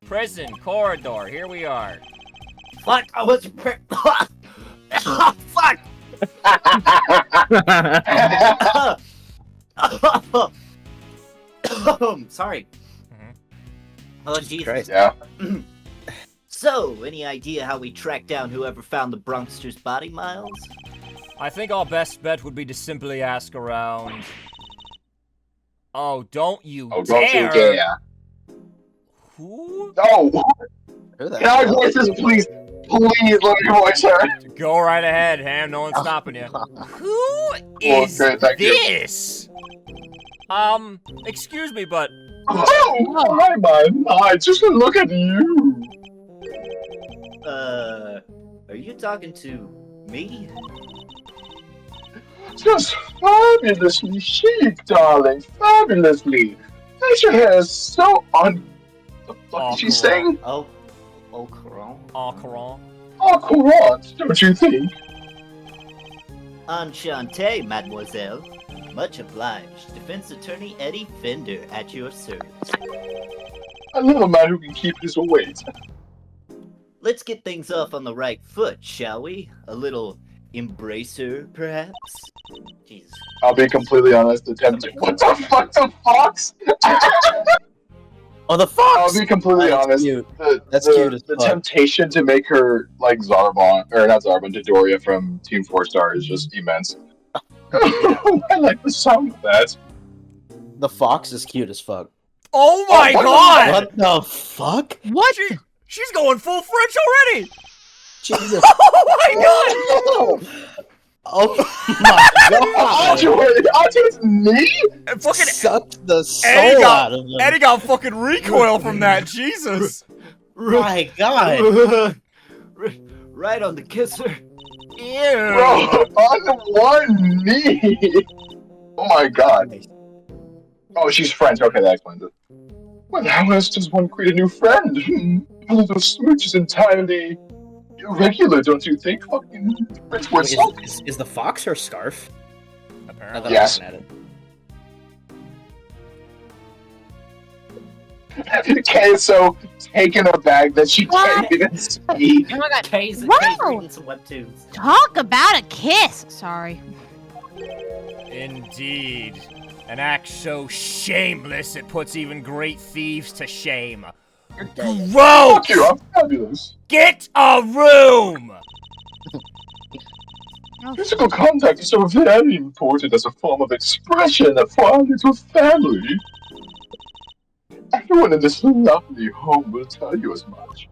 Prison, corridor, here we are. Fuck, I was fuck! Sorry. Oh, Jesus. Yeah. So, any idea how we track down whoever found the Bronxter's body, Miles? I think our best bet would be to simply ask around. Oh, don't you Oh, don't dare! you dare. Who? No! Who the Can I hell? voice this, please? Please let me voice her. Go right ahead, Ham. No one's stopping you. Who is Okay, thank you. this? Excuse me, but Oh, my, just look at you. Are you talking to me? Just fabulously chic, darling. Fabulously. Your hair is so on. What the fuck is she saying? Oh, Coron. Coron. Oh, correct, don't you think? Enchanté, mademoiselle. Much obliged. Defense Attorney Eddie Fender at your service. I love a man who can keep his weight. Let's get things off on the right foot, shall we? A little embracer, perhaps? Jesus. I'll be completely honest, What the fuck, the fox? Oh, the fox! I'll be completely That's honest. cute. The, That's the, cute as the fuck. temptation to make her like Zarbon, or not Zarbon, Dodoria from Team 4 Star is just immense. I like the sound of that. The fox is cute as fuck. Oh my what god! What the fuck? What? She's going full French already! Jesus. Oh my god! Oh my god! It's me? Fucking Sucked the Eddie soul out of him. Eddie got fucking recoil from that, Jesus! My god! Right on the kisser. Ew! Bro, on one knee! Oh my god. Oh, she's French. Okay, that explains it. Well, how else does one create a new friend? A little smooch is entirely irregular, don't you think? Fucking French word salt. Is the fox her scarf? Apparently. Yes. Kay is so taken aback that she can't even speak. Oh my god. Kay's Wow. reading some webtoons. Talk about a kiss. Sorry. Indeed. An act so shameless it puts even great thieves to shame. Gross! Fuck you, I'm fabulous. Get a room! Physical contact is so very important as a form of expression for our little family. Everyone in this lovely home will tell you as much.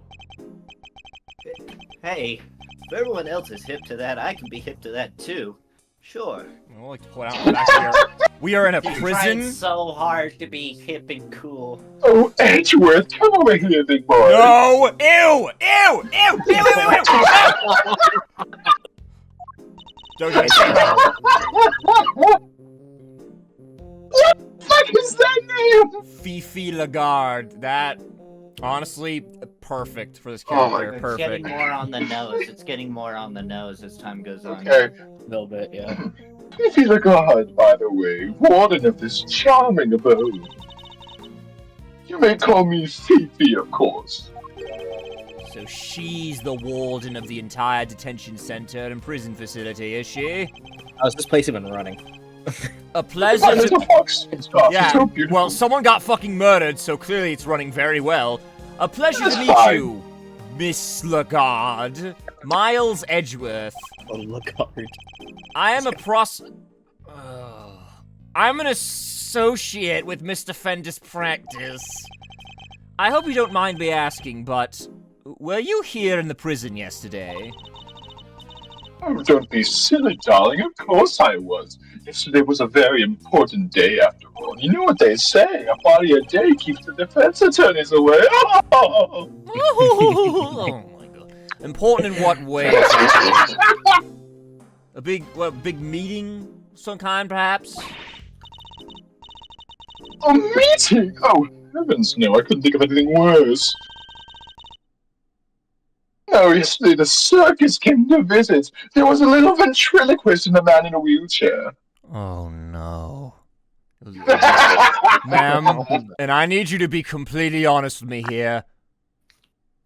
Hey, if everyone else is hip to that, I can be hip to that too. Sure. I like to point out the fact we are in a You're prison. trying so hard to be hip and cool. Oh, Edgeworth, come over here, big boy. No! Ew! Ew! Ew! Ew! Ew! Ew! Ew! Don't get What the fuck is that name? Fifi Lagarde. That, honestly, perfect for this Oh my character. God. It's getting Perfect. more on the nose. It's getting more on the nose as time goes on. Okay. A little bit, yeah. Fifi Lagarde, by the way, warden of this charming abode. You may call me Fifi, of course. So she's the warden of the entire detention center and prison facility, is she? How's this place even running? A Why pleasure does to... the fox stop? Yeah, It's so beautiful. well, someone got fucking murdered, so clearly it's running very well. A pleasure That's to meet fine. you, Miss Lagarde. Miles Edgeworth. Oh, Lagarde. I am I'm an associate with Mr. Fender's practice. I hope you don't mind me asking, but were you here in the prison yesterday? Oh, don't be silly, darling. Of course I was. Yesterday was a very important day, after all. You know what they say. A body a day keeps the defense attorneys away. Oh! Oh my god. Important in what way? A big meeting of some kind, perhaps? A meeting? Oh, heavens no. I couldn't think of anything worse. No, yesterday the circus came to visit. There was a little ventriloquist and a man in a wheelchair. Oh no. Ma'am, and I need you to be completely honest with me here.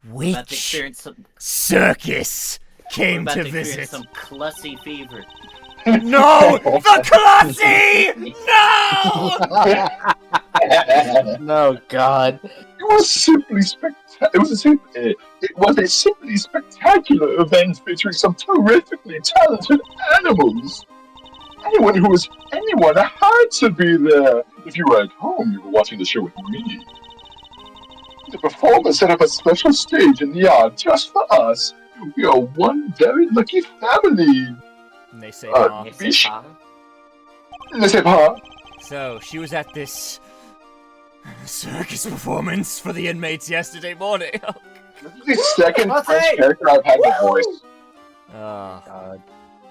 We're about to Which experience some. circus We're came about to to experience visit? some clussy fever. No! The Classy! No! No, God. It was simply spectacular. It was a simply spectacular event featuring some terrifically talented animals. Anyone had to be there. If you were at home, you were watching the show with me. The performers set up a special stage in the yard just for us. We are one very lucky family. And they say, Yes, N'est-ce pas? So, she was at this circus performance for the inmates yesterday morning. This is the second What's French it? character I've had the voice. God.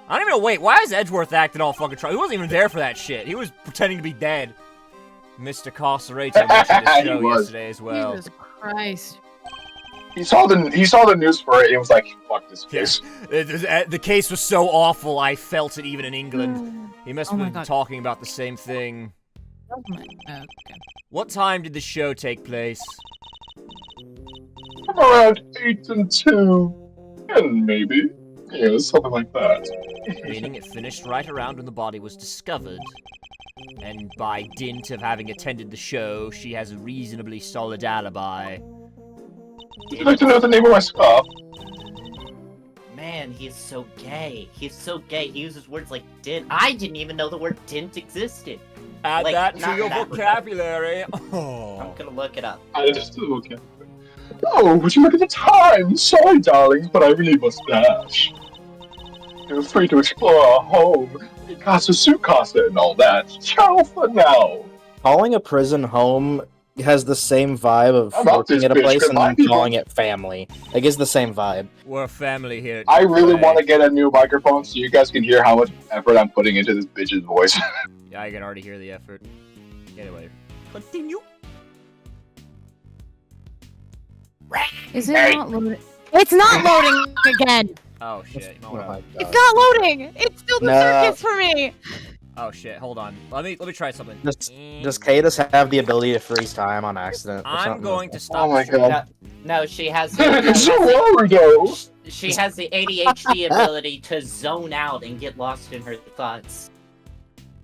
I don't even know, wait, why is Edgeworth acting all fucking He wasn't even there for that shit. He was pretending to be dead. Mr. Carcerator mentioned this He show was. yesterday as well. Jesus Christ. He saw the news for it and was like, fuck this case. The case was so awful, I felt it even in England. He must Oh have my been God. talking about the same thing. Okay. What time did the show take place? From around 8 and 2. And maybe. Yeah, something like that. Meaning it finished right around when the body was discovered. And by dint of having attended the show, she has a reasonably solid alibi. Would you like to know the name of my scarf? Man, he's so gay. He's so gay. He uses words like dint. I didn't even know the word dint existed. Add Like, that to not your that- vocabulary. I'm Oh. gonna look it up. I just okay. Oh, would you look at the time? Sorry, darlings, but I really must dash. Feel free to explore our home, Casa Sukasa and all that. Ciao for now. Calling a prison home has the same vibe of I'm out working this at a bitch, place and goodbye, then people. calling it family. Like, it's the same vibe. We're a family here. I really Hey. want to get a new microphone so you guys can hear how much effort I'm putting into this bitch's voice. Yeah, I can already hear the effort. Anyway, continue. Is it not loading? It's not loading again. Oh shit. Oh my It's God. not loading. It's still the No. circus for me. Oh shit. Hold on. Let me try something. Does Cadus have the ability to freeze time on accident? Or I'm something? going to stop. Oh my the stream. God. No, she has. so worried though. She has the ADHD ability to zone out and get lost in her thoughts.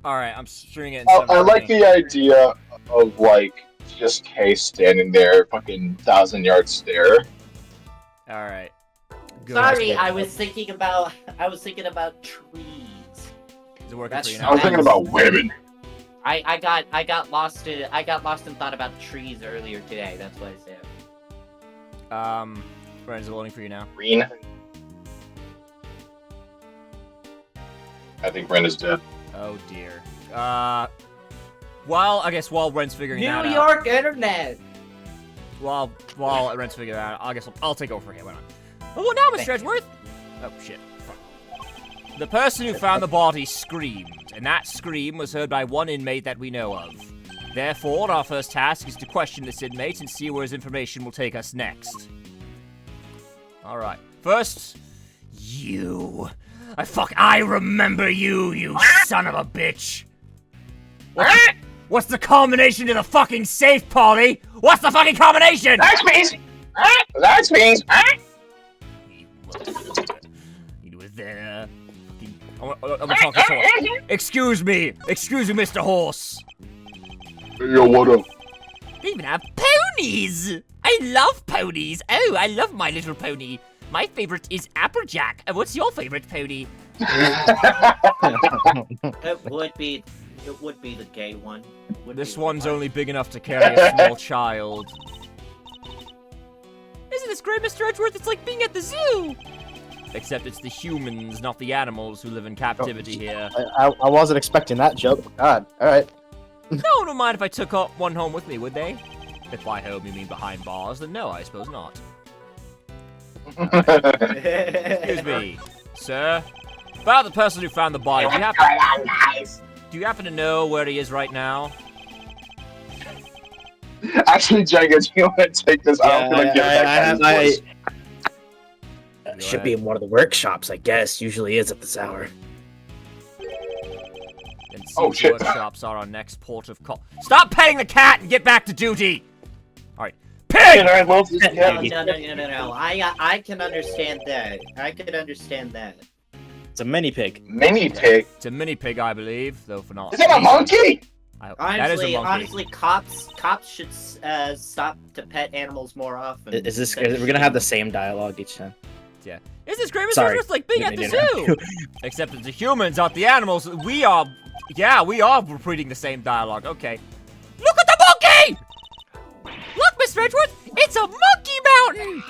All right, I'm streaming it. In I like 720. the idea of like just Kay standing there, fucking 1,000-yard stare. All right. Go. Sorry, I was thinking about trees. Is it working That's for you I now? was thinking about women. I got lost and thought about trees earlier today. That's what I said. Brian, is it loading for you now? Green. I think Brenda's dead. Oh dear. While Brent's figuring that New out. York internet. While Brent's figuring that out, I guess I'll take over for him. Why not? Oh, well, now, Mr. Thank you. Edgeworth. Oh shit. Fuck. The person who found the body screamed, and that scream was heard by one inmate that we know of. Therefore, our first task is to question this inmate and see where his information will take us next. Alright. First, you. I remember you, you son of a bitch. What's the combination to the fucking safe, Polly? What's the fucking combination? That's me. That's me. You motherfucker. You were there. Fucking... I'm gonna talk to this horse. Excuse me, Mr. Horse. Yo, what up? They even have ponies! I love ponies! Oh, I love My Little Pony. My favorite is Applejack. And what's your favorite pony? It would be the gay one. This one's only big enough to carry a small child. Isn't this great, Mr. Edgeworth? It's like being at the zoo! Except it's the humans, not the animals, who live in captivity here. I wasn't expecting that joke. God, alright. No one would mind if I took one home with me, would they? If by home you mean behind bars, then no, I suppose not. Excuse me, sir. About the person who found the body, do you happen to know where he is right now? Actually, Jenkins, you want to take this out? I'm gonna give that guy his voice. Should be in one of the workshops, I guess. Usually is at this hour. And see Oh, what shit. workshops are our next port of call. Stop petting the cat and get back to duty! Alright, Pig! And I love this No, cat. no. I can understand that. I can understand that. It's a mini pig. Mini pig. It's a mini pig, I believe, though for not. Is that a monkey? That is a monkey. Honestly, cops should stop to pet animals more often. Is this? We're gonna have the same dialogue each time. Yeah. Is this Grimace Sorry. just like being at the Didn't mean zoo? Except it's the humans, not the animals. We are repeating the same dialogue. Okay. Look at the monkey! Look, Mr. Edgeworth, it's a monkey mountain!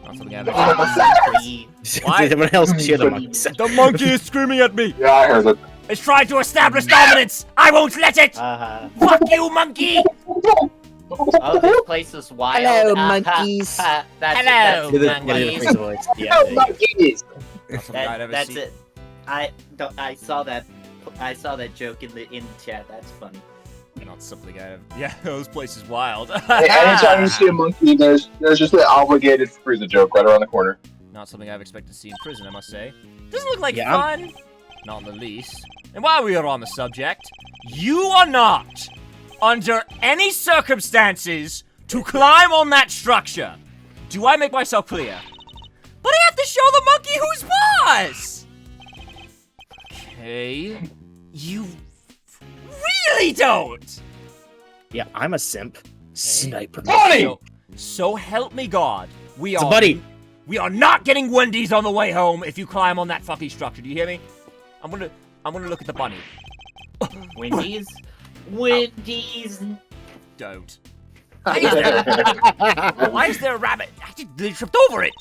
Not something I've ever seen. Why? Did everyone else hear the monkey? The monkey is screaming at me. Yeah, I heard that. It's trying to establish dominance. I won't let it. Fuck you, monkey. Oh, this place is wild. Hello, monkeys. That's monkeys. Oh, monkeys! Not something I've ever That's seen. it. I saw that joke in the chat. That's funny. Not something I've. Yeah, those places wild. Hey, anytime you see a monkey, there's just an obligated Frieza joke right around the corner. Not something I've expected to see in prison, I must say. Doesn't look like Yeah. fun. Not in the least. And while we are on the subject, you are not, under any circumstances, to climb on that structure. Do I make myself clear? But I have to show the monkey who's boss! Okay. You really don't! Yeah, I'm a simp. Sniper. Buddy! So help me God. It's a buddy. We are not getting Wendy's on the way home if you climb on that fucking structure. Do you hear me? I'm gonna look at the bunny. Wendy's. Wendy's. Don't. Why is there a rabbit? I just literally tripped over it.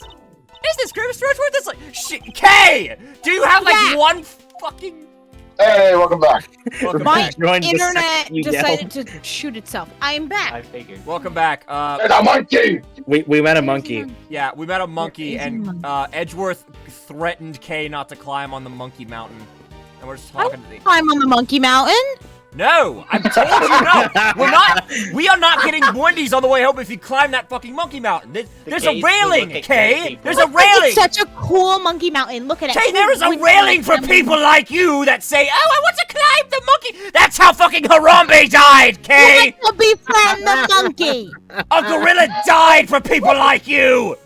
Is this Grimace Edgeworth? That's like shit. Kay, do you have like one fucking? Hey, welcome back. Welcome My back. Join the internet second you yell. decided to shoot itself. I am I back. figured. Welcome back. There's a monkey! We met a monkey. Yeah, we met a monkey, There is a and monkey. Edgeworth threatened Kay not to climb on the monkey mountain, and we're just talking to the. I'm on the Monkey Mountain. No, I told you no. We're not. We are not getting Wendy's on the way home if you climb that fucking monkey mountain. There's a Kay's railing, look at Kay. Kay people. There's a railing. It's such a cool monkey mountain. Look at it. Kay, there is a With- railing for people like you that say, "Oh, I want to climb the monkey." That's how fucking Harambe died, Kay. To befriend the monkey. A gorilla died for people like you.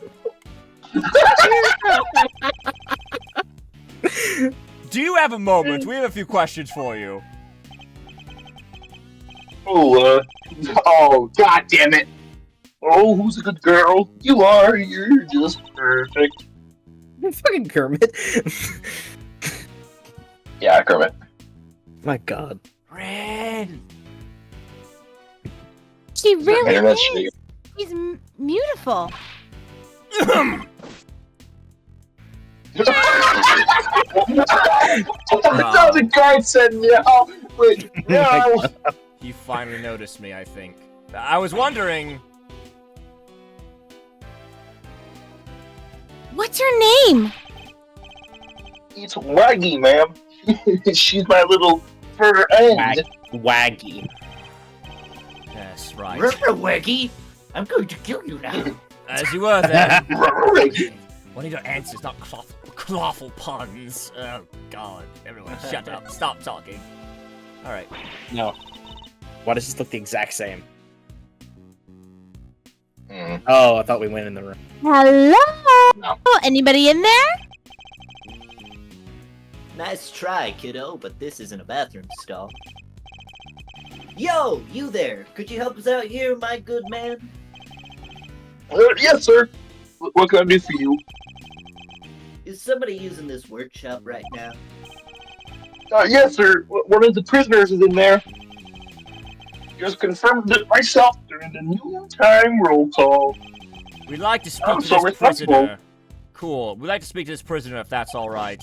Do you have a moment? We have a few questions for you. Oh, god damn it. Oh, who's a good girl? You are, you're just perfect. Fucking Kermit. Yeah, Kermit. My God. Ren. She really Internet is. shit. She's beautiful. No, the guard said meow. Wait, meow. He finally noticed me, I think. I was wondering. What's her name? It's Waggy, ma'am. She's my little fur end. Waggy. Yes, right. Wiggy, I'm going to kill you now. As you were then. Waggy. What are your answers, not clawful puns? Oh, God. Everyone, shut up. Stop talking. Alright. No. Why does this look the exact same? Mm. Oh, I thought we went in the room. Hello? No. Anybody in there? Nice try, kiddo, but this isn't a bathroom stall. Yo, you there! Could you help us out here, my good man? Yes, sir. What can I do for you? Is somebody using this workshop right now? Yes, sir. One of the prisoners is in there. Just confirmed it myself during the noontime roll call. We'd like to speak I'm to so this respectful. prisoner. Cool. We'd like to speak to this prisoner if that's alright.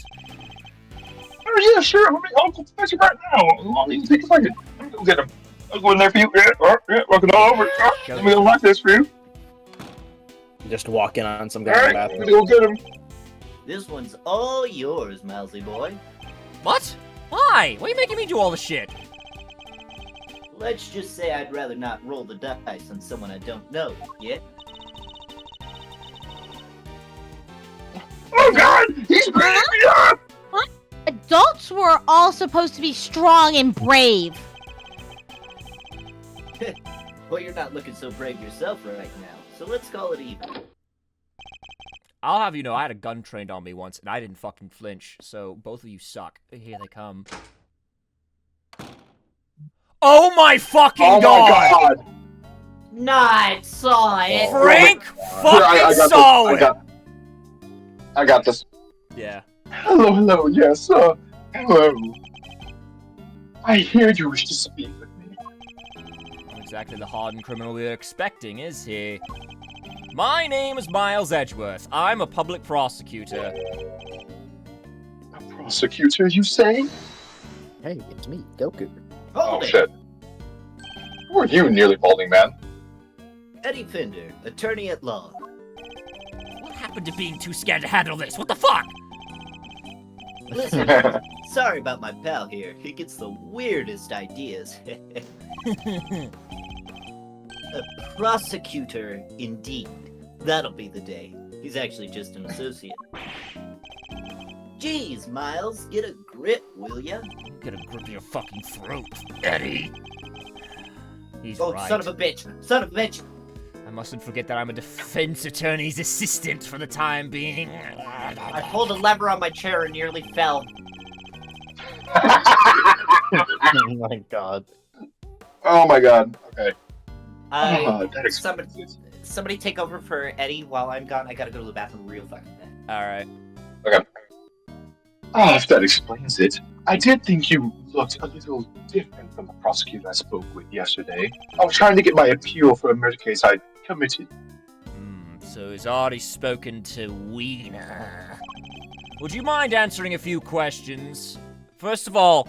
Oh, yeah, sure. I'll go fetch him right now. I'll even take a second. Let me go get him. I'll go in there for you. Yeah, walking all over. Let me unlock this for you. Just walk in on some guy in the Alright, I'm bathroom. gonna go get him. This one's all yours, mousy boy. What? Why? Why are you making me do all the shit? Let's just say I'd rather not roll the dice on someone I don't know, yeah? Oh, God! He's beating me up! Adults were all supposed to be strong and brave. Well, you're not looking so brave yourself right now, so let's call it even. I'll have you know, I had a gun trained on me once, and I didn't fucking flinch, so both of you suck. Here they come. Oh my fucking god! Not saw it! Frank I fucking saw it! I got this. Yeah. Hello, yes, hello. I hear you wish to speak with me. Not exactly the hardened criminal we were expecting, is he? My name is Miles Edgeworth. I'm a public prosecutor. A prosecutor, you say? Hey, it's me, Goku. Hold it! Shit. Who are you, nearly balding man? Eddie Fender, attorney at law. What happened to being too scared to handle this? What the fuck? Listen, sorry about my pal here. He gets the weirdest ideas. A prosecutor, indeed. That'll be the day. He's actually just an associate. Jeez, Miles, get a grip, will ya? I'm gonna grip your fucking throat, Eddie. He's Oh, right. son of a bitch! Son of a bitch! I mustn't forget that I'm a defense attorney's assistant for the time being. I pulled a lever on my chair and nearly fell. Oh my god. Oh my god. Okay. Somebody take over for Eddie while I'm gone. I gotta go to the bathroom real fucking bad. Alright. If that explains it. I did think you looked a little different from the prosecutor I spoke with yesterday. I was trying to get my appeal for a murder case I committed. So he's already spoken to Wiener. Would you mind answering a few questions? First of all,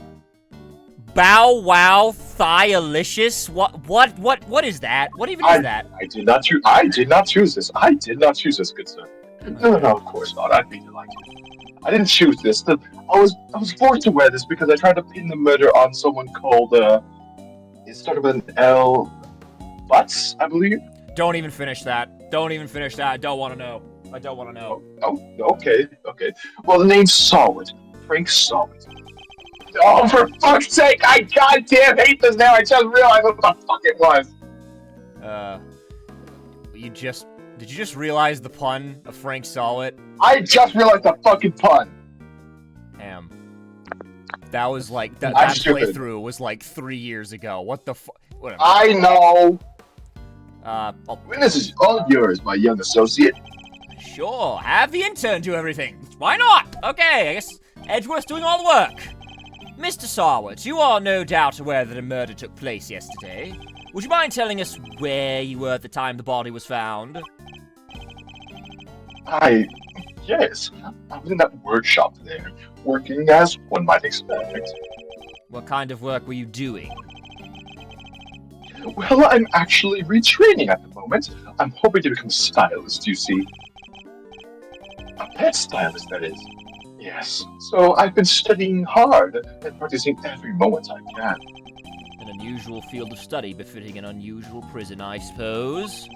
Bow Wow Thialicious? What is that? What even is that? I did not choose this. I did not choose this, good sir. No, of course not. I'd be delighted. I didn't choose this. I was forced to wear this because I tried to pin the murder on someone called it started with an L. Butts, I believe. Don't even finish that. Don't even finish that. I don't want to know. I don't want to know. Oh, okay. Well, the name's Sahwit. Frank Sahwit. Oh, for fuck's sake! I goddamn hate this now. I just realized what the fuck it was. Did you just realize the pun of Frank Sahwit? I just realized the fucking pun. Damn. That was like that playthrough was like 3 years ago. What the fuck? Whatever. I know. Witness is all yours, my young associate. Sure, have the intern do everything. Why not? Okay, I guess Edgeworth's doing all the work. Mr. Sahwit, you are no doubt aware that a murder took place yesterday. Would you mind telling us where you were at the time the body was found? Yes. I was in that workshop there, working as one might expect. What kind of work were you doing? Well, I'm actually retraining at the moment. I'm hoping to become a stylist, you see. A pet stylist, that is. Yes. So I've been studying hard and practicing every moment I can. An unusual field of study befitting an unusual prison, I suppose.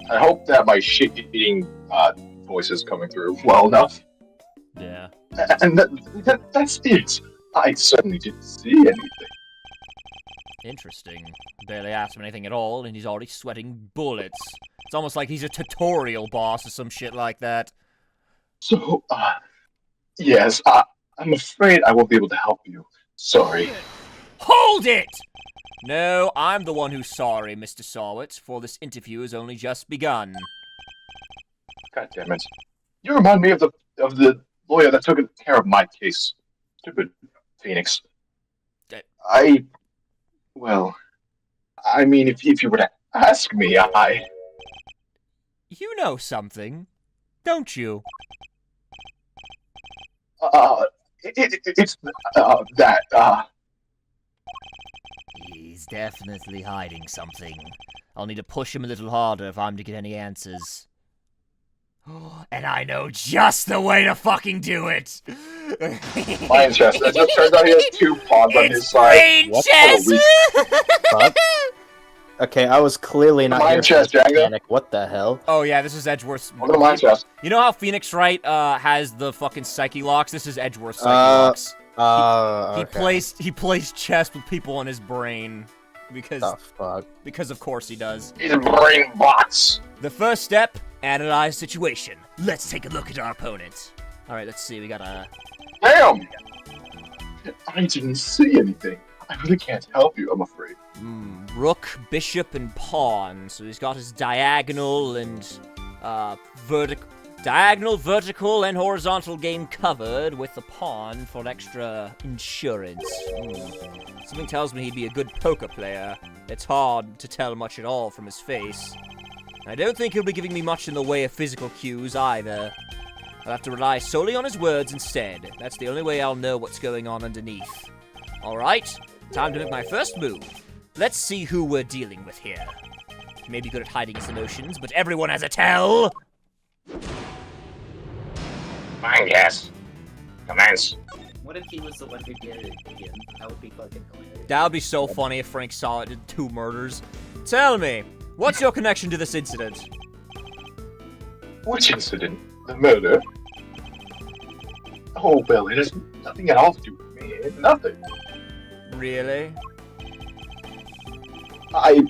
I hope that my shit-eating voice is coming through well enough. Yeah. And that's it. I certainly didn't see anything. Interesting. Barely asked him anything at all, and he's already sweating bullets. It's almost like he's a tutorial boss or some shit like that. So, yes, I'm afraid I won't be able to help you. Sorry. Hold it! No, I'm the one who's sorry, Mr. Sahwit, for this interview has only just begun. God damn it. You remind me of the lawyer that took care of my case. Stupid Phoenix. Well, I mean, if you were to ask me, You know something, don't you? It's that. He's definitely hiding something. I'll need to push him a little harder if I'm to get any answers. And I know just the way to fucking do it! Lion chest. It just turns out he has 2 pawns on his side. Brain chest! Fuck? Okay, I was clearly not Lion chest, Django. What the hell? Oh yeah, this is Edgeworth's. Welcome to Lion chest. You know how Phoenix Wright has the fucking psyche locks? This is Edgeworth's psyche locks. Okay. He plays chess with people in his brain. Because, fuck? because of course he does. He's a brain box. The first step, analyze situation. Let's take a look at our opponent. Alright, let's see, we got a... Damn! I didn't see anything. I really can't help you, I'm afraid. Rook, bishop, and pawn. So he's got his diagonal and, diagonal, vertical, and horizontal game covered with the pawn for extra insurance. Something tells me he'd be a good poker player. It's hard to tell much at all from his face. I don't think he'll be giving me much in the way of physical cues either. I'll have to rely solely on his words instead. That's the only way I'll know what's going on underneath. Alright, time to make my first move. Let's see who we're dealing with here. He may be good at hiding his emotions, but everyone has a tell! Fine, yes. Commence. What if he was the one who did it again? That would be fucking hilarious. That would be so funny if Frank Sahwit did 2 murders. Tell me, what's your connection to this incident? Which incident? The murder? Oh, well, it has nothing at all to do with me. Nothing. Really? I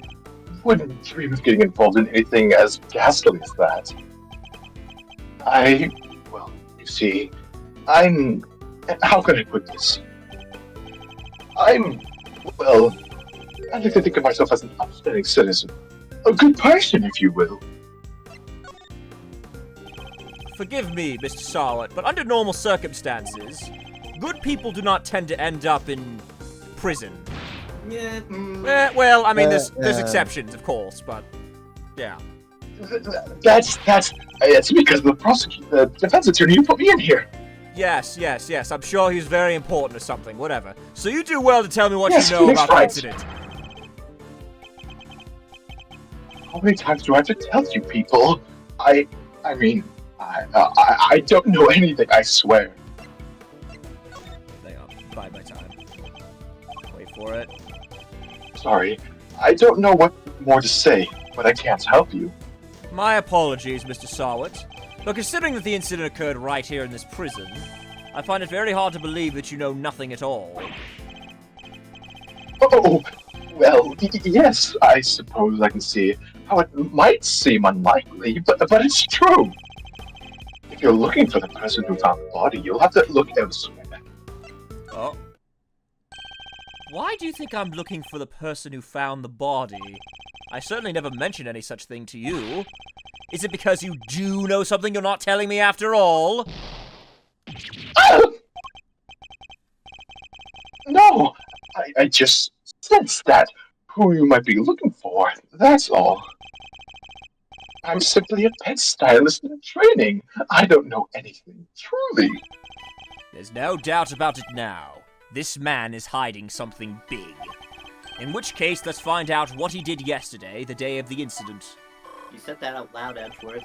wouldn't dream of getting involved in anything as ghastly as that. Well, you see, how can I put this? Well, I like to think of myself as an upstanding citizen. A good person, if you will. Forgive me, Mr. Sahwit, but under normal circumstances, good people do not tend to end up in prison. Yeah. Well, I mean, there's exceptions, of course, but yeah. That's because the defense attorney put me in here. Yes. I'm sure he's very important or something, whatever. So you do well to tell me what Yes, you know that's about the right. incident. How many times do I have to tell you people? I don't know anything, I swear. Hang on, bide my time. Wait for it. Sorry, I don't know what more to say, but I can't help you. My apologies, Mr. Sahwit. But considering that the incident occurred right here in this prison, I find it very hard to believe that you know nothing at all. Oh, well, yes, I suppose I can see how it might seem unlikely, but it's true. If you're looking for the person who found the body, you'll have to look elsewhere. Oh. Why do you think I'm looking for the person who found the body? I certainly never mentioned any such thing to you. Is it because you do know something you're not telling me after all? No, I just sensed that who you might be looking for, that's all. I'm simply a pet stylist in training. I don't know anything, truly. There's no doubt about it now. This man is hiding something big. In which case, let's find out what he did yesterday, the day of the incident. You said that out loud, Edgeworth.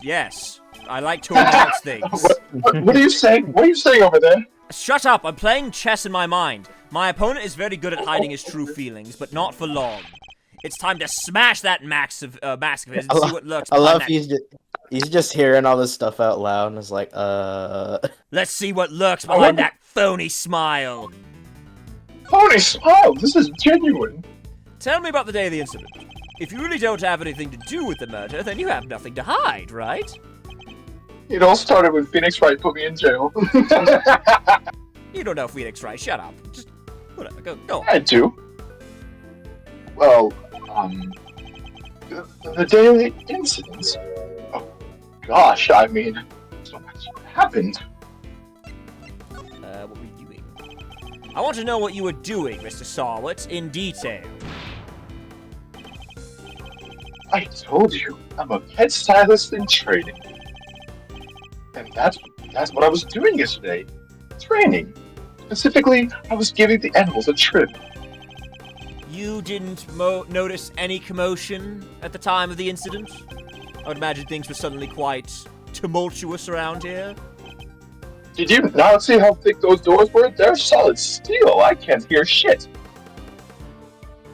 Yes, I like to announce things. What are you saying? What are you saying over there? Shut up, I'm playing chess in my mind. My opponent is very good at hiding his true feelings, but not for long. It's time to smash that mask of his and see what lurks I behind love that. he's just hearing all this stuff out loud and is like, Let's see what lurks behind that phony smile. Phony smile, this is genuine. Tell me about the day of the incident. If you really don't have anything to do with the murder, then you have nothing to hide, right? It all started when Phoenix Wright put me in jail. You don't know Phoenix Wright, shut up. Just, whatever, go on. I do. Well, the day of the incident. Oh, gosh, I mean, so much happened. What were you doing? I want to know what you were doing, Mr. Sahwit, in detail. I told you, I'm a pet stylist in training. And that's what I was doing yesterday. Training. Specifically, I was giving the animals a trim. You didn't notice any commotion at the time of the incident? I would imagine things were suddenly quite tumultuous around here. Did you not see how thick those doors were? They're solid steel. I can't hear shit.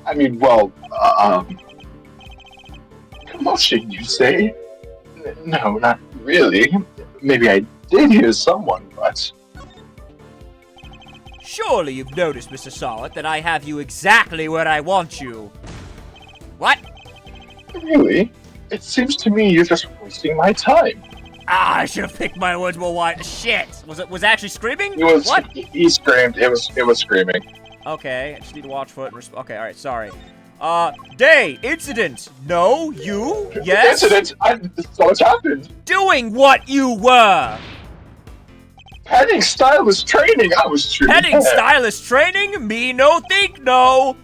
I mean, well, commotion, you say? No, not really. Maybe I did hear someone, but... Surely you've noticed, Mr. Sahwit, that I have you exactly where I want you. What? Really? It seems to me you're just wasting my time. Ah, I should have picked my words more wide. Shit! Was it actually screaming? It was. What? He screamed. It was screaming. Okay, I just need to watch for it and okay, alright, sorry. Day, incident. No, you? Yes? Incident? So what's happened? Doing what you were! Petting stylist training. I was true. Petting stylist training? Me no think no.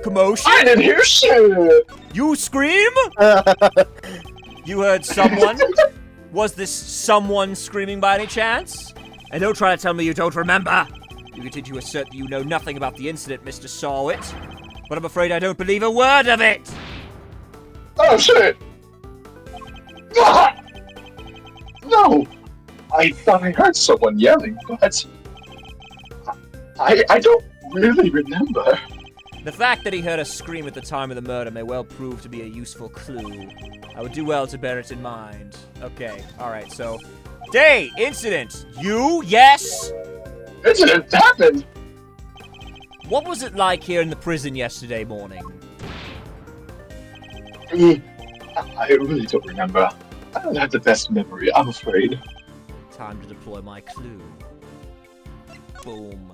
Commotion? I didn't hear shit. You scream? You heard someone? Was this someone screaming by any chance? And don't try to tell me you don't remember. You continue to assert that you know nothing about the incident, Mr. Sahwit. But I'm afraid I don't believe a word of it. Oh shit! Ah! No, I thought I heard someone yelling, but I don't really remember. The fact that he heard a scream at the time of the murder may well prove to be a useful clue. I would do well to bear it in mind. Okay, alright, so... Day, incident, you, yes? Incident happened! What was it like here in the prison yesterday morning? I really don't remember. I don't have the best memory, I'm afraid. Time to deploy my clue. Boom.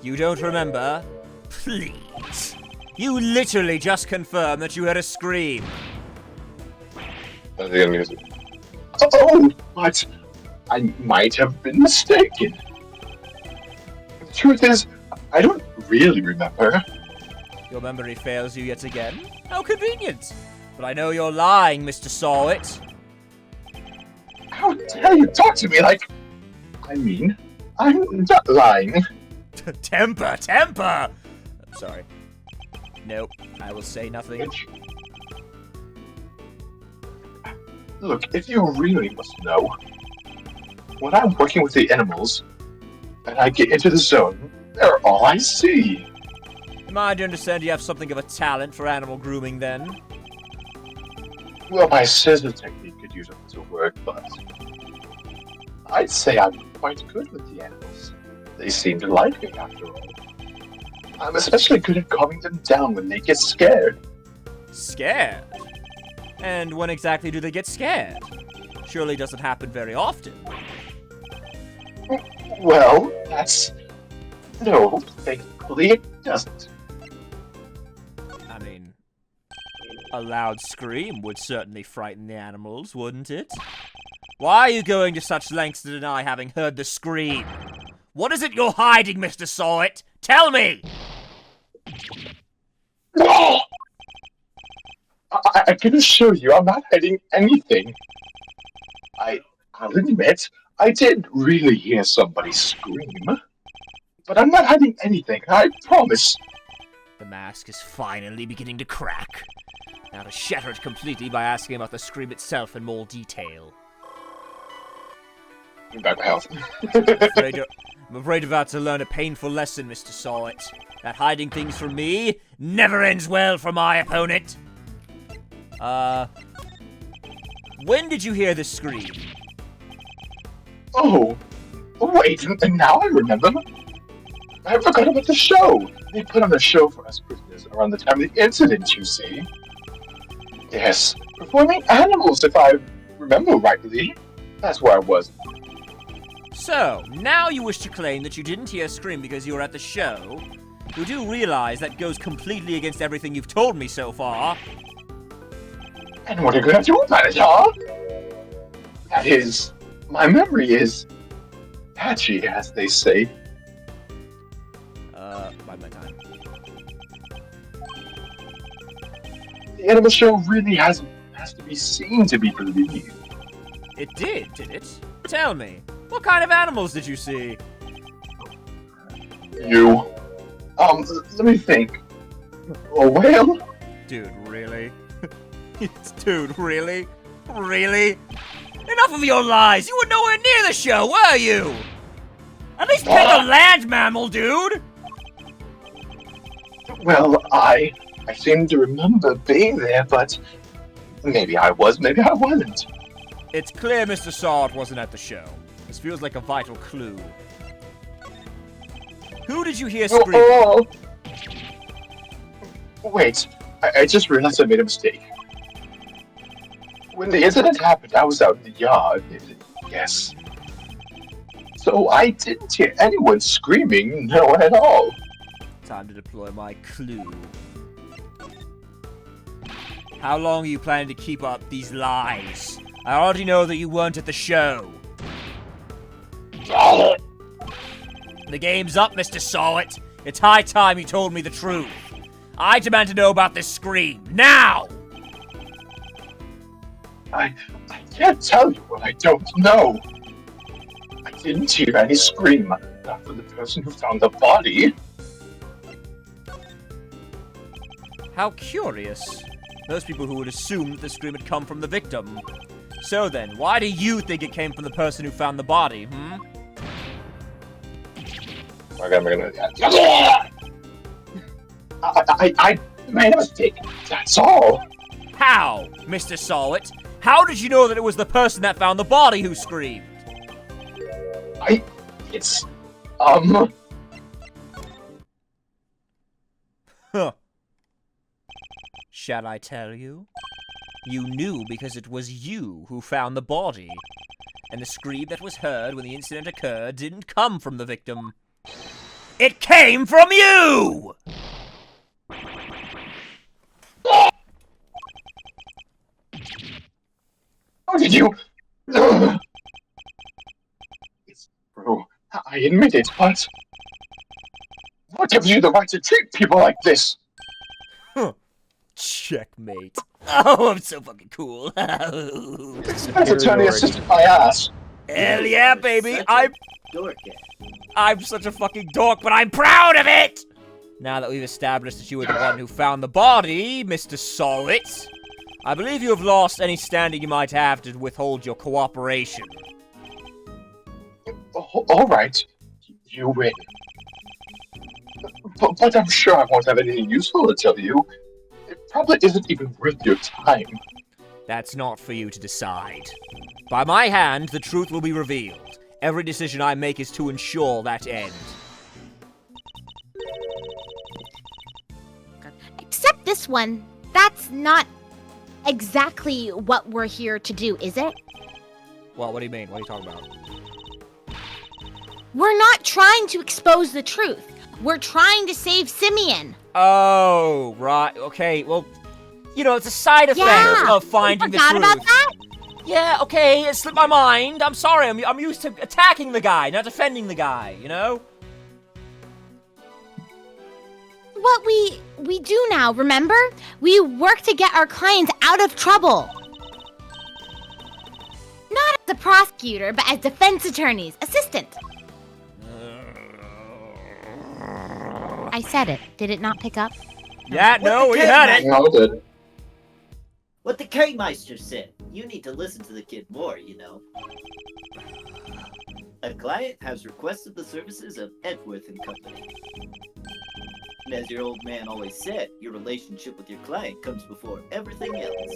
You don't remember? Please. You literally just confirmed that you heard a scream. Oh, but I might have been mistaken. The truth is, I don't really remember. Your memory fails you yet again? How convenient. But I know you're lying, Mr. Sahwit. How dare you talk to me like... I mean, I'm not lying. Temper! I'm sorry. Nope, I will say nothing. Look, if you really must know, when I'm working with the animals, and I get into the zone, they're all I see. Am I to understand you have something of a talent for animal grooming, then? Well, my scissor technique could use a little work, but I'd say I'm quite good with the animals. They seem to like me, after all. I'm especially good at calming them down when they get scared. Scared? And when exactly do they get scared? Surely doesn't happen very often. Well, that's... No, thankfully it doesn't. I mean, a loud scream would certainly frighten the animals, wouldn't it? Why are you going to such lengths to deny having heard the scream? What is it you're hiding, Mr. Sahwit? Tell me! No! I can assure you I'm not hiding anything. I'll admit, I did really hear somebody scream. But I'm not hiding anything, I promise. The mask is finally beginning to crack. Now to shatter it completely by asking about the scream itself in more detail. Back to health. I'm afraid about to learn a painful lesson, Mr. Sahwit. That hiding things from me never ends well for my opponent. When did you hear this scream? Oh, wait, and now I remember. I forgot about the show. They put on a show for us prisoners around the time of the incident, you see. Yes, performing animals, if I remember rightly. That's where I was. So, now you wish to claim that you didn't hear a scream because you were at the show? You do realize that goes completely against everything you've told me so far. And what are you gonna do about it, huh? That is, my memory is patchy, as they say. By my time. The animal show really has to be seen to be believed. It did it? Tell me, what kind of animals did you see? You. Let me think. A whale? Dude, really? Dude, really? Really? Enough of your lies! You were nowhere near the show, were you? At least pick a land mammal, dude! Well, I seem to remember being there, but maybe I was, maybe I wasn't. It's clear Mr. Sahwit wasn't at the show. This feels like a vital clue. Who did you hear Oh, scream? oh. Wait, I just realized I made a mistake. When the incident happened, I was out in the yard. Yes. So I didn't hear anyone screaming, no one at all. Time to deploy my clue. How long are you planning to keep up these lies? I already know that you weren't at the show. The game's up, Mr. Sahwit. It's high time you told me the truth. I demand to know about this scream, now! I can't tell you what I don't know. I didn't hear any scream, not from the person who found the body. How curious. Most people who would assume that the scream had come from the victim. So then, why do you think it came from the person who found the body, I made a mistake, that's all. How, Mr. Sahwit? How did you know that it was the person that found the body who screamed? It's, Huh. Shall I tell you? You knew because it was you who found the body. And the scream that was heard when the incident occurred didn't come from the victim. It came from you! How did you? It's true. I admit it, but what gives you the right to treat people like this? Checkmate. Oh, I'm so fucking cool. That's attorney assisted my ass. Hell yeah, baby. Such a dork. I'm such a fucking dork, but I'm proud of it! Now that we've established that you were the one who found the body, Mr. Sahwit, I believe you have lost any standing you might have to withhold your cooperation. All right, you win. But I'm sure I won't have anything useful to tell you. It probably isn't even worth your time. That's not for you to decide. By my hand, the truth will be revealed. Every decision I make is to ensure that end. Except this one. That's not exactly what we're here to do, is it? Well, what do you mean? What are you talking about? We're not trying to expose the truth. We're trying to save Simeon. Oh, right. Okay, well, you know, it's a side effect of finding the truth. You forgot about that? Yeah, okay, it slipped my mind. I'm sorry, I'm used to attacking the guy, not defending the guy, you know? What we do now, remember? We work to get our clients out of trouble. Not as a prosecutor, but as defense attorney's assistant. I said it. Did it not pick up? Yeah, no, we had it. No, it did. What the K-Meister said. You need to listen to the kid more, you know. A client has requested the services of Edgeworth and Company. And as your old man always said, your relationship with your client comes before everything else.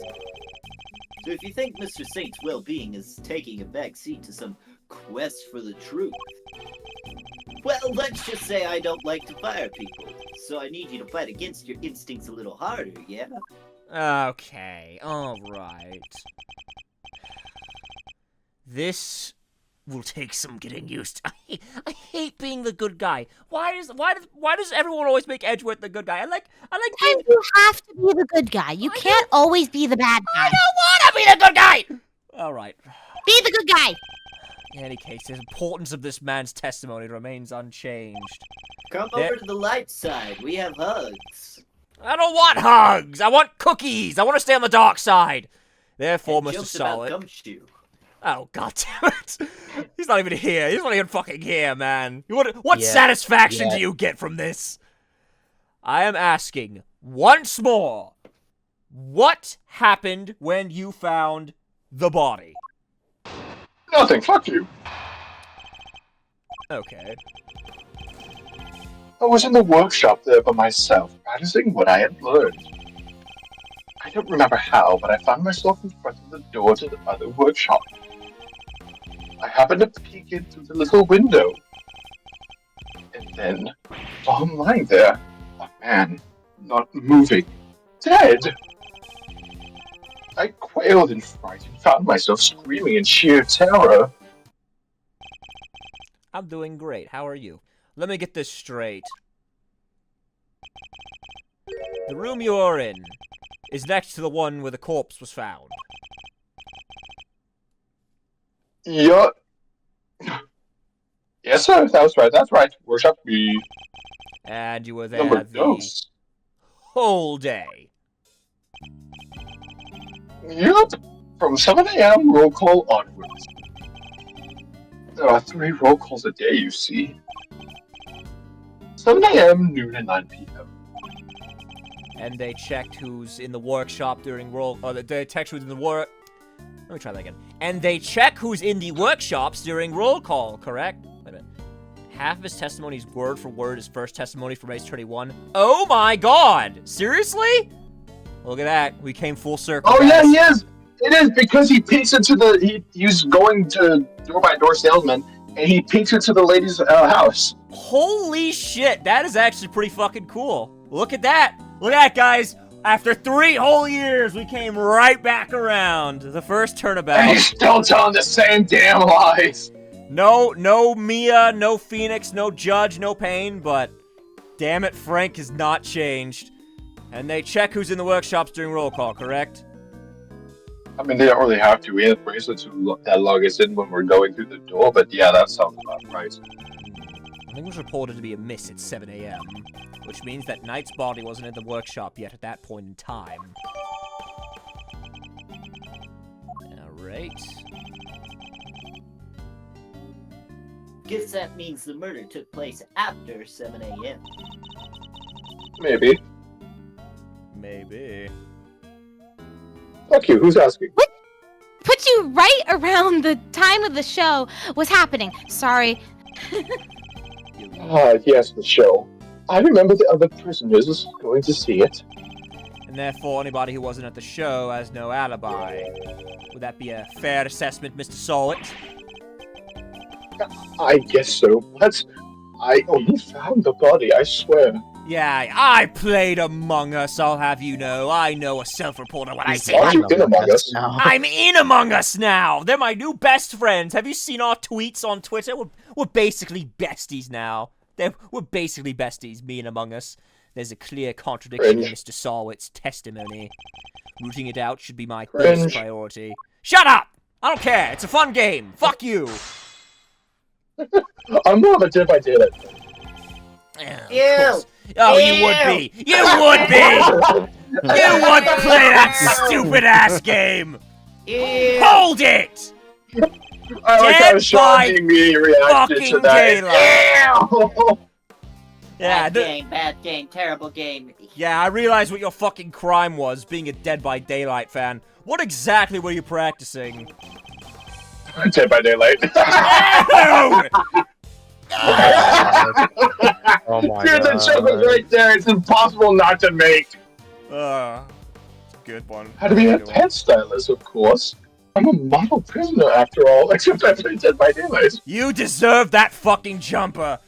So if you think Mr. Saint's well-being is taking a back seat to some quest for the truth, well, let's just say I don't like to fire people, so I need you to fight against your instincts a little harder, yeah? Okay, alright. This will take some getting used to. I hate being the good guy. Why does everyone always make Edgeworth the good guy? I like being... And you have to be the good guy. You can't always be the bad guy. I don't want to be the good guy! Alright. Be the good guy! In any case, the importance of this man's testimony remains unchanged. Come over to the light side. We have hugs. I don't want hugs! I want cookies! I want to stay on the dark side! Therefore, And Mr. jokes about Solid... gumshoe. Oh, god damn it! He's not even here. He's not even fucking here, man. What Yeah. satisfaction Yeah. do you get from this? I am asking, once more, what happened when you found the body? Nothing, fuck you. Okay. I was in the workshop there by myself, practicing what I had learned. I don't remember how, but I found myself in front of the door to the other workshop. I happened to peek in through the little window. And Then, while I'm lying there, a man, not moving, dead. I quailed in fright and found myself screaming in sheer terror. I'm doing great. How are you? Let me get this straight. The room you're in is next to the one where the corpse was found. Yeah. Yes, sir. That's right. Workshop B. And you were there Number the dose. whole day. Yep. From 7 a.m. roll call onwards. There are 3 roll calls a day, you see. 7 a.m., noon, and 9 p.m. And they checked who's in the workshop during roll. Oh, they checked who's in the work. Let me try that again. And they check who's in the workshops during roll call, correct? Wait a minute. Half of his testimony is word for word his first testimony from Ace 31. Oh my god! Seriously? Look at that. We came full circle. Oh, guys. yeah, he is! It is because he peeks into the. He's going to door-by-door salesman, and he peeks into the lady's house. Holy shit, that is actually pretty fucking cool. Look at that. Look at that, guys. After 3 whole years, we came right back around. The first turnabout. And he's still telling the same damn lies. No Mia, no Phoenix, no Judge, no Pain, but damn it, Frank has not changed. And they check who's in the workshops during roll call, correct? I mean, they don't really have to. We have bracelets that log us in when we're going through the door, but yeah, that sounds about right. I think it was reported to be a miss at 7 a.m., which means that Knight's body wasn't in the workshop yet at that point in time. Alright. Guess that means the murder took place after 7 a.m. Maybe. Maybe. Fuck you, who's asking? Put you right around the time of the show was happening. Sorry. Ah, yes, the show. I remember the other prisoners going to see it. And therefore, anybody who wasn't at the show has no alibi. Would that be a fair assessment, Mr. Sahwit? I guess so, but I only found the body, I swear. Yeah, I played Among Us, I'll have you know. I know a self-reporter when I say Aren't that. you in Among Us? now. I'm in Among Us now! They're my new best friends. Have you seen our tweets on Twitter? We're basically besties now. We're basically besties, me and Among Us. There's a clear contradiction in Mr. Sahwit's testimony. Rooting it out should be my first priority. Shut up! I don't care. It's a fun game. Fuck you. I'm more of a Dead by Daylight. Ew! Oh, you would be. You would be! You would play that stupid-ass game! Ew! Hold it! I like how Dead Sean by being me reacted to fucking that. Ew! Yeah, Bad game, terrible game. yeah, I realized what your fucking crime was, being a Dead by Daylight fan. What exactly were you practicing? Dead by Daylight. Ew! Oh my Dude, the joke was right there. It's impossible not to make. It's a good one. Had to be a pet stylist, of course. I'm a model prisoner after all, except I play Dead by Daylight. You deserve that fucking jumper!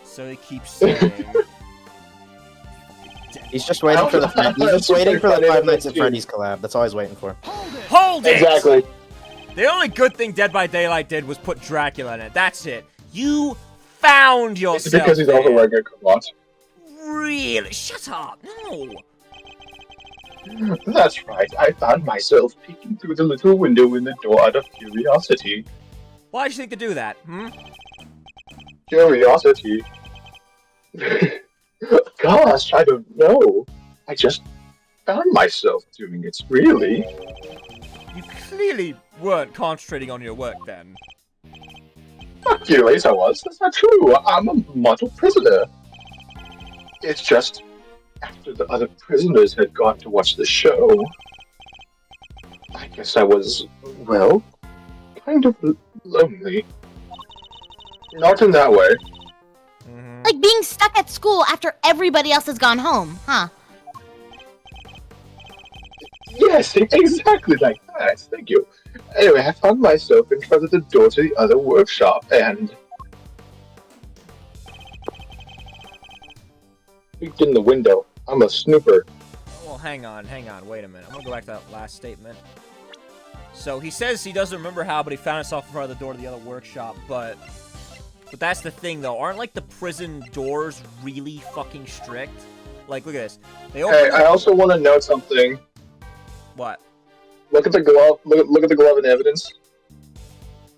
So he keeps saying. He's just waiting for the Five Nights at Freddy's collab. That's all he's waiting for. Hold it! Exactly. The only good thing Dead by Daylight did was put Dracula in it. That's it. You found yourself. It's because he's also there. wearing a cravat. Really? Shut up. No. That's right. I found myself peeking through the little window in the door out of curiosity. Why'd you think to do that? Curiosity. Gosh, I don't know. I just found myself doing it, really. You clearly weren't concentrating on your work then. Fuck you, Ace, I was. That's not true. I'm a model prisoner. It's just, after the other prisoners had gone to watch the show, I guess I was, well, kind of lonely. Not in that way. Like being stuck at school after everybody else has gone home, huh? Yes, exactly like that. Thank you. Anyway, I found myself in front of the door to the other workshop, and peeked in the window. I'm a snooper. Well, hang on, wait a minute. I'm gonna go back to that last statement. So he says he doesn't remember how, but he found himself in front of the door to the other workshop, but that's the thing, though. Aren't, like, the prison doors really fucking strict? Like, look at this. They open Hey, I also want to note something. What? Look at the glove. Look at the glove in evidence.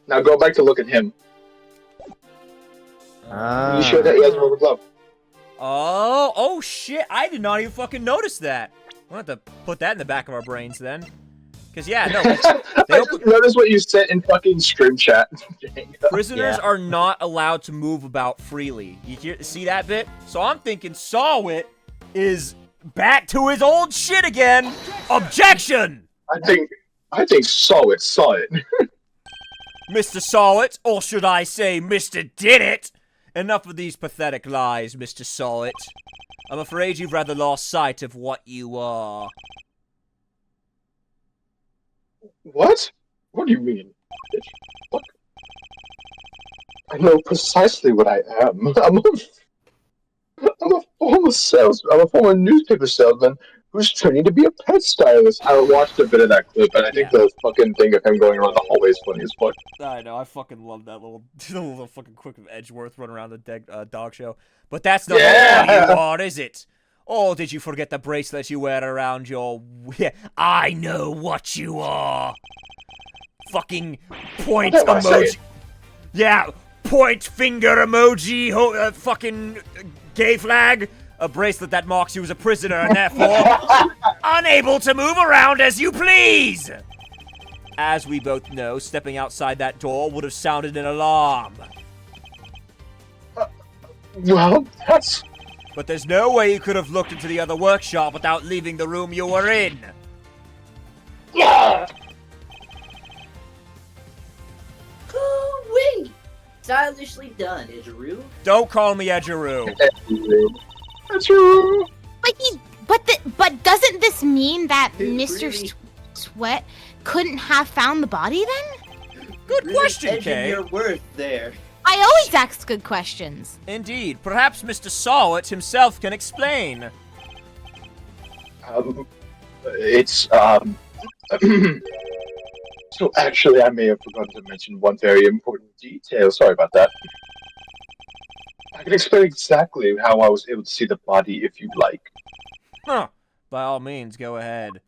Now go back to look at him. You sure that he has a rubber glove? Oh shit! I did not even fucking notice that. We'll have to put that in the back of our brains then. Cause yeah, no. I just noticed what you said in fucking stream chat. Prisoners are not allowed to move about freely. You see that bit? So I'm thinking Sahwit is back to his old shit again. Objection! I think Sahwit saw it. Mr. Sahwit, or should I say Mr. Did It? Enough of these pathetic lies, Mr. Sahwit. I'm afraid you've rather lost sight of what you are. What? What do you mean? What? I know precisely what I am. I'm a former newspaper salesman who's training to be a pet stylist. I watched a bit of that clip, and I think the fucking thing of him going around the hallway is funny as fuck. I know, I fucking love that little fucking quick of Edgeworth running around the dog show. But that's not what you are, is it? Or did you forget the bracelet you wear around your... I know what you are! Fucking point emoji... Yeah, point finger emoji, fucking gay flag! A bracelet that marks you as a prisoner and therefore unable to move around as you please! As we both know, stepping outside that door would have sounded an alarm. Well, that's... But there's no way you could have looked into the other workshop without leaving the room you were in. Yeah! Wait! Stylishly done, Edgeworth. Don't call me Edgeworth. Edgeworth. But doesn't this mean that Mr. Sweat couldn't have found the body then? Good Really question, Kay. your worth there. I always ask good questions. Indeed. Perhaps Mr. Sahwit himself can explain. So actually, I may have forgotten to mention one very important detail. Sorry about that. I can explain exactly how I was able to see the body if you'd like. Huh. By all means, go ahead.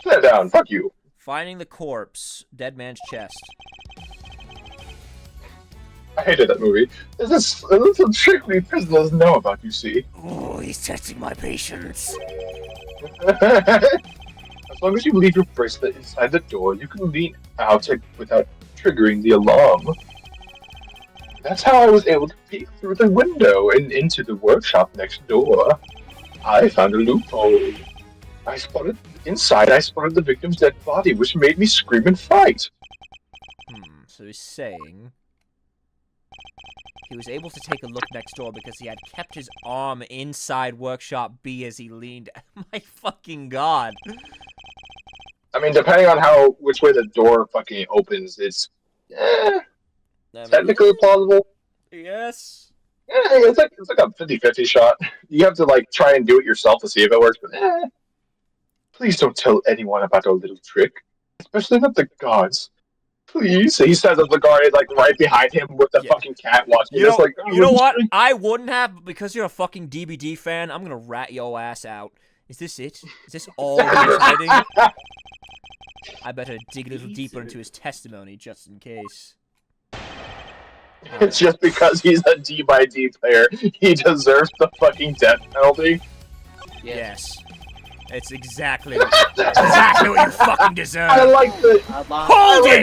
Sit down, fuck you. Finding the corpse. Dead man's chest. I hated that movie. This is a trick we prisoners know about, you see. Oh, he's testing my patience. As long as you leave your bracelet inside the door, you can lean out without triggering the alarm. That's how I was able to peek through the window and into the workshop next door. I found a loophole. Inside, I spotted the victim's dead body, which made me scream and fight. So he's saying... he was able to take a look next door because he had kept his arm inside Workshop B as he leaned. My fucking god. I mean, depending on which way the door fucking opens, it's technically plausible. Yes. Yeah, it's like a 50-50 shot. You have to like try and do it yourself to see if it works, but please don't tell anyone about our little trick, especially not the guards. Please, he says as the guard is like right behind him with the fucking cat watching. You know what? Trick? I wouldn't have, but because you're a fucking DBD fan, I'm gonna rat your ass out. Is this it? Is this all he's hiding? I better dig a little deeper into his testimony just in case. It's just because he's a D/D player, he deserves the fucking death penalty. Yes. It's exactly what you fucking deserve. I like the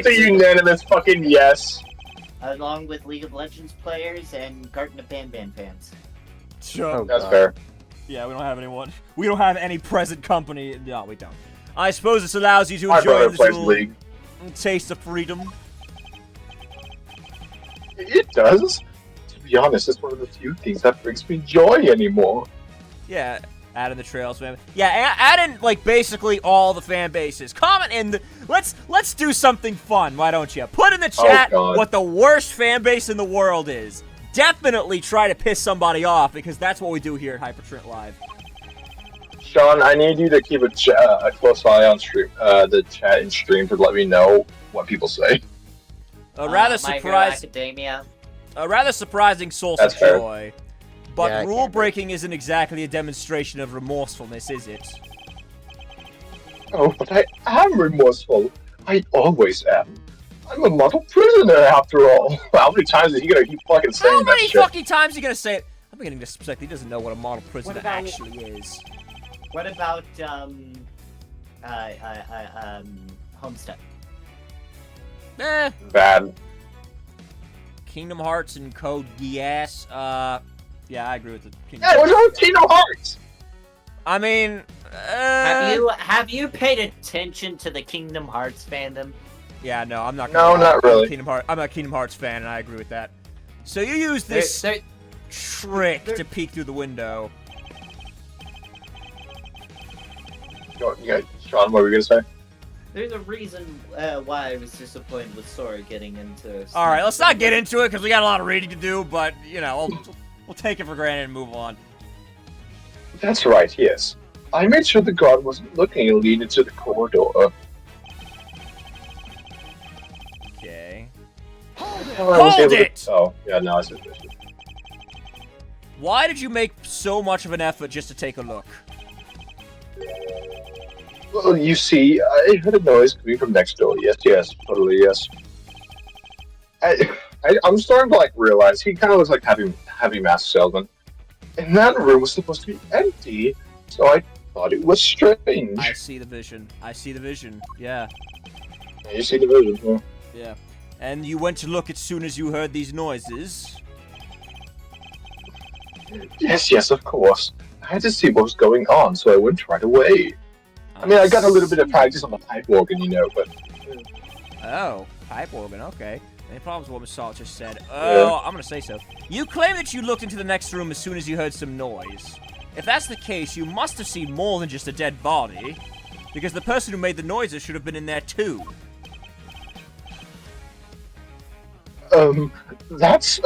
the unanimous fucking yes. Along with League of Legends players and Garten of Ban fans. Sure. That's fair. Yeah, we don't have anyone. We don't have any present company. No, we don't. I suppose this allows you to enjoy this little League. taste of freedom. It does. To be honest, it's one of the few things that brings me joy anymore. Yeah, add in the trails, man. Yeah, add in like basically all the fan bases. Comment in. Let's do something fun. Why don't you? Put in the chat what the worst fan base in the world is. definitely try to piss somebody off, because that's what we do here at Hypertrent Live. Sean, I need you to keep a close eye on stream, the chat and stream to let me know what people say. A rather My Hero surprising, Academia. a rather surprising source That's of fair. joy. But Yeah, I rule can't breaking isn't exactly a demonstration of remorsefulness, is it? Oh, but I am remorseful. I always am. I'm a model prisoner, after all. How many times is he gonna keep fucking saying How that many shit? fucking times are you gonna say it? I'm beginning to suspect he doesn't know what a model prisoner about- actually is. What about Homestead? Eh, Bad. Kingdom Hearts and Code Geass. Yeah, I agree with the Kingdom Yeah, what's Hearts. wrong with Kingdom Hearts? I mean, Have you paid attention to the Kingdom Hearts fandom? Yeah, no, I'm not. No, Gonna not really. I'm a Kingdom Hearts fan, and I agree with that. So you use this trick to peek through the window. Sean, what were you gonna say? There's a reason why I was disappointed with Sora getting into. All right, let's not get into it because we got a lot of reading to do. But you know, we'll take it for granted and move on. That's right, yes. I made sure the guard wasn't looking and leaned into the corridor. Okay. Hold it! Oh, yeah, no, I said this. Why did you make so much of an effort just to take a look? Well, you see, I heard a noise coming from next door. Yes, totally, yes. I'm starting to, realize he kind of looks like heavy mask salesman. And that room was supposed to be empty, so I thought it was strange. I see the vision. I see the vision. Yeah. You see the vision, huh? Yeah. And you went to look as soon as you heard these noises. Yes, of course. I had to see what was going on, so I went right away. I mean, I got a little bit of practice on the pipe organ, but... Oh, pipe organ, okay. Any problems with what Miss Salt just said? Oh, I'm gonna say so. You claim that you looked into the next room as soon as you heard some noise. If that's the case, you must have seen more than just a dead body. Because the person who made the noises should have been in there too. That's,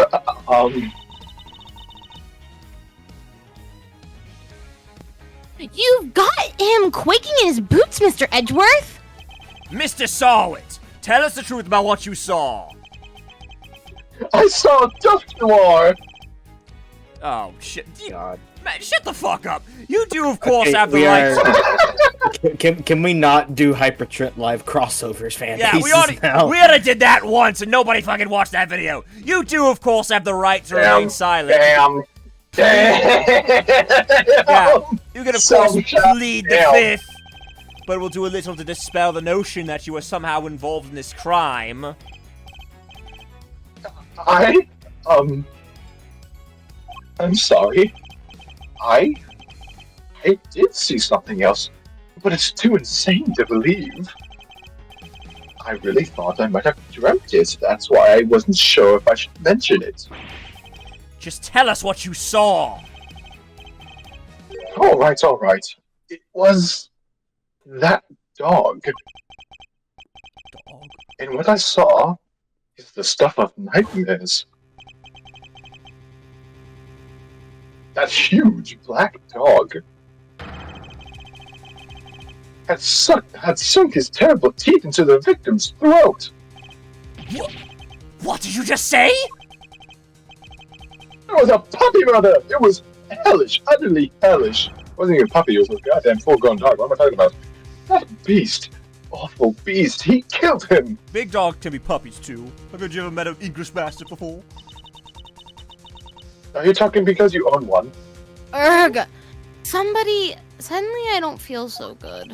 You've got him quaking in his boots, Mr. Edgeworth! Mr. Sahwit, tell us the truth about what you saw. I saw a Duft Noir! Oh, shit. God. Man, shut the fuck up. You do, of course, have the we right to... Can we not do Hypertrent Live crossovers, fan Yeah, bases now? we already did that once, and nobody fucking watched that video. You do, of course, have the right to remain silent. Damn. Yeah, you can, of course, Shut plead the down. fifth, but we'll do a little to dispel the notion that you were somehow involved in this crime. I'm sorry. I did see something else, but it's too insane to believe. I really thought I might have dreamt it. That's why I wasn't sure if I should mention it. Just tell us what you saw. All right. It was that dog. Dog? And what I saw is the stuff of nightmares. That huge black dog had sunk his terrible teeth into the victim's throat. What did you just say? It was a puppy mother! It was hellish, utterly hellish. It wasn't even a puppy, it was a goddamn full-grown dog. What am I talking about? That beast. Awful beast. He killed him. Big dogs can be puppies, too. Have you ever met an English Mastiff before? Are you talking because you own one? Urgh! Suddenly I don't feel so good.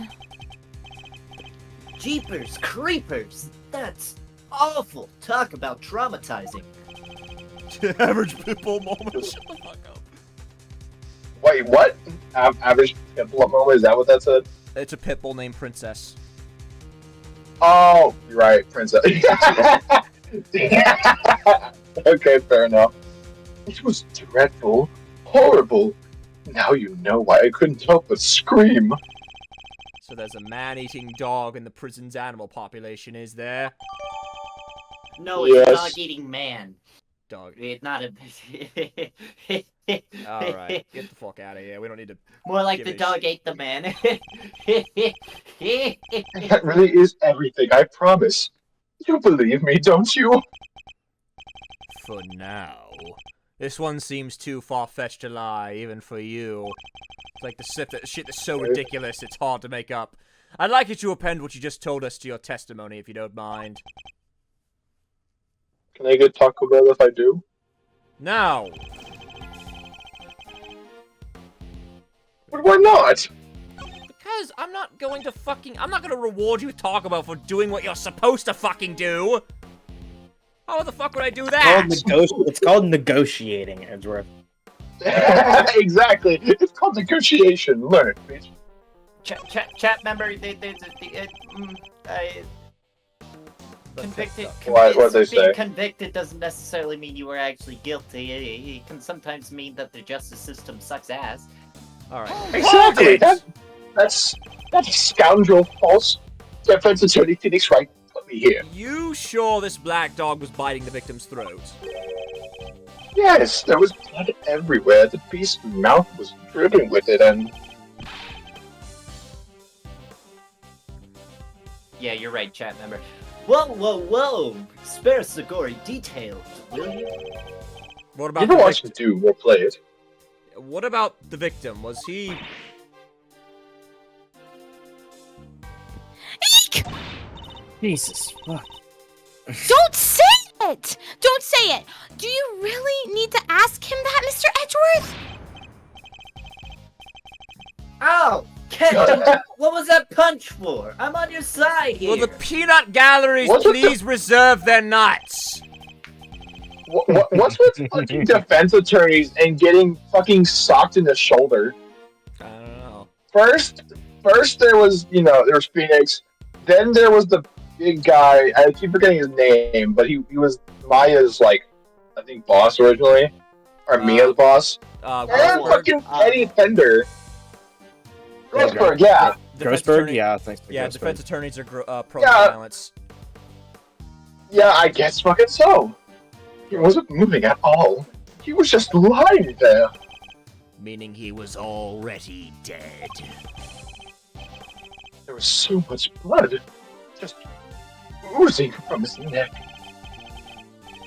Jeepers creepers! That's awful! Talk about traumatizing. Average pitbull moment. Shut the fuck up. Wait, what? Average pitbull moment? Is that what that said? It's a pitbull named Princess. Oh, you're right, Princess. Okay, fair enough. It was dreadful, horrible. Now you know why I couldn't help but scream. So there's a man-eating dog in the prison's animal population, is there? No, it's Yes. a dog-eating man. dog. Not a. Alright, get the fuck out of here. We don't need to... More like give the a dog shit. ate the man. That really is everything, I promise. You believe me, don't you? For now. This one seems too far-fetched to lie, even for you. It's like the shit that's so ridiculous, it's hard to make up. I'd like you to append what you just told us to your testimony, if you don't mind. Can I get Taco Bell if I do? Now! But why not? Because I'm not going to reward you, Taco Bell, for doing what you're supposed to fucking do! How the fuck would I do that? It's called negotiating, Edgeworth. Exactly. It's called negotiation. Learn it, please. Chat member, convicted. What they say? Being convicted doesn't necessarily mean you were actually guilty. It can sometimes mean that the justice system sucks ass. Alright. Exactly. That's scoundrel false defense attorney Phoenix Wright put me here. You sure this black dog was biting the victim's throat? Yes, there was blood everywhere. The beast's mouth was dripping with it, and Yeah, you're right, chat member. Whoa! Spare us the gory details, will you? What you about know the what to do. We'll play it. What about the victim? Was he... Eek! Jesus fuck. Don't say it! Don't say it! Do you really need to ask him that, Mr. Edgeworth? Oh! Ken, what was that punch for? I'm on your side here. Will the peanut galleries What's with please reserve their nuts? What's with fucking defense attorneys and getting fucking socked in the shoulder? I don't know. First there was, there was Phoenix. Then there was the big guy. I keep forgetting his name, but he was Maya's, I think, boss originally. Or Mia's boss. And fucking Eddie Fender. Grossberg, yeah. Grossberg? Yeah, thanks for Yeah, Grossberg. defense attorneys are pro Yeah. violence. Yeah, I guess fucking so. He wasn't moving at all. He was just lying there. Meaning he was already dead. There was so much blood. Just oozing from his neck.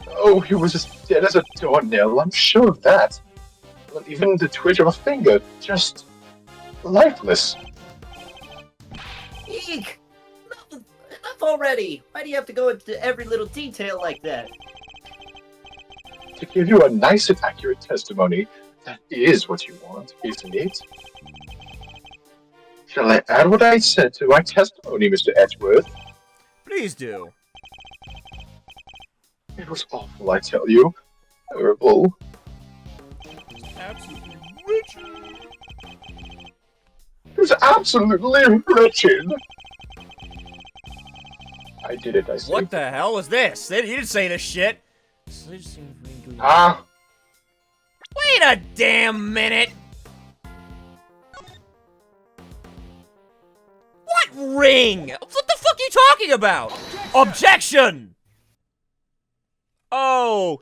Oh, he was as dead as a doornail, I'm sure of that. Not even the twitch of a finger, just lifeless. Eek! Enough already! Why do you have to go into every little detail like that? To give you a nice and accurate testimony, that is what you want, isn't it? Shall I add what I said to my testimony, Mr. Edgeworth? Please do. It was awful, I tell you. Terrible. Absolutely wretched. It was absolutely wretched. I did it, I see. What the hell was this? You didn't say this shit. Ah, Wait a damn minute. What ring? What the fuck are you talking about? Objection! Oh.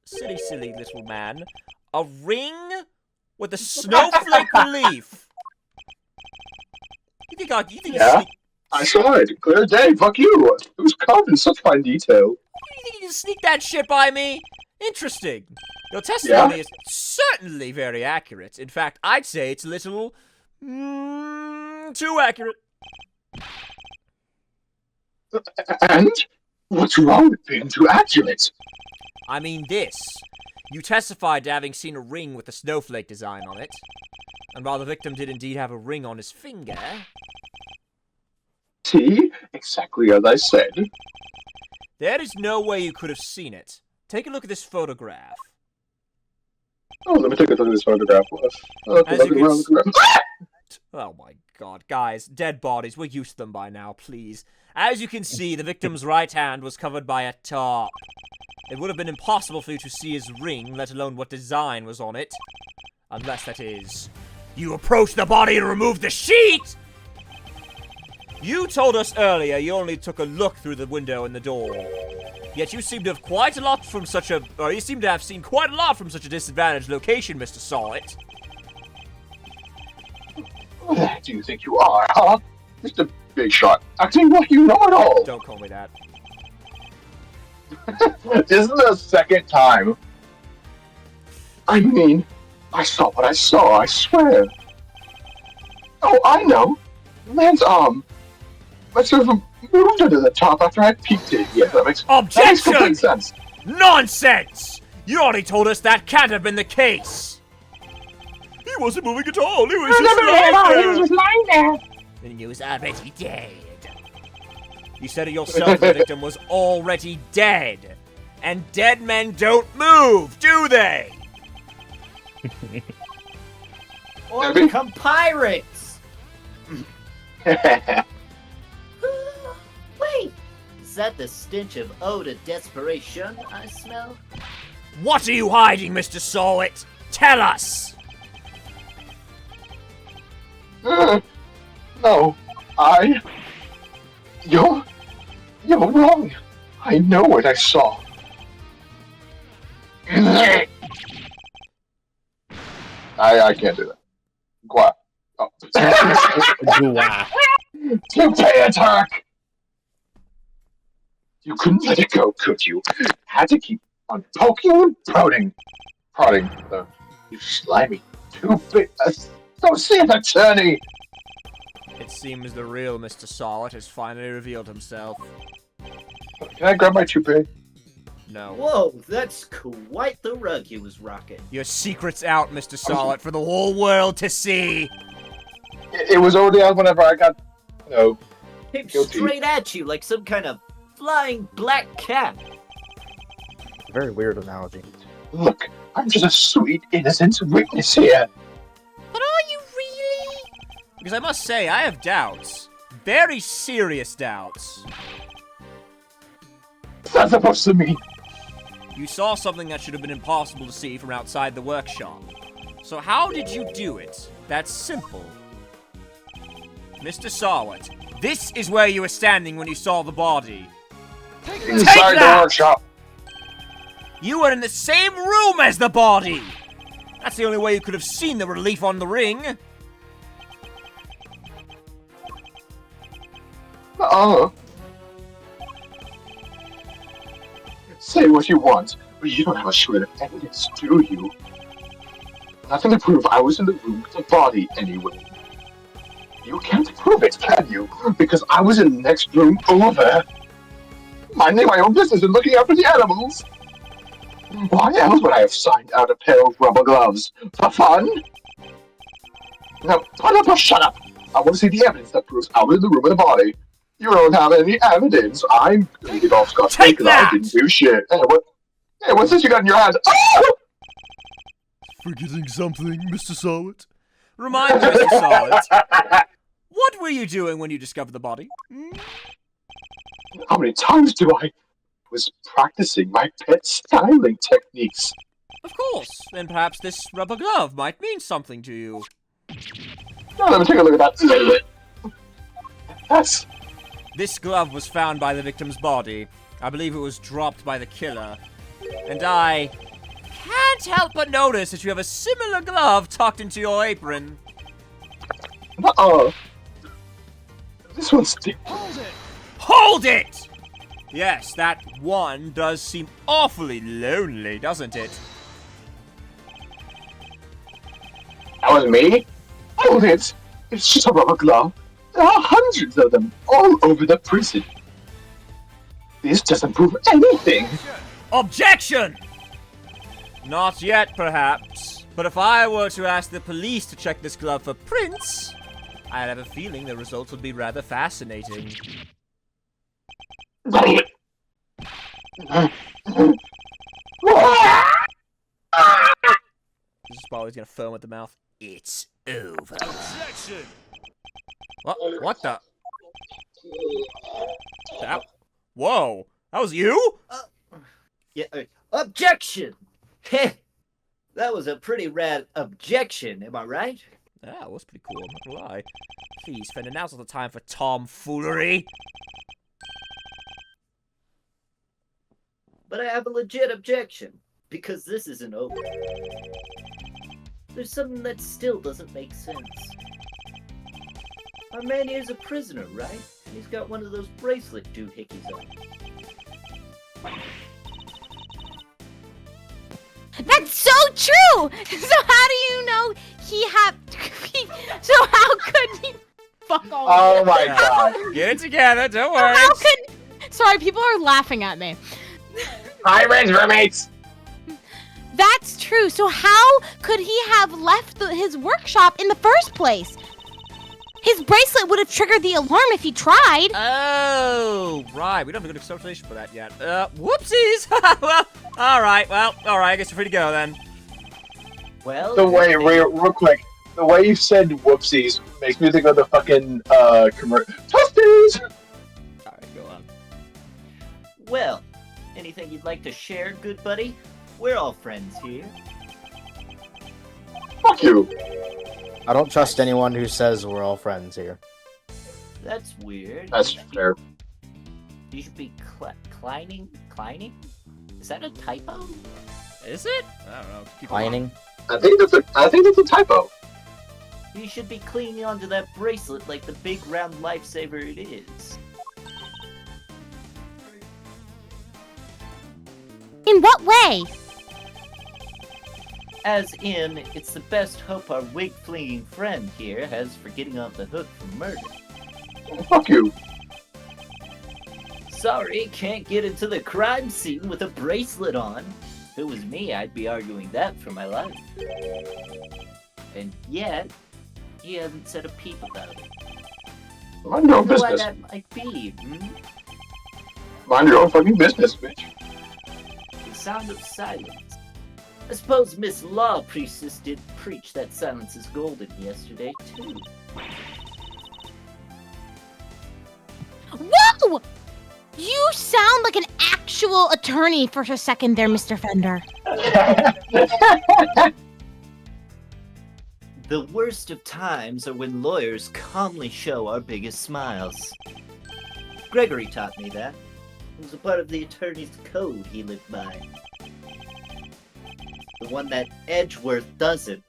Silly little man. A ring with a snowflake relief. You think Yeah? I saw it. Clear as day. Fuck you. It was carved in such fine detail. You think you can sneak that shit by me? Interesting. Your testimony is certainly very accurate. In fact, I'd say it's a little... too accurate. And? What's wrong with being too accurate? I mean this. You testified to having seen a ring with a snowflake design on it. And while the victim did indeed have a ring on his finger... See? Exactly as I said. There is no way you could have seen it. Take a look at this photograph. Oh, let me take a look at this photograph. As you can Oh my god, guys, dead bodies, we're used to them by now, please. As you can see, the victim's right hand was covered by a tarp. It would have been impossible for you to see his ring, let alone what design was on it. Unless, that is, you approached the body and removed the sheet! You told us earlier you only took a look through the window and the door. Yet you seem to have quite a lot from such a... Or you seem to have seen quite a lot from such a disadvantaged location, Mr. Sahwit. Who the heck do you think you are, huh? Mr. Big Shot, acting like you know it all. Don't call me that. This is the second time. I mean, I saw what I saw, I swear. Oh, I know. Man's arm. My sort of moved under the top after I peeked it. Yeah, that makes Objection! complete sense. Nonsense! You already told us that can't have been the case. He wasn't moving at all. He was just lying there. He was just lying there. And he was already dead. You said it yourself, the victim was already dead. And dead men don't move, do they? Or become pirates! Wait! Is that the stench of eau de desperation I smell? What are you hiding, Mr. Sahwit? Tell us! No, You're wrong. I know what I saw. I can't do that. Gua. Oh. To pay a turk! You couldn't let it go, could you? Had to keep on poking and prodding. You slimy, two-bit associate attorney! It seems the real Mr. Sahwit has finally revealed himself. Can I grab my toupee? No. Whoa, that's quite the rug he was rocking. Your secret's out, Mr. Sahwit, for the whole world to see! It was already out whenever I got, Came guilty. straight at you like some kind of flying black cat. Very weird analogy. Look, I'm just a sweet, innocent witness here. But are you really? Because I must say, I have doubts. Very serious doubts. What's that supposed to mean? You saw something that should have been impossible to see from outside the workshop. So how did you do it? That's simple. Mr. Sahwit, this is where you were standing when you saw the body. Inside the that! workshop. You were in the same room as the body! That's the only way you could have seen the relief on the ring. Say what you want, but you don't have a shred of evidence, do you? Nothing to prove I was in the room with the body, anyway. You can't prove it, can you? Because I was in the next room over. Minding my own business and looking after the animals. Why else would I have signed out a pair of rubber gloves? For fun? Now, put up or shut up! I want to see the evidence that proves I was in the room with the body. You don't have any evidence. I'm gonna get off scot-free because I didn't do shit. Hey, what's this you got in your hand? Oh! Forgetting something, Mr. Sahwit? Remind me, Mr. Sahwit. What were you doing when you discovered the body? How many times do I was practicing my pet styling techniques? Of course. Then perhaps this rubber glove might mean something to you. Now let me take a look at that. That's... This glove was found by the victim's body. I believe it was dropped by the killer. And I can't help but notice that you have a similar glove tucked into your apron. Uh-oh. This one's Hold it! Hold it! Yes, that one does seem awfully lonely, doesn't it? That was me? Hold it! It's just a rubber glove. There are hundreds of them all over the prison. This doesn't prove anything. Objection! Not yet, perhaps. But if I were to ask the police to check this glove for prints, I'd have a feeling the results would be rather fascinating. This is probably gonna foam at the mouth. It's over. Objection! What the? That, whoa! That was you? Objection! Heh! That was a pretty rad objection, am I right? Yeah, it was pretty cool, I'm not gonna lie. Please, Fender, now's not the time for tomfoolery. But I have a legit objection, because this isn't over. There's something that still doesn't make sense. Our man here's a prisoner, right? He's got one of those bracelet doohickeys on. That's so true! So how do you know he had... So how could he... Fuck all. Oh my god. Get it together, don't worry. How could... Sorry, people are laughing at me. Hi, Reds roommates! That's true. So how could he have left his workshop in the first place? His bracelet would have triggered the alarm if he tried. Oh, right. We don't have a good explanation for that yet. Whoopsies. Well, all right. I guess you're free to go then. Well, The way, real quick, the way you said whoopsies makes me think of the fucking, commercial. Toasties! All right, go on. well, anything you'd like to share, good buddy? We're all friends here. Fuck you. I don't trust anyone who says we're all friends here. That's weird. That's fair. You should be clining? Is that a typo? Is it? I don't know. Keep Whining. I think that's a typo. You should be clinging onto that bracelet like the big round lifesaver it is. In what way? As in, it's the best hope our wig-flinging friend here has for getting off the hook for murder. Fuck you. Sorry, can't get into the crime scene with a bracelet on. If it was me, I'd be arguing that for my life. And yet, he hasn't said a peep about it. Mind your own Wonder why business. that might be, Mind your own fucking business, bitch. The sound of silence. I suppose Miss Law Priestess did preach that silence is golden yesterday, too. Whoa! You sound like an actual attorney for a second there, Mr. Fender. The worst of times are when lawyers calmly show our biggest smiles. Gregory taught me that. It was a part of the attorney's code he lived by. The one that Edgeworth doesn't.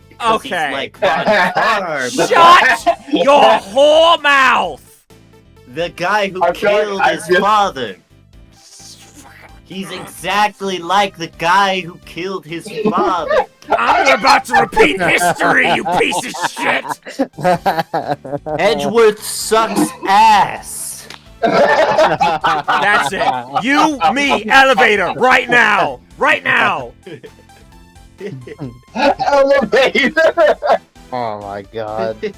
Because Okay. He's like on farm. Shut your whore mouth! The guy who I feel like killed I his just- father. He's exactly like the guy who killed his father. I'm about to repeat history, you piece of shit! Edgeworth sucks ass. That's it. You, me, elevator, right now! Right now! Elevator! Oh my god.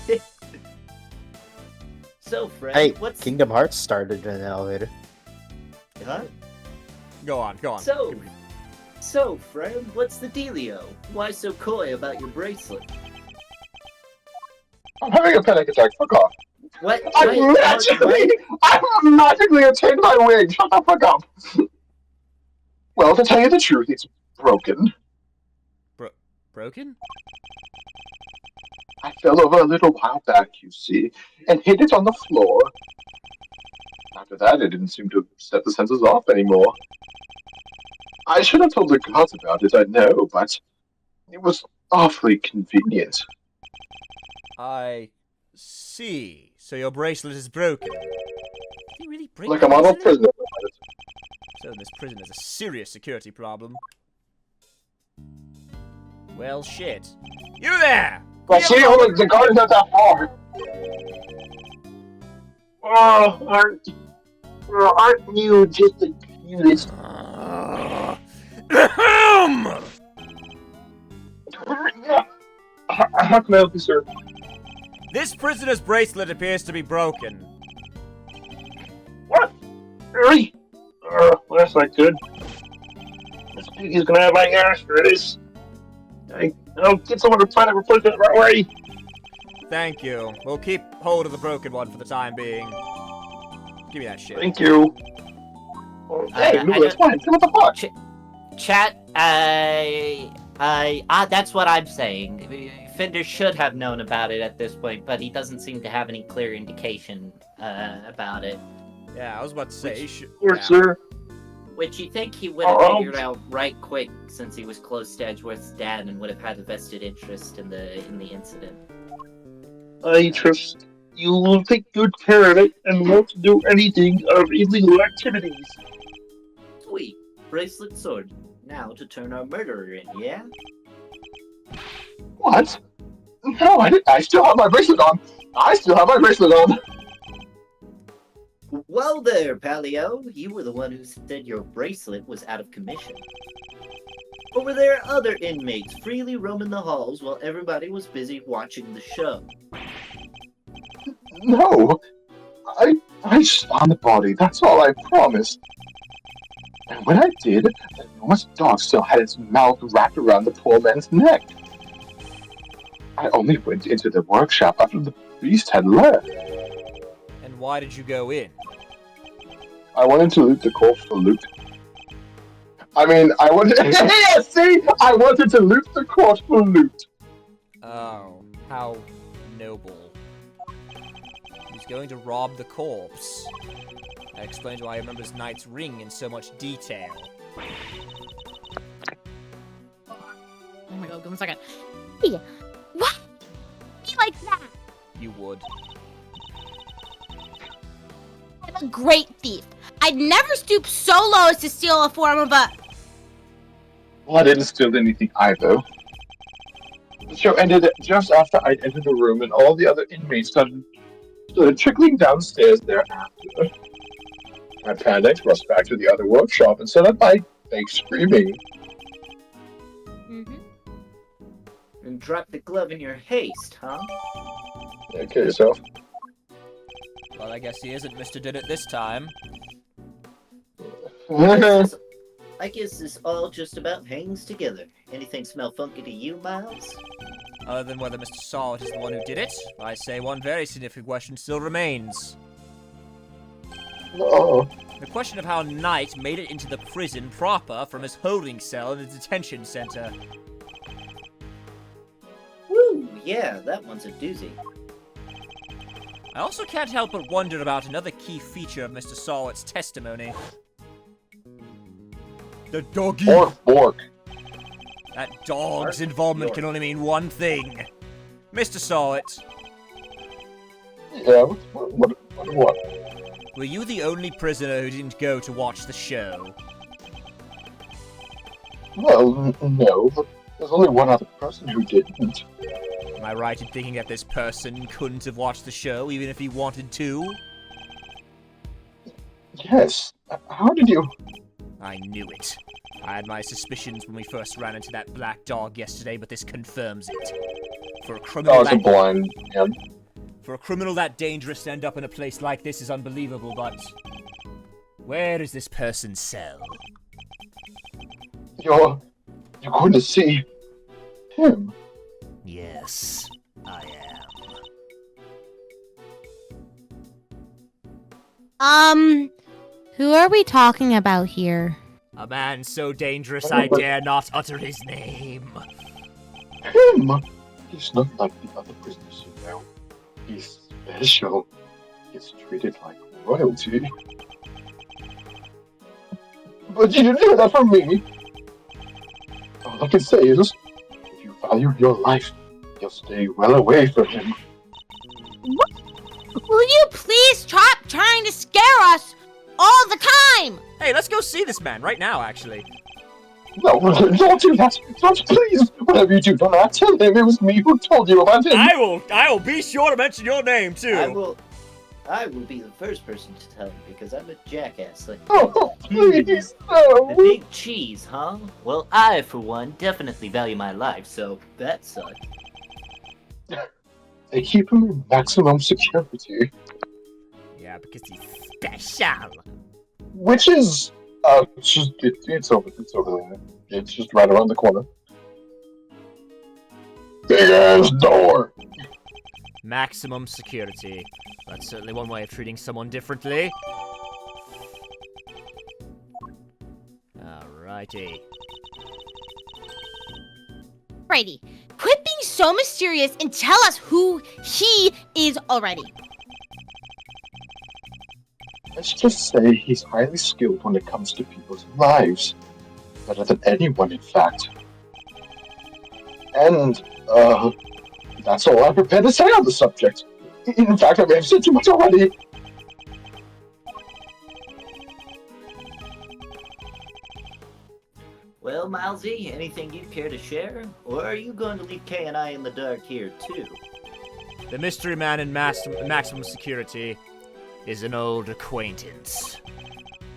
So, friend, Hey, what's... Kingdom Hearts started in an elevator. Huh? Go on. So, friend, what's the dealio? Why so coy about your bracelet? I'm having a panic attack. Fuck off. What? I'm magically obtained my wig. Shut the fuck up. Well, to tell you the truth, it's broken. Broken? I fell over a little while back, you see, and hit it on the floor. After that, it didn't seem to set the sensors off anymore. I should have told the guards about it, I know, but it was awfully convenient. I see. So your bracelet is broken. Did he really break Like the a model bracelet? prisoner. So this prison is a serious security problem. Well, shit. You there! Well, see, the guard is not that far. Oh, aren't you just the cutest? How can I help you, sir? This prisoner's bracelet appears to be broken. What? Really? Well, that's not good. This piggy's gonna have my ass for this. I'll get someone to find a replacement right away. Thank you. We'll keep hold of the broken one for the time being. Give me that shit. Thank you. Oh, hey, no, that's fine. What the fuck? Chat, that's what I'm saying. Fender should have known about it at this point, but he doesn't seem to have any clear indication about it. Yeah, I was about to say. Of course, sir. Which you think he would have figured out right quick, since he was close to Edgeworth's dad and would have had a vested interest in the incident. I trust you will take good care of it and won't do anything of illegal activities. Sweet. Bracelet sorted. Now to turn our murderer in, yeah? What? No, I still have my bracelet on. Well there, Palio. You were the one who said your bracelet was out of commission. Or were there other inmates freely roaming the halls while everybody was busy watching the show? No. I saw the body, that's all I promised. And when I did, the enormous dog still had its mouth wrapped around the poor man's neck. I only went into the workshop after the priest had left. And why did you go in? I wanted to loot the corpse for loot. I wanted to loot the corpse for loot. Oh, how noble. He's going to rob the corpse. That explains why he remembers Knight's ring in so much detail. Oh my god, give me a second. Hey, what? Be like that. You would. I'm a great thief. I'd never stoop so low as to steal a form of a... Well, I didn't steal anything either. The show ended just after I'd entered the room and all the other inmates started trickling downstairs thereafter. I panicked, rushed back to the other workshop, and set up my fake screaming. And dropped the glove in your haste, huh? Yeah, kill yourself. Well, I guess he isn't Mr. Did It this time. I guess this all just about hangs together. Anything smell funky to you, Miles? Other than whether Mr. Sahwit is the one who did it, I say one very significant question still remains. Oh. The question of how Knight made it into the prison proper from his holding cell in the detention center. Woo, yeah, that one's a doozy. I also can't help but wonder about another key feature of Mr. Sahwit's testimony. The doggy. Bork. That dog's involvement can only mean one thing. Mr. Sahwit. Yeah, what? Were you the only prisoner who didn't go to watch the show? Well, no, but there's only one other person who didn't. Am I right in thinking that this person couldn't have watched the show even if he wanted to? Yes. How did you... I knew it. I had my suspicions when we first ran into that black dog yesterday, but this confirms it. For a criminal it's a blind man. For a criminal that dangerous to end up in a place like this is unbelievable, but... where is this person's cell? You're going to see... him. Yes, I am. Who are we talking about here? A man so dangerous I dare not utter his name. Him? He's not like the other prisoners you know. He's special. He's treated like royalty. But you didn't hear that from me. All I can say is, if you value your life, you'll stay well away from him. What? Will you please stop trying to scare us all the time? Hey, let's go see this man right now, actually. No, don't do that. Don't, please. Whatever you do, do not tell him it was me who told you about him. I will be sure to mention your name, too. I will be the first person to tell him because I'm a jackass. Like, oh, please, no. The big cheese, huh? Well, I, for one, definitely value my life, so that sucked. They keep him in maximum security. Yeah, because he's special. Which is, it's over there. It's just right around the corner. Big ass door. Maximum security. That's certainly one way of treating someone differently. Alrighty. Brady, quit being so mysterious and tell us who he is already. Let's just say he's highly skilled when it comes to people's lives. Better than anyone, in fact. And, that's all I'm prepared to say on the subject. In fact, I may have said too much already. Well, Milesy, anything you care to share? Or are you going to leave Kay and I in the dark here, too? The mystery man in maximum security is an old acquaintance.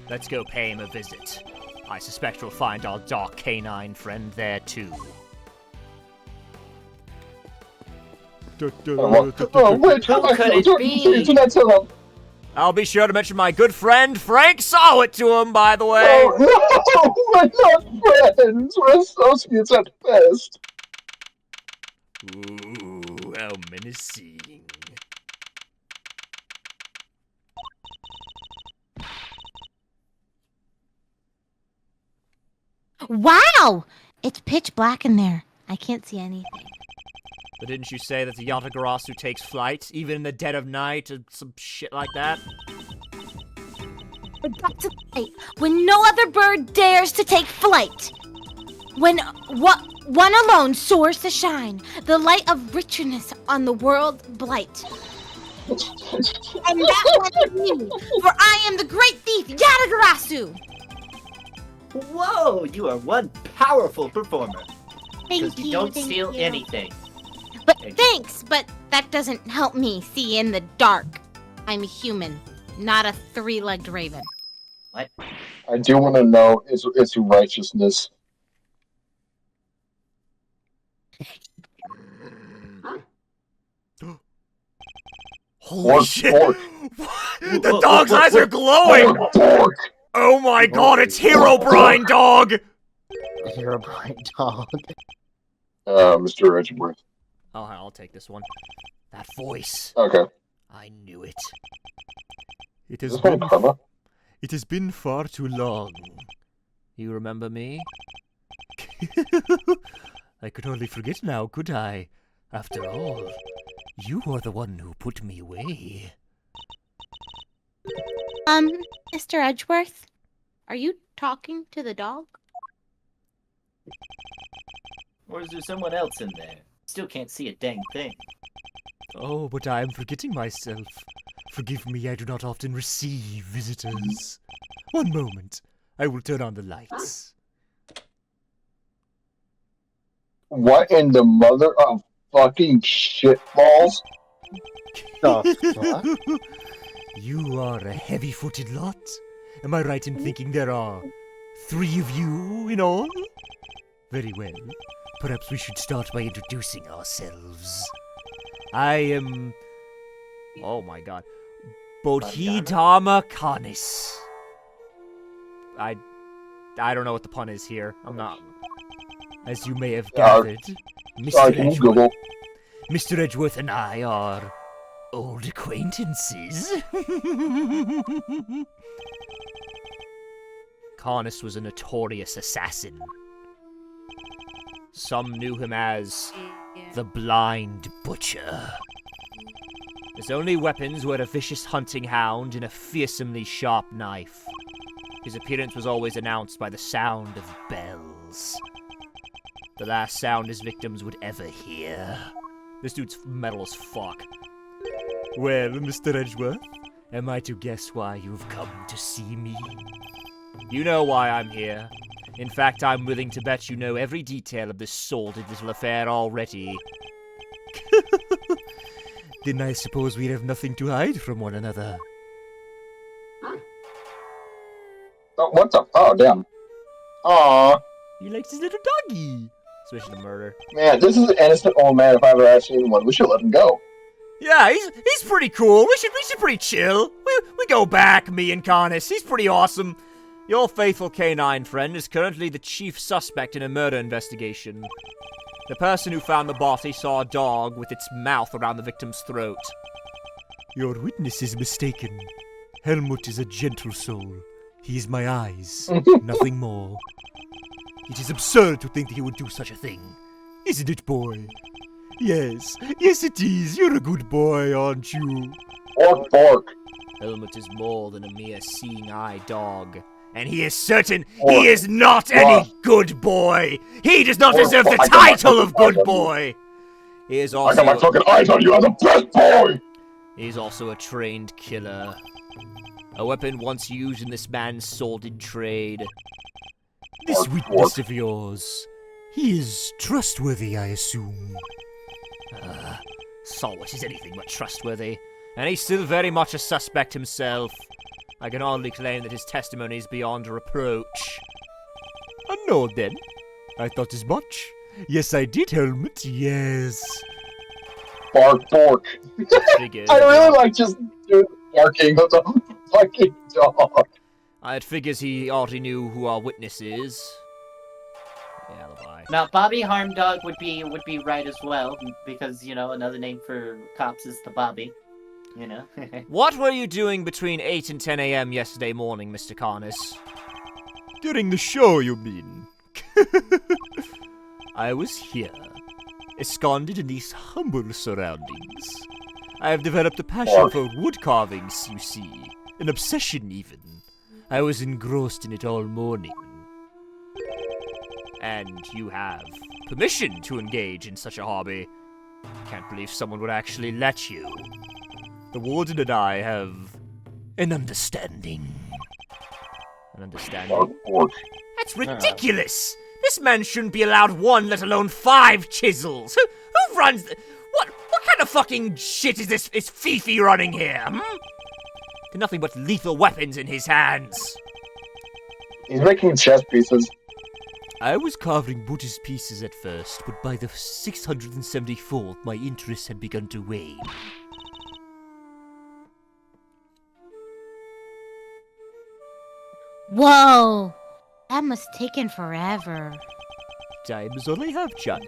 Let's go pay him a visit. I suspect we'll find our dark canine friend there, too. Wait, how could it be? I'll be sure to mention my good friend Frank Sahwit to him, by the way. Oh, no! We're not friends! We're associates at best! Ooh, how menacing. Wow! It's pitch black in there. I can't see anything. But didn't you say that the Yatagarasu takes flight, even in the dead of night, or some shit like that? But that's a light when no other bird dares to take flight. When one alone soars to shine, the light of richness on the world blight. And that one is me, for I am the great thief Yatagarasu. Whoa, you are one powerful performer. Because you don't steal anything. But thanks, but that doesn't help me see in the dark. I'm human, not a three-legged raven. What? I do want to know its righteousness. Holy shit! The dog's eyes are glowing! Oh my god, it's Herobrine, dog! Herobrine dog. Mr. Edgeworth. Oh, I'll take this one. That voice. Okay. I knew it. It has been far too long. You remember me? I could hardly forget now, could I? After all, you are the one who put me away. Mr. Edgeworth, are you talking to the dog? Or is there someone else in there? Still can't see a dang thing. Oh, but I am forgetting myself. Forgive me, I do not often receive visitors. One moment. I will turn on the lights. What in the mother of fucking shitballs? You are a heavy-footed lot. Am I right in thinking there are 3 of you in all? Very well. Perhaps we should start by introducing ourselves. I am... Oh my god. Bodhidharma Kanis. I don't know what the pun is here. I'm not... As you may have gathered, Mr. Edgeworth and I are old acquaintances. Kanis was a notorious assassin. Some knew him as the Blind Butcher. His only weapons were a vicious hunting hound and a fearsomely sharp knife. His appearance was always announced by the sound of bells. The last sound his victims would ever hear. This dude's metal as fuck. Well, Mr. Edgeworth, am I to guess why you've come to see me? You know why I'm here. In fact, I'm willing to bet you know every detail of this sordid little affair already. Then I suppose we have nothing to hide from one another. Oh, what the? Oh, damn. Aww. He likes his little doggy. Switching to murder. Man, this is an innocent old man if I've ever seen one. We should let him go. Yeah, he's pretty cool. We should pretty chill. We go back, me and Kanis. He's pretty awesome. Your faithful canine friend is currently the chief suspect in a murder investigation. The person who found the body saw a dog with its mouth around the victim's throat. Your witness is mistaken. Helmut is a gentle soul. He is my eyes, nothing more. It is absurd to think that he would do such a thing. Isn't it, boy? Yes it is. You're a good boy, aren't you? Bork, bork. Helmut is more than a mere seeing-eye dog. And he is certain he is not any good boy! He does not deserve the title of good boy! He is also... I got my fucking eyes on you, I'm the best boy! He's also a trained killer. A weapon once used in this man's sordid trade. This witness of yours, he is trustworthy, I assume. Sahwit is anything but trustworthy, and he's still very much a suspect himself. I can hardly claim that his testimony is beyond reproach. No, then. I thought as much. Yes, I did, Helmut, yes. Bark. I really like just barking of the fucking dog. It figures he already knew who our witness is. The alibi. Now, Bobby Harm Dog would be right as well, because, you know, another name for cops is the Bobby. You know? What were you doing between 8 and 10 a.m. yesterday morning, Mr. Carnes? During the show, you mean? I was here, ensconced in these humble surroundings. I have developed a passion for wood carvings, you see. An obsession, even. I was engrossed in it all morning. And you have permission to engage in such a hobby. Can't believe someone would actually let you. The warden and I have an understanding. An understanding? That's ridiculous! This man shouldn't be allowed 1, let alone 5 chisels! Who runs What kind of fucking shit is this Fifi running here, Got nothing but lethal weapons in his hands. He's making chess pieces. I was carving Buddhist pieces at first, but by the 674th, my interest had begun to wane. Whoa! That must have taken forever. Time is all I have, child.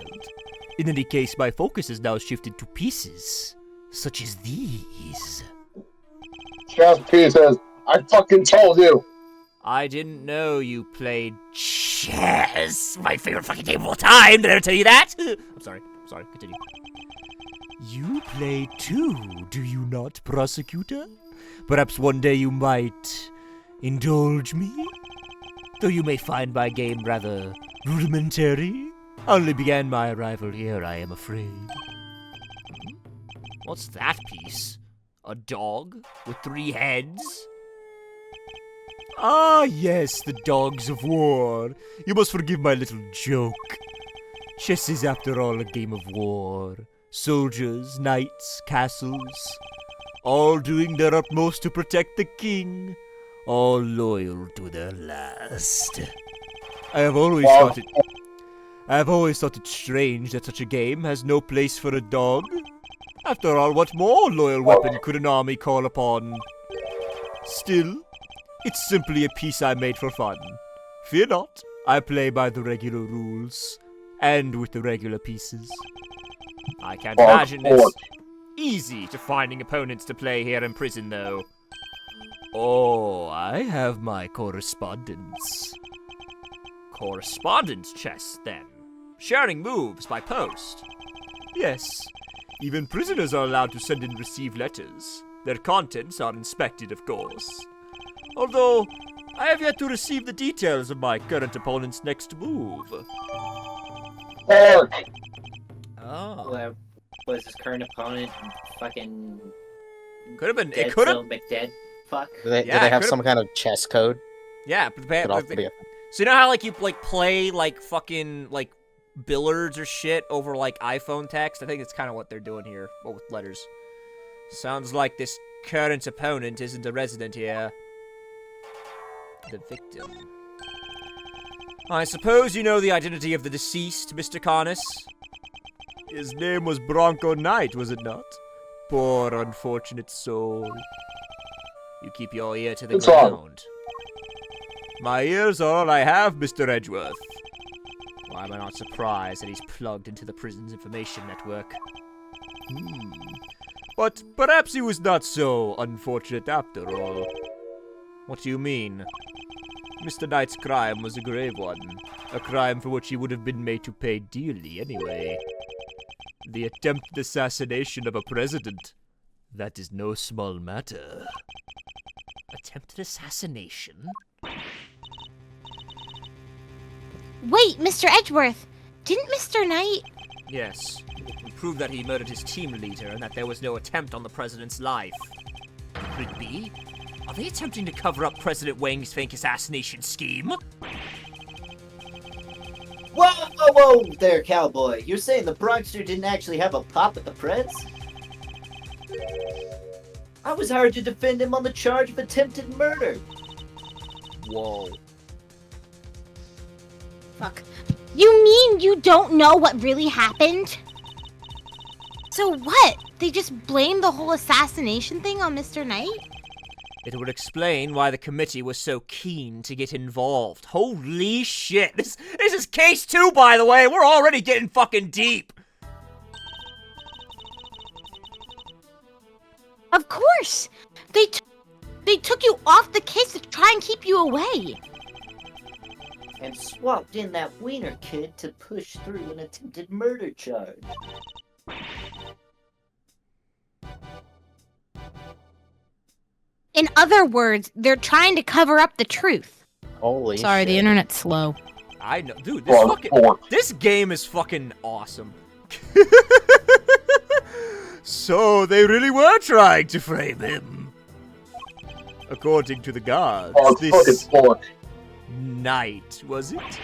In any case, my focus has now shifted to pieces, such as these. Chess pieces! I fucking told you! I didn't know you played chess. My favorite fucking game of all time. Did I ever tell you that? I'm sorry, continue. You play too, do you not, Prosecutor? Perhaps one day you might indulge me? Though you may find my game rather rudimentary. I only began my arrival here, I am afraid. What's that piece? A dog with 3 heads? Ah, yes, the dogs of war. You must forgive my little joke. Chess is, after all, a game of war. Soldiers, knights, castles, all doing their utmost to protect the king. All loyal to their last. I have always thought it strange that such a game has no place for a dog. After all, what more loyal weapon could an army call upon? Still, it's simply a piece I made for fun. Fear not, I play by the regular rules, and with the regular pieces. I can't imagine it's easy to finding opponents to play here in prison, though. Oh, I have my correspondence. Correspondence chess, then. Sharing moves by post. Yes, even prisoners are allowed to send and receive letters. Their contents are inspected, of course. Although, I have yet to receive the details of my current opponent's next move. Bark! Oh. Well, was his current opponent fucking... Could have been. Dead It could have. Phil McDead? Fuck. Do they Yeah, have could've- some kind of chess code? Yeah, Could also be a- so you know how like you like play like fucking like billiards or shit over like iPhone text? I think it's kind of what they're doing here, but with letters. Sounds like this current opponent isn't a resident here. The victim. I suppose you know the identity of the deceased, Mr. Carnes? His name was Bronco Knight, was it not? Poor unfortunate soul. You keep your ear to the It's on. ground. My ears are all I have, Mr. Edgeworth. Why am I not surprised that he's plugged into the prison's information network? But perhaps he was not so unfortunate after all. What do you mean? Mr. Knight's crime was a grave one. A crime for which he would have been made to pay dearly anyway. The attempted assassination of a president. That is no small matter. Attempted assassination? Wait, Mr. Edgeworth, didn't Mr. Knight... Yes. We proved that he murdered his team leader and that there was no attempt on the president's life. Could it be? Are they attempting to cover up President Wang's fake assassination scheme? Whoa there, cowboy. You're saying the Bronxter didn't actually have a pop at the Preds? I was hired to defend him on the charge of attempted murder. Whoa. Fuck. You mean you don't know what really happened? So what? They just blamed the whole assassination thing on Mr. Knight? It would explain why the committee was so keen to get involved. Holy shit. This is case 2, by the way. We're already getting fucking deep. Of course! They took you off the case to try and keep you away. And swapped in that wiener kid to push through an attempted murder charge. In other words, they're trying to cover up the truth. Holy Sorry, shit. the internet's slow. I know. Dude, Pork. this game is fucking awesome. So they really were trying to frame him. According to the guards, this Pork. night, was it?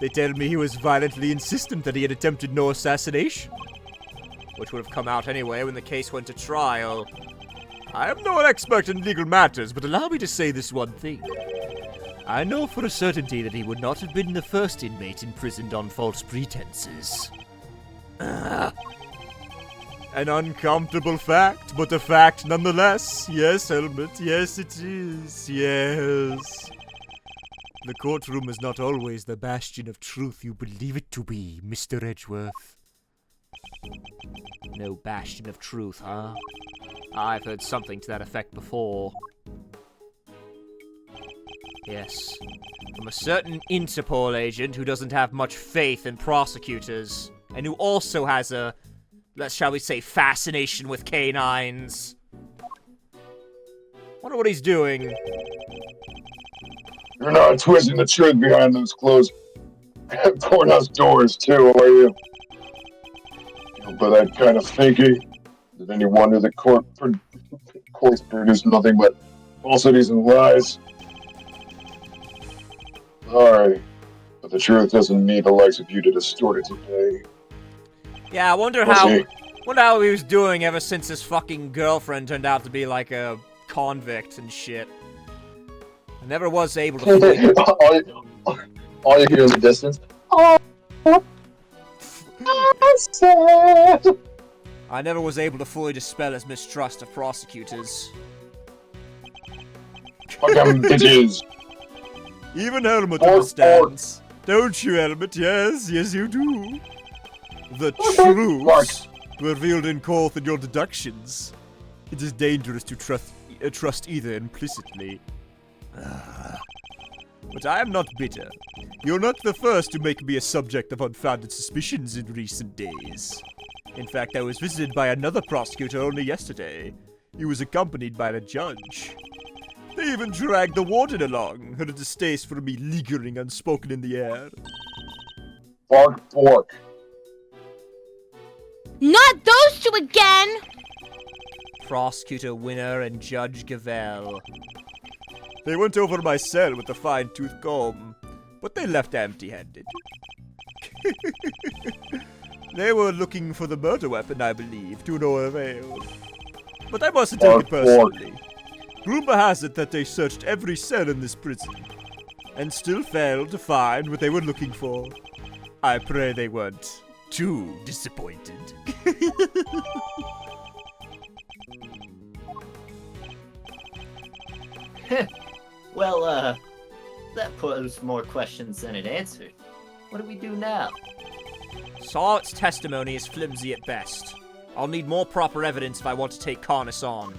They tell me he was violently insistent that he had attempted no assassination. Which would have come out anyway when the case went to trial. I am no expert in legal matters, but allow me to say this one thing. I know for a certainty that he would not have been the first inmate imprisoned on false pretenses. An uncomfortable fact, but a fact nonetheless. Yes, Helmut, yes it is, yes. The courtroom is not always the bastion of truth you believe it to be, Mr. Edgeworth. No bastion of truth, huh? I've heard something to that effect before. Yes, from a certain Interpol agent who doesn't have much faith in prosecutors, and who also has a, shall we say, fascination with canines. Wonder what he's doing. You're not twisting the truth behind those closed courthouse doors, too, are you? But that kind of thinking. Is it any wonder the courts produce nothing but falsities and lies? Sorry, but the truth doesn't need the likes of you to distort it today. Yeah, I wonder how he was doing ever since his fucking girlfriend turned out to be like a convict and shit. I never was able to all you hear in the distance. Oh, sad. I never was able to fully dispel his mistrust of prosecutors. Fuck them bitches. Even Helmut understands. Don't you, Helmut? Yes, yes you do. The truth revealed in court and your deductions. It is dangerous to trust either implicitly. But I am not bitter. You're not the first to make me a subject of unfounded suspicions in recent days. In fact, I was visited by another prosecutor only yesterday. He was accompanied by the judge. They even dragged the warden along, her distaste for me lingering unspoken in the air. Pork. Not those two again! Prosecutor Winner and Judge Gavel. They went over my cell with a fine-tooth comb, but they left empty-handed. They were looking for the murder weapon, I believe, to no avail. But I mustn't take it personally. Rumor has it that they searched every cell in this prison, and still failed to find what they were looking for. I pray they weren't too disappointed. Well, that posed more questions than it answered. What do we do now? Sahwit's testimony is flimsy at best. I'll need more proper evidence if I want to take Carnus on.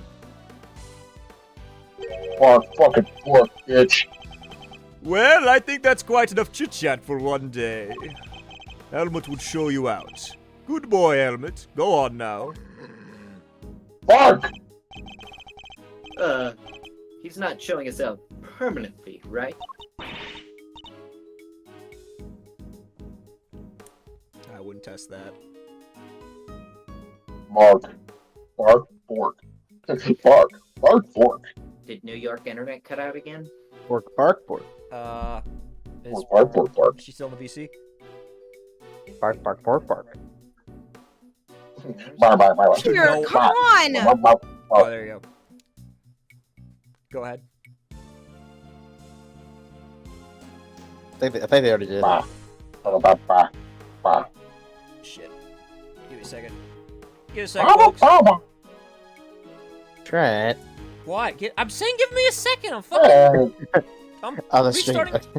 Fucking pork, bitch. Well, I think that's quite enough chit-chat for one day. Helmut would show you out. Good boy, Helmut. Go on now. Bark! He's not showing us out permanently, right? I wouldn't test that. Bark. Bark, fork. Bark. Bark, fork. Did New York internet cut out again? Pork, bark, pork. Is Bark, bark, bark. she still in the VC? Bark, bark, pork, bark. Bark, bark, bark. Here, No. come on! Bark, bark. Oh, there you go. Go ahead. I think they already did. Bark. Bark, bark, bark. Shit. Give me a second. Give me a second, Bark, folks. bark, bark. Trent. What? I'm saying give me a second. I'm fucking... I'm Oh, the stream. restarting...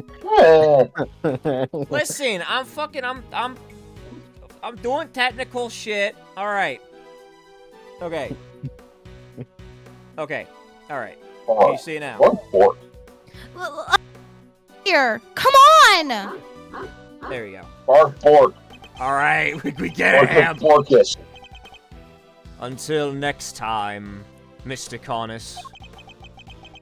Listen, I'm doing technical shit. All right. Okay. Okay. All right. Can you see now? Bark, fork. Here, come on! There you go. Bark, fork. All right, we get him. Forkus. Until next time, Mr. Cornus.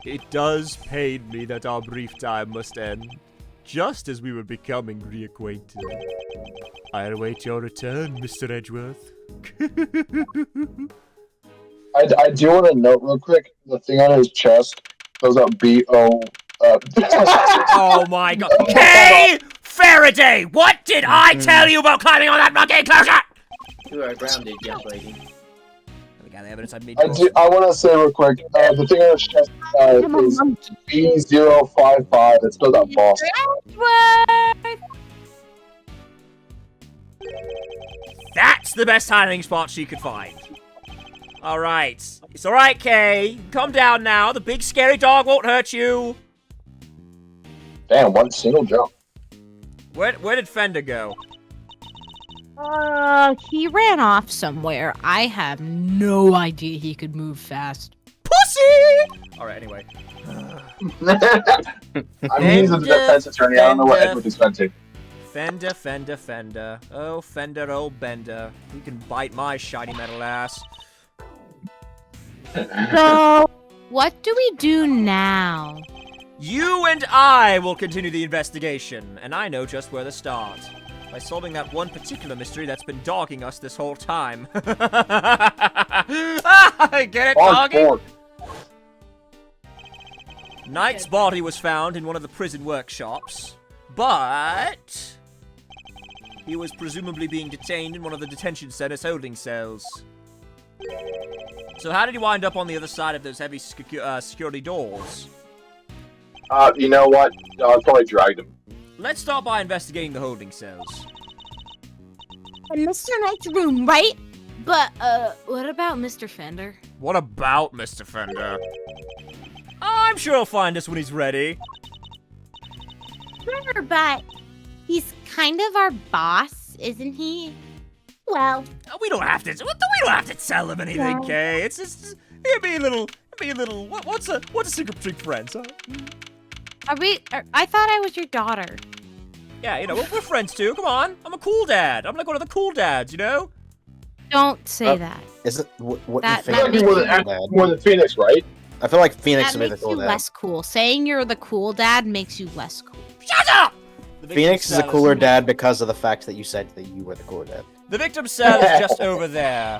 It does pain me that our brief time must end, just as we were becoming reacquainted. I await your return, Mr. Edgeworth. I do want to note real quick, the thing on his chest goes up B-O... Oh my god. Kay Faraday! What did I tell you about climbing on that monkey enclosure? You are grounded, young lady. We got the evidence I made. I want to say real quick, the thing on his chest is B055. It spells out Boston. That's the best hiding spot she could find. Alright. It's alright, Kay. Calm down now. The big scary dog won't hurt you. Damn, one single jump. Where did Fender go? He ran off somewhere. I have no idea he could move fast. Pussy! Alright, anyway. I mean, he's a defense attorney. I don't know what Edward is fencing. Fender. Oh, Fender, old Bender. You can bite my shiny metal ass. So, what do we do now? You and I will continue the investigation, and I know just where to start. By solving that one particular mystery that's been dogging us this whole time. Get it, doggy? Knight's body was found in one of the prison workshops, but he was presumably being detained in one of the detention center's holding cells. So how did he wind up on the other side of those heavy security doors? You know what? I probably dragged him. Let's start by investigating the holding cells. In Mr. Knight's room, right? But, what about Mr. Fender? What about Mr. Fender? I'm sure he'll find us when he's ready. Sure, but he's kind of our boss, isn't he? Well, We don't have to tell him anything, Kay. It's just it'd be a little. What's a secret between friends, huh? I thought I was your daughter. Yeah, you know, we're friends too. Come on, I'm a cool dad. I'm like one of the cool dads, you know. Don't say that. Isn't what That you That think? would be more than Phoenix, right? I feel like Phoenix That made the makes cool you dad. less cool. Saying you're the cool dad makes you less cool. Shut up! Phoenix is a cooler dad because of the fact that you said that you were the cooler dad. The victim's cell is just over there.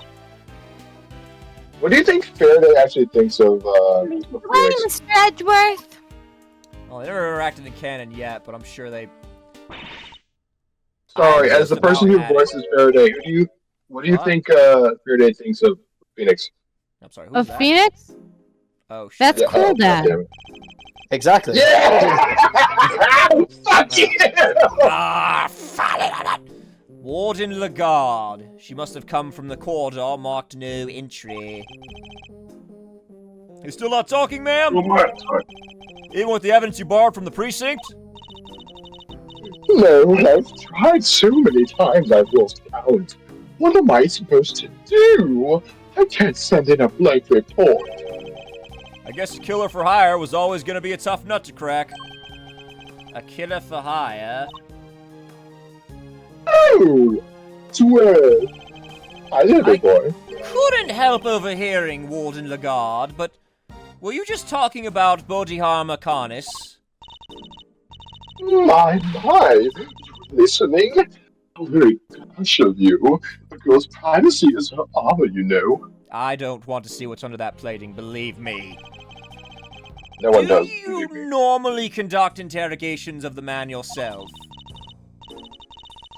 What do you think Faraday actually thinks of Hi, Phoenix? Mr. Edgeworth. Well, they never interacted in canon yet, but I'm sure they. Sorry, I'm as the just person who about at it. voices Faraday, what do you What? think Faraday thinks of Phoenix? I'm sorry. Of Who's that? Phoenix? Oh shit. That's cool, Dad. goddamn it. Exactly. Yeah! Fuck you! Warden Lagarde. She must have come from the corridor marked no entry. You still not talking, ma'am? Even with the evidence you borrowed from the precinct? No, I've tried so many times I've lost count. What am I supposed to do? I can't send in a blank report. I guess a killer for hire was always gonna be a tough nut to crack. A killer for hire? Oh! Swear. I did it, boy. Couldn't help overhearing, Warden Lagarde, but were you just talking about Bodhidharma Karnis? My, listening? How very gosh of you. A girl's privacy is her honor, you know. I don't want to see what's under that plating, believe me. No one Do does, you believe me. normally conduct interrogations of the man yourself?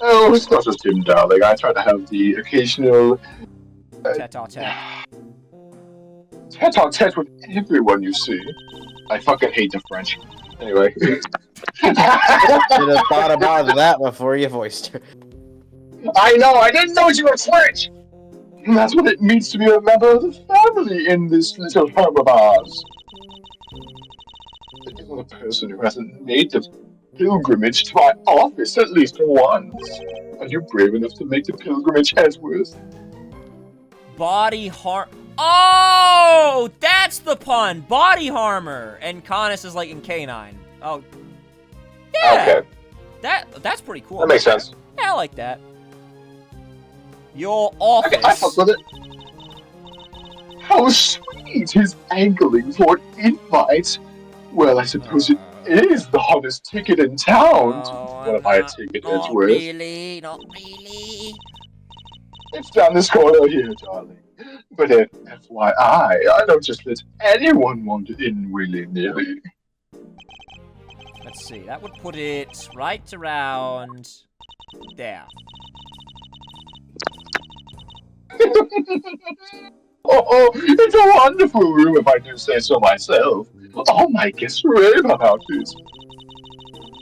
Oh, it's not just him, darling. I try to have the occasional Tete-a-tete. tete-a-tete with everyone you see. I fucking hate the French. Anyway. Should have thought about that before you voiced her. I know, I didn't know you were French! And that's what it means to be a member of the family in this little home of ours. You're a person who hasn't made the pilgrimage to my office at least once. Are you brave enough to make the pilgrimage, Edgeworth? Body harm. Oh, that's the pun. Body harmer, and Canis is like in canine. Oh, yeah. Okay, That's pretty cool. that makes sense. Yeah, I like that. Your office. Okay, I fuck with it. How sweet! He's angling for an invite. Well, I suppose it is the hottest ticket in town. Oh, Want to buy a ticket, not Edgeworth? really, not really. It's down this corner here, darling. But FYI, I don't just let anyone wander in willy-nilly. Let's see, that would put it right around there. Oh, it's a wonderful room if I do say so myself. All my guests rave about it.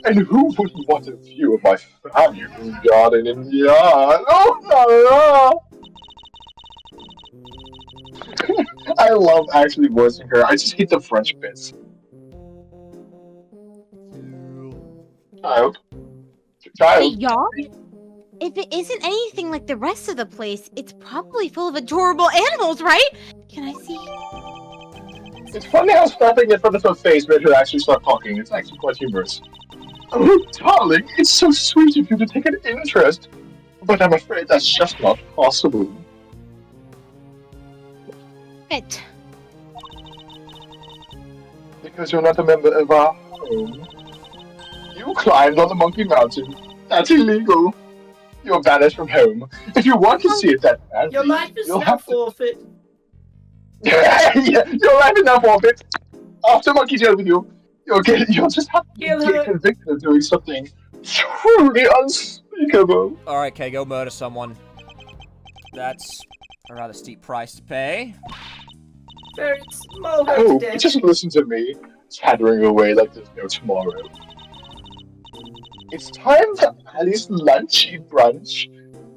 And who wouldn't want a view of my fabulous garden in the yard? Oh, la, la. I love actually voicing her. I just hate the French bits. Child. Hey, Child. y'all. If it isn't anything like the rest of the place, it's probably full of adorable animals, right? Can I see? It's funny how snapping in front of her face made her actually start talking. It's actually quite humorous. Oh, darling, it's so sweet of you to take an interest. But I'm afraid that's just not possible. It. Because you're not a member of our home. You climbed on the Monkey Mountain. That's illegal. You're banished from home. If you want to see it that badly, Your life is you'll now have to... forfeit. Yeah, your life is now forfeit. After Monkey jail with you, you'll just have to get convicted of doing something truly unspeakable. Alright, Kay, go murder someone. That's a rather steep price to pay. Very small Oh, today. just listen to me, chattering away like there's no tomorrow. It's time for Ali's lunchy brunch.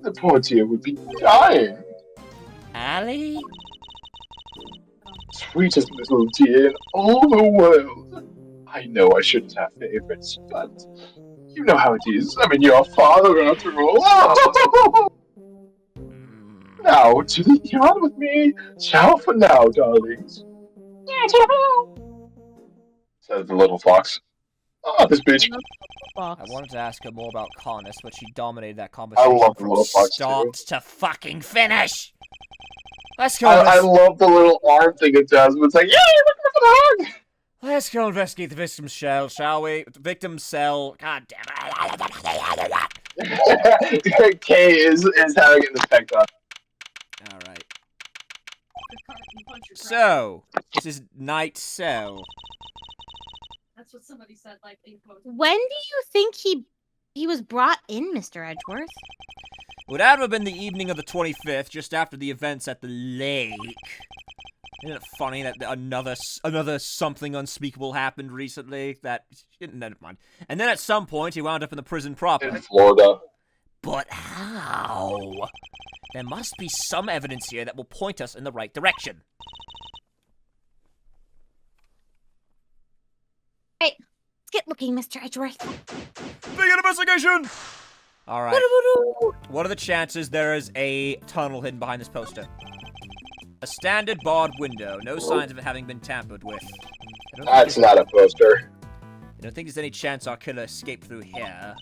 The poor dear would be dying. Ali? Sweetest little dear in all the world. I know I shouldn't have favorites, but you know how it is. I mean, you're a father after all. Now, to the yard with me. Ciao for now, darlings. Yeah, ciao. Says the little fox. Ah, this bitch. I wanted to ask her more about Canis, but she dominated that I conversation love the from little fox, start too. to fucking finish! Let's go I love the little arm thing it does. It's like, yeah, look for the hug. Let's go investigate the victim's cell, shall we? The victim's cell. God damn it. Kay is having it inspect on. Alright. So, this is Night Cell. That's what somebody said, like, in quotes. When do you think he was brought in, Mr. Edgeworth? It would have been the evening of the 25th, just after the events at the lake. Isn't it funny that another something unspeakable happened recently? Never mind. And then at some point, he wound up in the prison proper. In Florida. But how? There must be some evidence here that will point us in the right direction. Hey, let's get looking, Mr. Edgeworth. Big investigation! Alright. What are the chances there is a tunnel hidden behind this poster? A standard barred window. No signs of it having been tampered with. That's not a poster. I don't think there's any chance our killer escaped through here.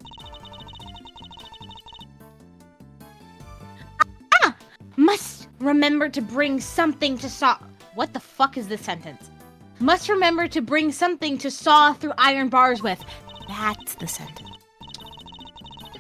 remember to bring something to saw. What the fuck is this sentence? Must remember to bring something to saw through iron bars with. That's the sentence.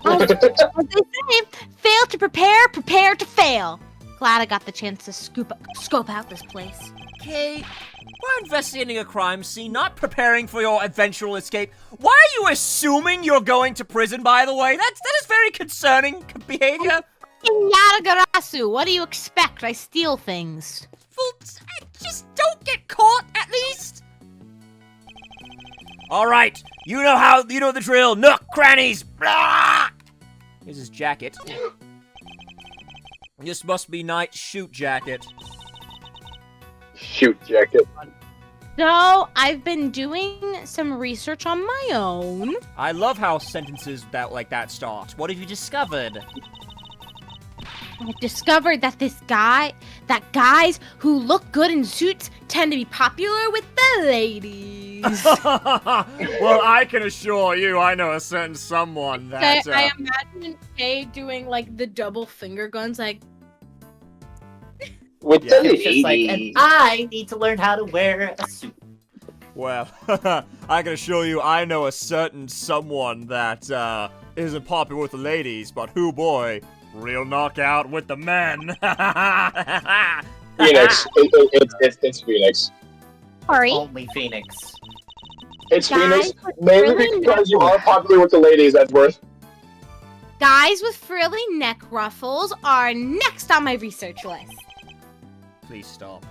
As they say, fail to prepare, prepare to fail. Glad I got the chance to scope out this place. Okay, we're investigating a crime scene, not preparing for your eventual escape. Why are you assuming you're going to prison, by the way? That is very concerning behavior. Yadagarasu, what do you expect? I steal things. Well, just don't get caught, at least. Alright, you know the drill. Nook, crannies, blah! Here's his jacket. This must be Night Shoot jacket. Shoot jacket. So, I've been doing some research on my own. I love how sentences like that start. What have you discovered? I discovered that guys who look good in suits tend to be popular with the ladies. Well, I can assure you, I know a certain someone that. I imagine Kay doing like the double finger guns, like. With Yeah. the It's just like, and I need to learn how to wear a suit. Well, I can assure you, I know a certain someone that isn't popular with the ladies, but who boy, real knockout with the men. Phoenix. It's Phoenix. Sorry. Only Phoenix. It's Guys, Phoenix, with mainly frilly because you neck- are popular with the ladies, Edgeworth. Guys with frilly neck ruffles are next on my research list. Please stop.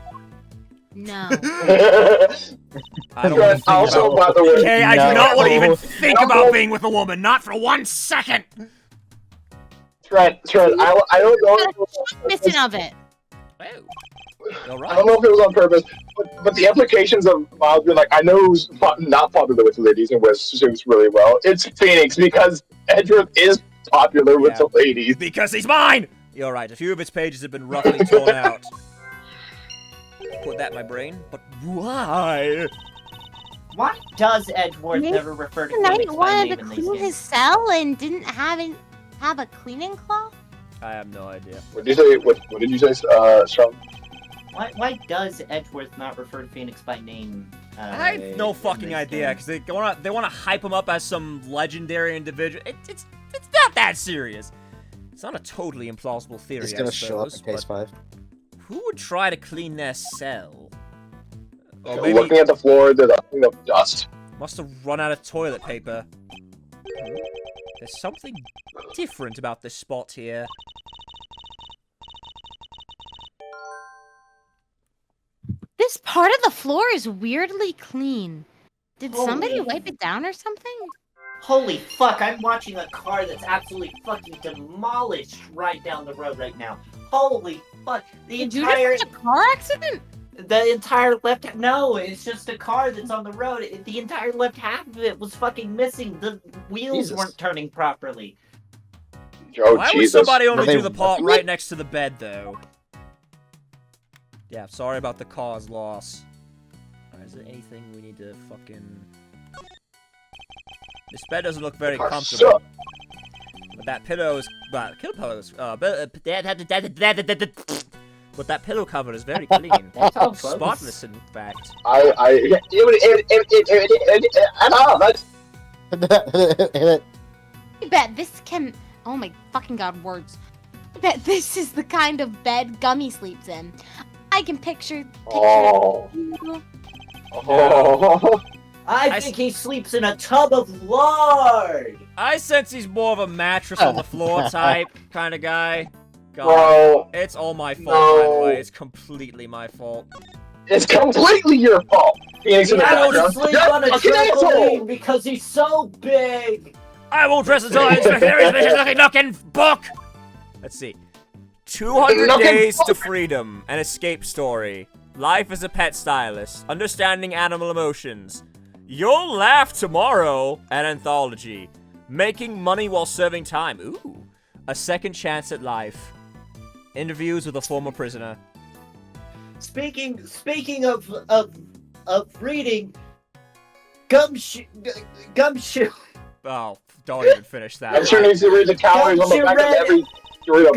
No. I don't want to think Also, about. by the way, Okay, I do not want to even think No. about being with a woman, not for 1 second. Trent, I don't know. Missing of it. Oh, all I right. don't know if it was on purpose, but the implications of Miles being like, I know who's not popular with the ladies and wears suits really well. It's Phoenix because Edgeworth is popular with Yeah. the ladies. Because he's mine! You're right, a few of its pages have been roughly torn out. Put that in my brain, but why? Why does Edgeworth Maybe never refer to Tonight Phoenix by wanted name to in these clean games? his cell and didn't have a cleaning cloth. I have no idea. What did you say? What did you say, Sean? Why does Edgeworth not refer to Phoenix by name? I have no in fucking this idea, game? because they want to hype him up as some legendary individual. It's not that serious. It's not a totally implausible theory, It's I gonna show up suppose, in case but 5. who would try to clean their cell? Or Looking maybe at the floor, there's a thing of dust. must have run out of toilet paper. There's something different about this spot here. This part of the floor is weirdly clean. Did somebody Holy- wipe it down or something? Holy fuck, I'm watching a car that's absolutely fucking demolished right down the road right now. Holy fuck. Did you just have a car accident? The entire left, no, it's just a car that's on the road. The entire left half of it was fucking missing. The wheels Jesus. weren't turning properly. Oh, Why would Jesus. somebody only Were they do the part ripping right it? next to the bed, though? Yeah, sorry about the car's loss. Is there anything we need to fucking... This bed doesn't look very Car comfortable. sucks. But that pillow is... But that pillow cover is very clean. That's how close. Spotless, in fact. I know, that's... I bet this can. Oh my fucking god, words. I bet this is the kind of bed Gummy sleeps in. I can picture. Oh. you. Oh. I think he sleeps in a tub of lard! I sense he's more of a mattress on the floor type kind of guy. God, Bro, it's all my fault, by the No. way. It's completely my fault. it's completely your fault. Phoenix in the I don't background. sleep You're on a fucking asshole. trampoline because he's so big! I will dress until I inspect every vicious looking nook and book! Let's see. 200 Nook and Days to book. Freedom, an escape story. Life as a pet stylist. Understanding animal emotions. You'll laugh tomorrow, an anthology. Making money while serving time. Ooh. A second chance at life. Interviews with a former prisoner. Speaking of reading, Gumshoe. Oh, don't even finish that. I'm sure needs to read the calories on the back of every Dorito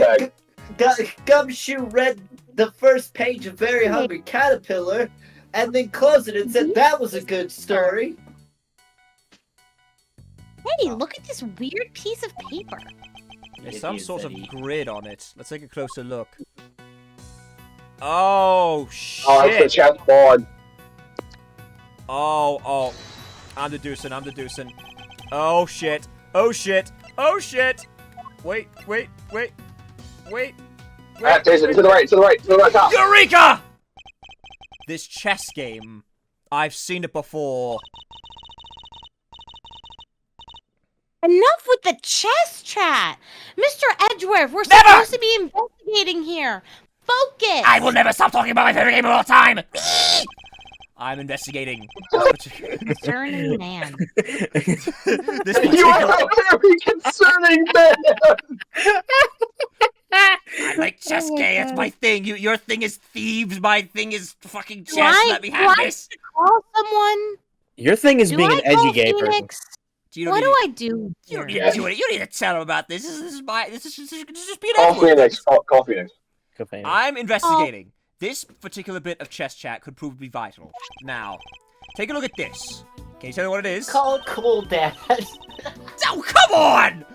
bag. Gumshoe the first page of Very Hungry Caterpillar, and then closed it and said that was a good story. Hey, look at this weird piece of paper. There's some sort of grid on it. Let's take a closer look. Oh, shit. Oh, it's the chessboard. Oh. I'm deducing. Oh, shit. Oh, shit. Wait. Jason, to the right top. Eureka! This chess game. I've seen it before. Enough with the chess chat! Mr. Edgeworth, we're Never! supposed to be investigating here! Focus! I will never stop talking about my favorite game of all time! I'm investigating. Concerning man. This You are a very concerning man! I like chess game, it's my thing. Your thing is thieves, my thing is fucking chess. Let me have this. Call someone? Your thing is being an edgy gay person. Phoenix? You What do I do? You here? don't need to do it. You don't need to tell him about this. This is just be an Call Edgeworth. Phoenix. Call Phoenix. I'm investigating. This particular bit of chess chat could prove to be vital. Now, take a look at this. Can you tell me what it is? Call Cool Dad. Oh, come on!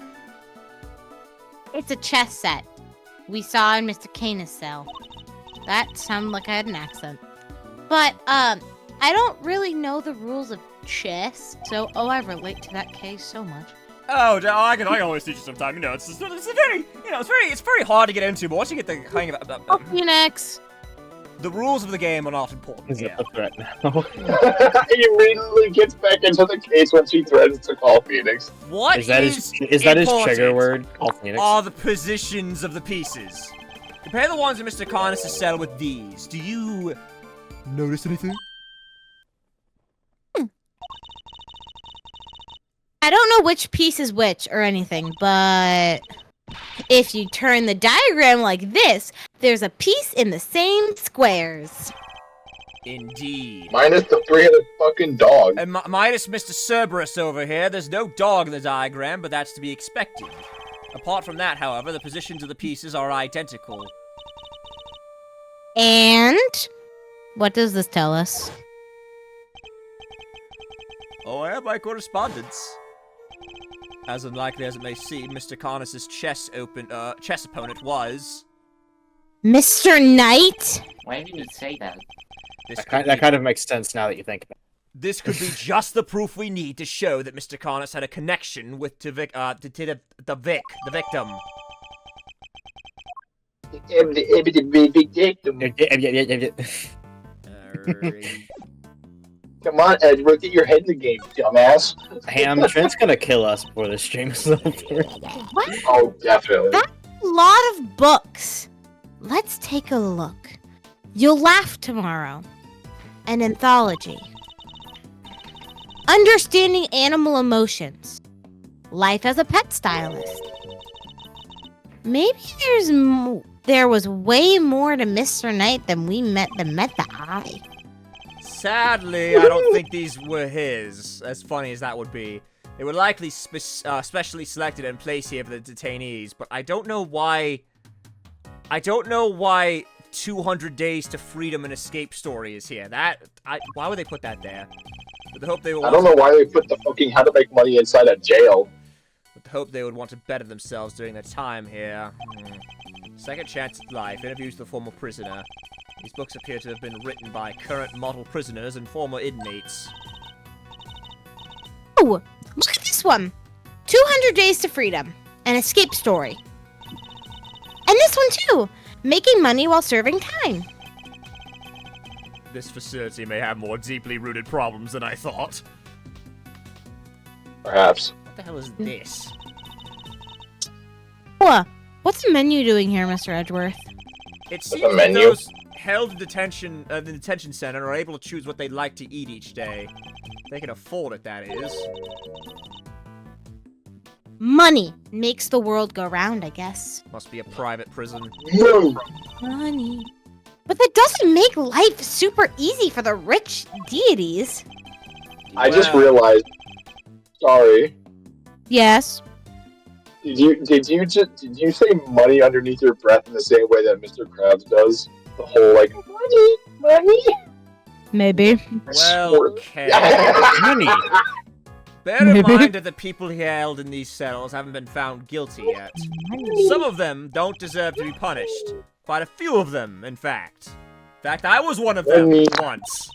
It's a chess set. We saw in Mr. Canis' cell. That sounded like I had an accent. But, I don't really know the rules of chess, so, I relate to that case so much. Oh, I can always teach you sometime. You know, it's very hard to get into, but once you get the hang of it, Oh, Phoenix! the rules of the game are not important. Is Yeah. it a threat now? He immediately gets back into the case when she threatens to call Phoenix. What Is that his trigger word? Call Phoenix. Are the positions of the pieces. Compare the ones in Mr. Carnes' cell with these. Do you notice anything? I don't know which piece is which or anything, but if you turn the diagram like this, there's a piece in the same squares. Indeed. Minus the 3-headed fucking dog. And minus Mr. Cerberus over here, there's no dog in the diagram, but that's to be expected. Apart from that, however, the positions of the pieces are identical. And what does this tell us? Oh, I have my correspondence. As unlikely as it may seem, Mr. Carnes' chess opponent was... Mr. Knight? Why didn't you say that? That kind of makes sense now that you think about it. This could be just the proof we need to show that Mr. Carnes had a connection with the victim. Come on, Edgeworth, get your head in the game, dumbass. Hey, Trent's gonna kill us before this stream is over. What? Oh, definitely. That's a lot of books. Let's take a look. You'll laugh tomorrow. An anthology. Understanding animal emotions. Life as a pet stylist. Maybe there was way more to Mr. Knight than met the eye. Sadly, I don't think these were his, as funny as that would be. They were likely specially selected and placed here for the detainees, but I don't know why 200 Days to Freedom and Escape story is here. Why would they put that there? With the hope they would I don't know why they put the fucking how to make money inside a jail. With the hope they would want to better themselves during their time here. Second Chance at Life, interviews with the former prisoner. These books appear to have been written by current model prisoners and former inmates. Oh, look at this one. 200 Days to Freedom, an escape story. And this one too, making money while serving time. This facility may have more deeply rooted problems than I thought. Perhaps. What the hell is this? Oh, what's the menu doing here, Mr. Edgeworth? It What's seems the that menu? those held in the detention center are able to choose what they'd like to eat each day. They can afford it, that is. Money makes the world go round, I guess. Must be a private prison. No! Money. But that doesn't make life super easy for the rich deities. I just realized. Sorry. Yes. Did you say money underneath your breath in the same way that Mr. Krabs does? The whole, like, money. Maybe. Well, okay. Money. Bear in mind that the people he held in these cells haven't been found guilty yet. Some of them don't deserve to be punished. Quite a few of them, in fact. In fact, I was one of them once.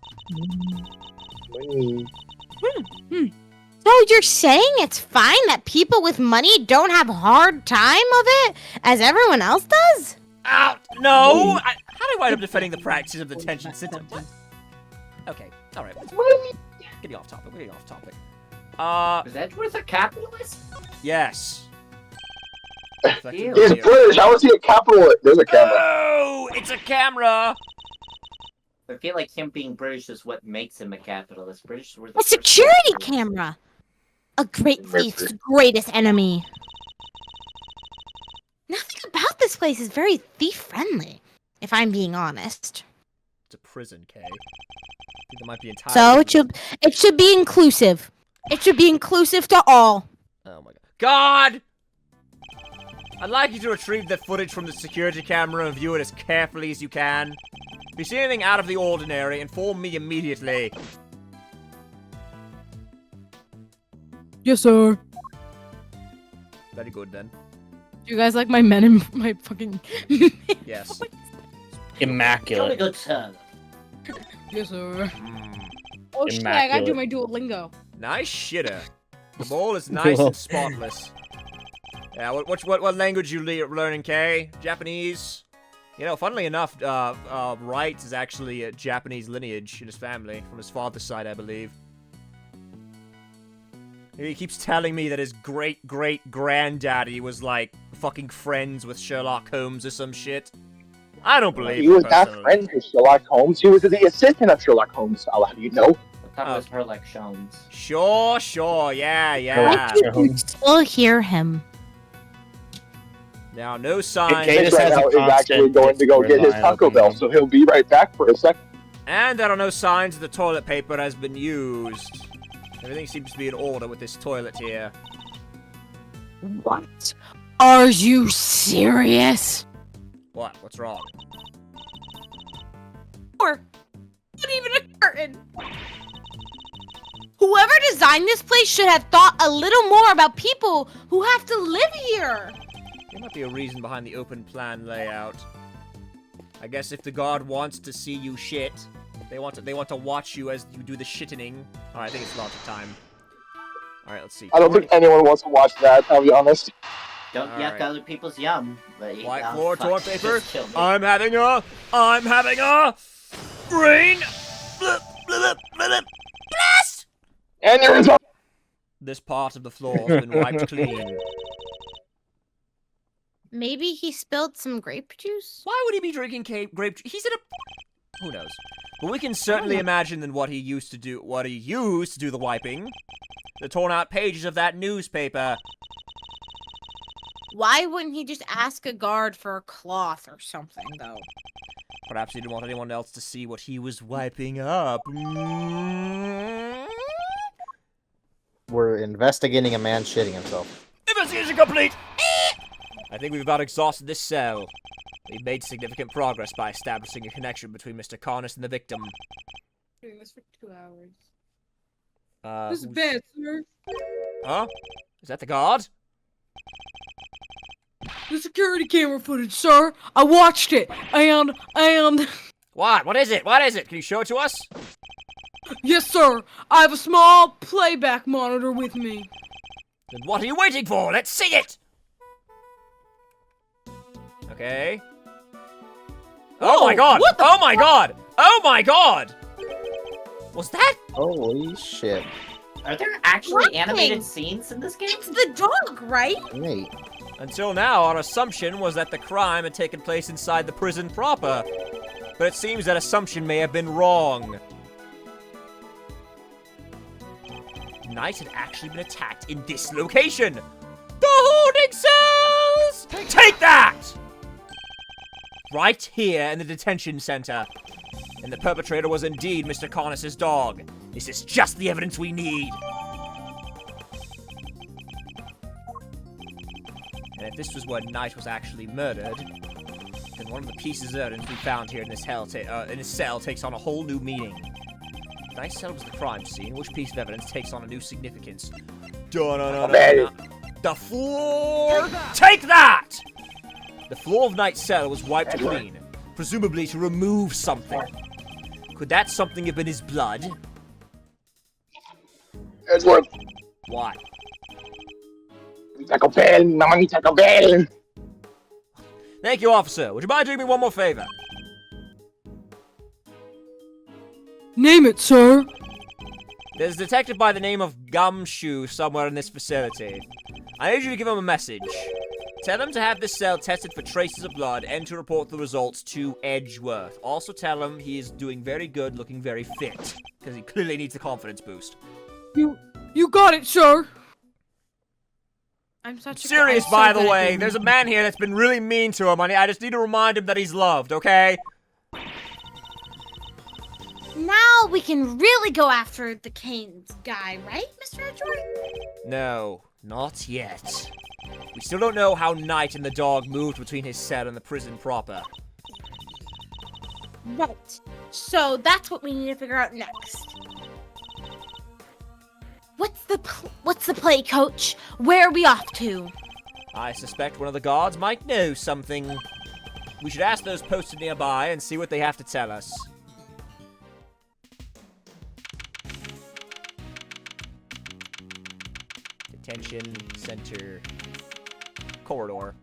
So you're saying it's fine that people with money don't have a hard time of it, as everyone else does? No! How do I wind up defending the practice of the detention system? Okay, alright. Getting off topic, we're getting off topic. Is Edgeworth a capitalist? Yes. Ew. He's British. How is he a capitalist? There's a camera. Oh, it's a camera! I feel like him being British is what makes him a capitalist. British were the A first security capitalists. camera! A great thief's greatest enemy. Nothing about this place is very thief-friendly, if I'm being honest. It's a prison, Kay. I think there might be So it should be inclusive. It should be inclusive to all. Oh my god. God! I'd like you to retrieve that footage from the security camera and view it as carefully as you can. If you see anything out of the ordinary, inform me immediately. Yes, sir. Very good, then. You guys like my men and my fucking... Yes. Immaculate. Good son. Yes, sir. Mm. Oh shit, I gotta do my Duolingo. Nice shitter. The bowl is nice and spotless. Yeah, what language you learning, Kay? Japanese? You know, funnily enough, Wright is actually a Japanese lineage in his family, from his father's side, I believe. He keeps telling me that his great-great-granddaddy was, like, fucking friends with Sherlock Holmes or some shit. I don't believe He was it, not personally. friends with Sherlock Holmes. He was the assistant of Sherlock Holmes. I'll have you know. I thought it was her like Shones. Sure, yeah. I can still hear him. Now, no signs. Kay just Right has a now is actually constant going to go get his reliable Taco Bell, so he'll be right back for a second. And there are no signs that the toilet paper has been used. Everything seems to be in order with this toilet here. What? Are you serious? What? What's wrong? Or not even a curtain. Whoever designed this place should have thought a little more about people who have to live here. There might be a reason behind the open plan layout. I guess if the guard wants to see you shit, they want to watch you as you do the shitting. Alright, I think it's logic time. Alright, let's see. I don't think anyone wants to watch that, I'll be honest. Don't yuck Alright. other people's yum. But, White oh, floor, fuck, toilet paper. just kill me. I'm having a brain blast. And you're in This part of the floor has been wiped clean. Maybe he spilled some grape juice? Why would he be drinking grape juice? He's in a... Who knows? But we can certainly imagine then what he used to do the wiping. The torn out pages of that newspaper. Why wouldn't he just ask a guard for a cloth or something, though? Perhaps he didn't want anyone else to see what he was wiping up. We're investigating a man shitting himself. Investigation complete! I think we've about exhausted this cell. We've made significant progress by establishing a connection between Mr. Carnus and the victim. Doing this for 2 hours. This is who's- bad, sir. Huh? Is that the guard? The security camera footage, sir. I watched it. And What? What is it? What is it? Can you show it to us? yes, sir. I have a small playback monitor with me. Then what are you waiting for? Let's see it! Okay. Oh my god! what the Oh my god! Oh my god! Was that? Holy shit. Are there actually Nothing. animated scenes in this game? It's the dog, right? Wait. Until now, our assumption was that the crime had taken place inside the prison proper. But it seems that assumption may have been wrong. Knight had actually been attacked in this location! The hoarding cells! Take that! Right here in the detention center. And the perpetrator was indeed Mr. Carnus's dog. This is just the evidence we need. And if this was where Knight was actually murdered, then one of the pieces of evidence we found here in this cell takes on a whole new meaning. Night cell was the crime scene. Which piece of evidence takes on a new significance? The floor. Take that! The floor of Night cell was wiped clean, presumably to remove something. Could that something have been his blood? Edgeworth. What? Taco Bell, Mama, Taco Bell. Thank you, officer. Would you mind doing me one more favor? Name it, sir. There's a detective by the name of Gumshoe somewhere in this facility. I need you to give him a message. Tell him to have this cell tested for traces of blood and to report the results to Edgeworth. Also tell him he is doing very good, looking very fit, because he clearly needs a confidence boost. You got it, sir. I'm such a serious, by the way. There's a man here that's been really mean to him. I just need to remind him that he's loved, okay? Now we can really go after the Kane's guy, right, Mr. Edgeworth? No, not yet. We still don't know how Knight and the dog moved between his cell and the prison proper. Right. So that's what we need to figure out next. What's the play, Coach? Where are we off to? I suspect one of the guards might know something. We should ask those posted nearby and see what they have to tell us. Detention center corridor.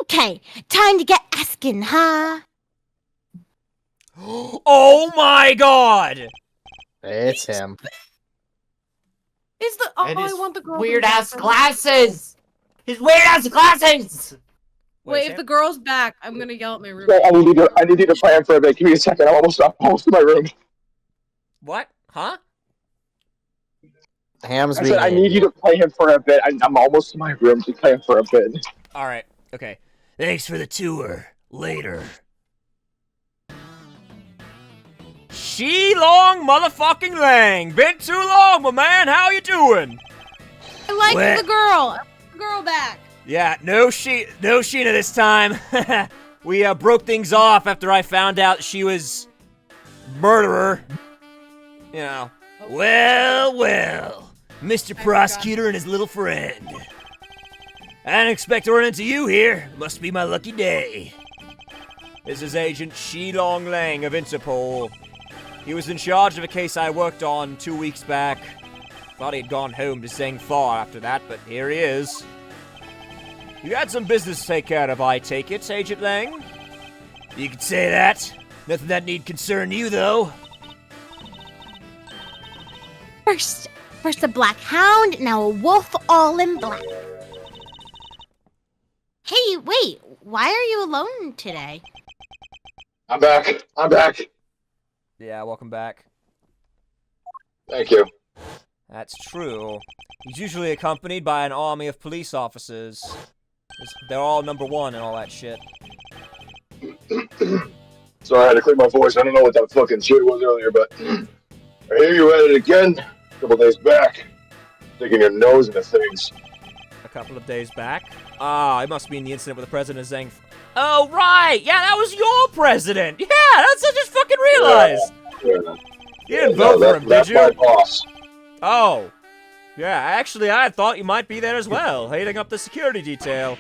Okay, time to get asking, huh? Oh my god! It's him. Is the And I his want the girl. weird-ass glasses! His weird-ass glasses! Wait, if the girl's back, I'm gonna yell at my room. I need you to play him for a bit. Give me a second. I'm almost in my room. What? Huh? Ham's I said I need you to play him for a bit. I'm almost in my room to play him for a bit. Alright, okay. Thanks for the tour. Later. She-Long motherfucking Lang! Been too long, my man! How you doing? I like Wet. the girl. Girl back. Yeah, no Sheena this time. We broke things off after I found out she was murderer. You know. Well, Mr. Prosecutor and his little friend. I didn't expect to run into you here. Must be my lucky day. This is Agent She-Long Lang of Interpol. He was in charge of a case I worked on 2 weeks back. Thought he had gone home to Zhang Fa after that, but here he is. You had some business to take care of, I take it, Agent Lang? You could say that. Nothing that need concern you, though. First a black hound, now a wolf all in black. Hey, wait, why are you alone today? I'm back. Yeah, welcome back. Thank you. That's true. He's usually accompanied by an army of police officers. They're all number one and all that shit. Sorry, I had to clear my voice. I don't know what that fucking shit was earlier, but I hear you at it again. A couple days back. Sticking your nose into things. A couple of days back? Ah, it must be in the incident with the President Zhang. Oh, right! Yeah, that was your president! Yeah, that's what I just fucking realized! Yeah. You didn't vote for him, did that's you? my boss. Oh. Yeah, actually, I thought you might be there as well, heading up the security detail.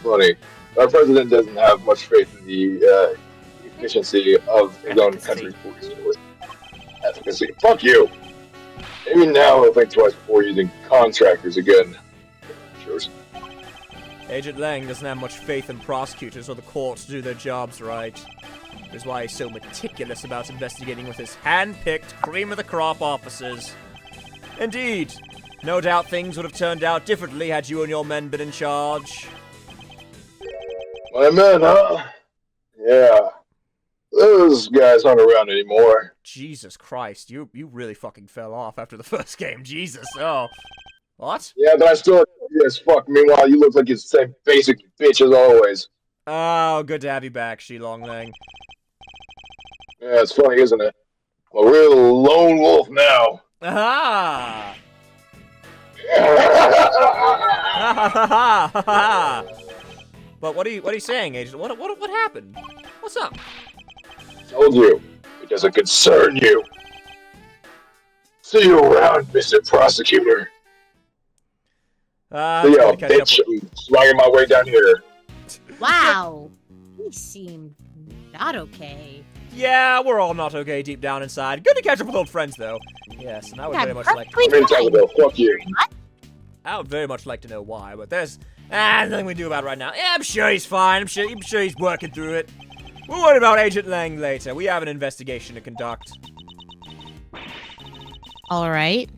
Funny. Our president doesn't have much faith in the efficiency of his own country's police force. Efficacy. Fuck you! Maybe now he'll think twice before using contractors again. Sure. Agent Lang doesn't have much faith in prosecutors or the courts to do their jobs right. Which is why he's so meticulous about investigating with his hand-picked, cream-of-the-crop officers. Indeed. No doubt things would have turned out differently had you and your men been in charge. My men, huh? Yeah. Those guys aren't around anymore. Jesus Christ, you really fucking fell off after the first game. Jesus, oh. What? Yeah, but I still look as fuck. Meanwhile, you look like you're the same basic bitch as always. Oh, good to have you back, She-Long Lang. Yeah, it's funny, isn't it? I'm a real lone wolf now. Aha! But what are you saying, Agent? What happened? What's up? Told you. It doesn't concern you. See you around, Mr. Prosecutor. See ya, bitch. I'm slanging my way down here. Wow. He seemed not okay. Yeah, we're all not okay deep down inside. Good to catch up with old friends, though. Yes, and I would very much like. I'm in Taco Bell. Fuck you. I would very much like to know why, but there's nothing we can do about it right now. Yeah, I'm sure he's fine. I'm sure he's working through it. We'll worry about Agent Lang later. We have an investigation to conduct. All right.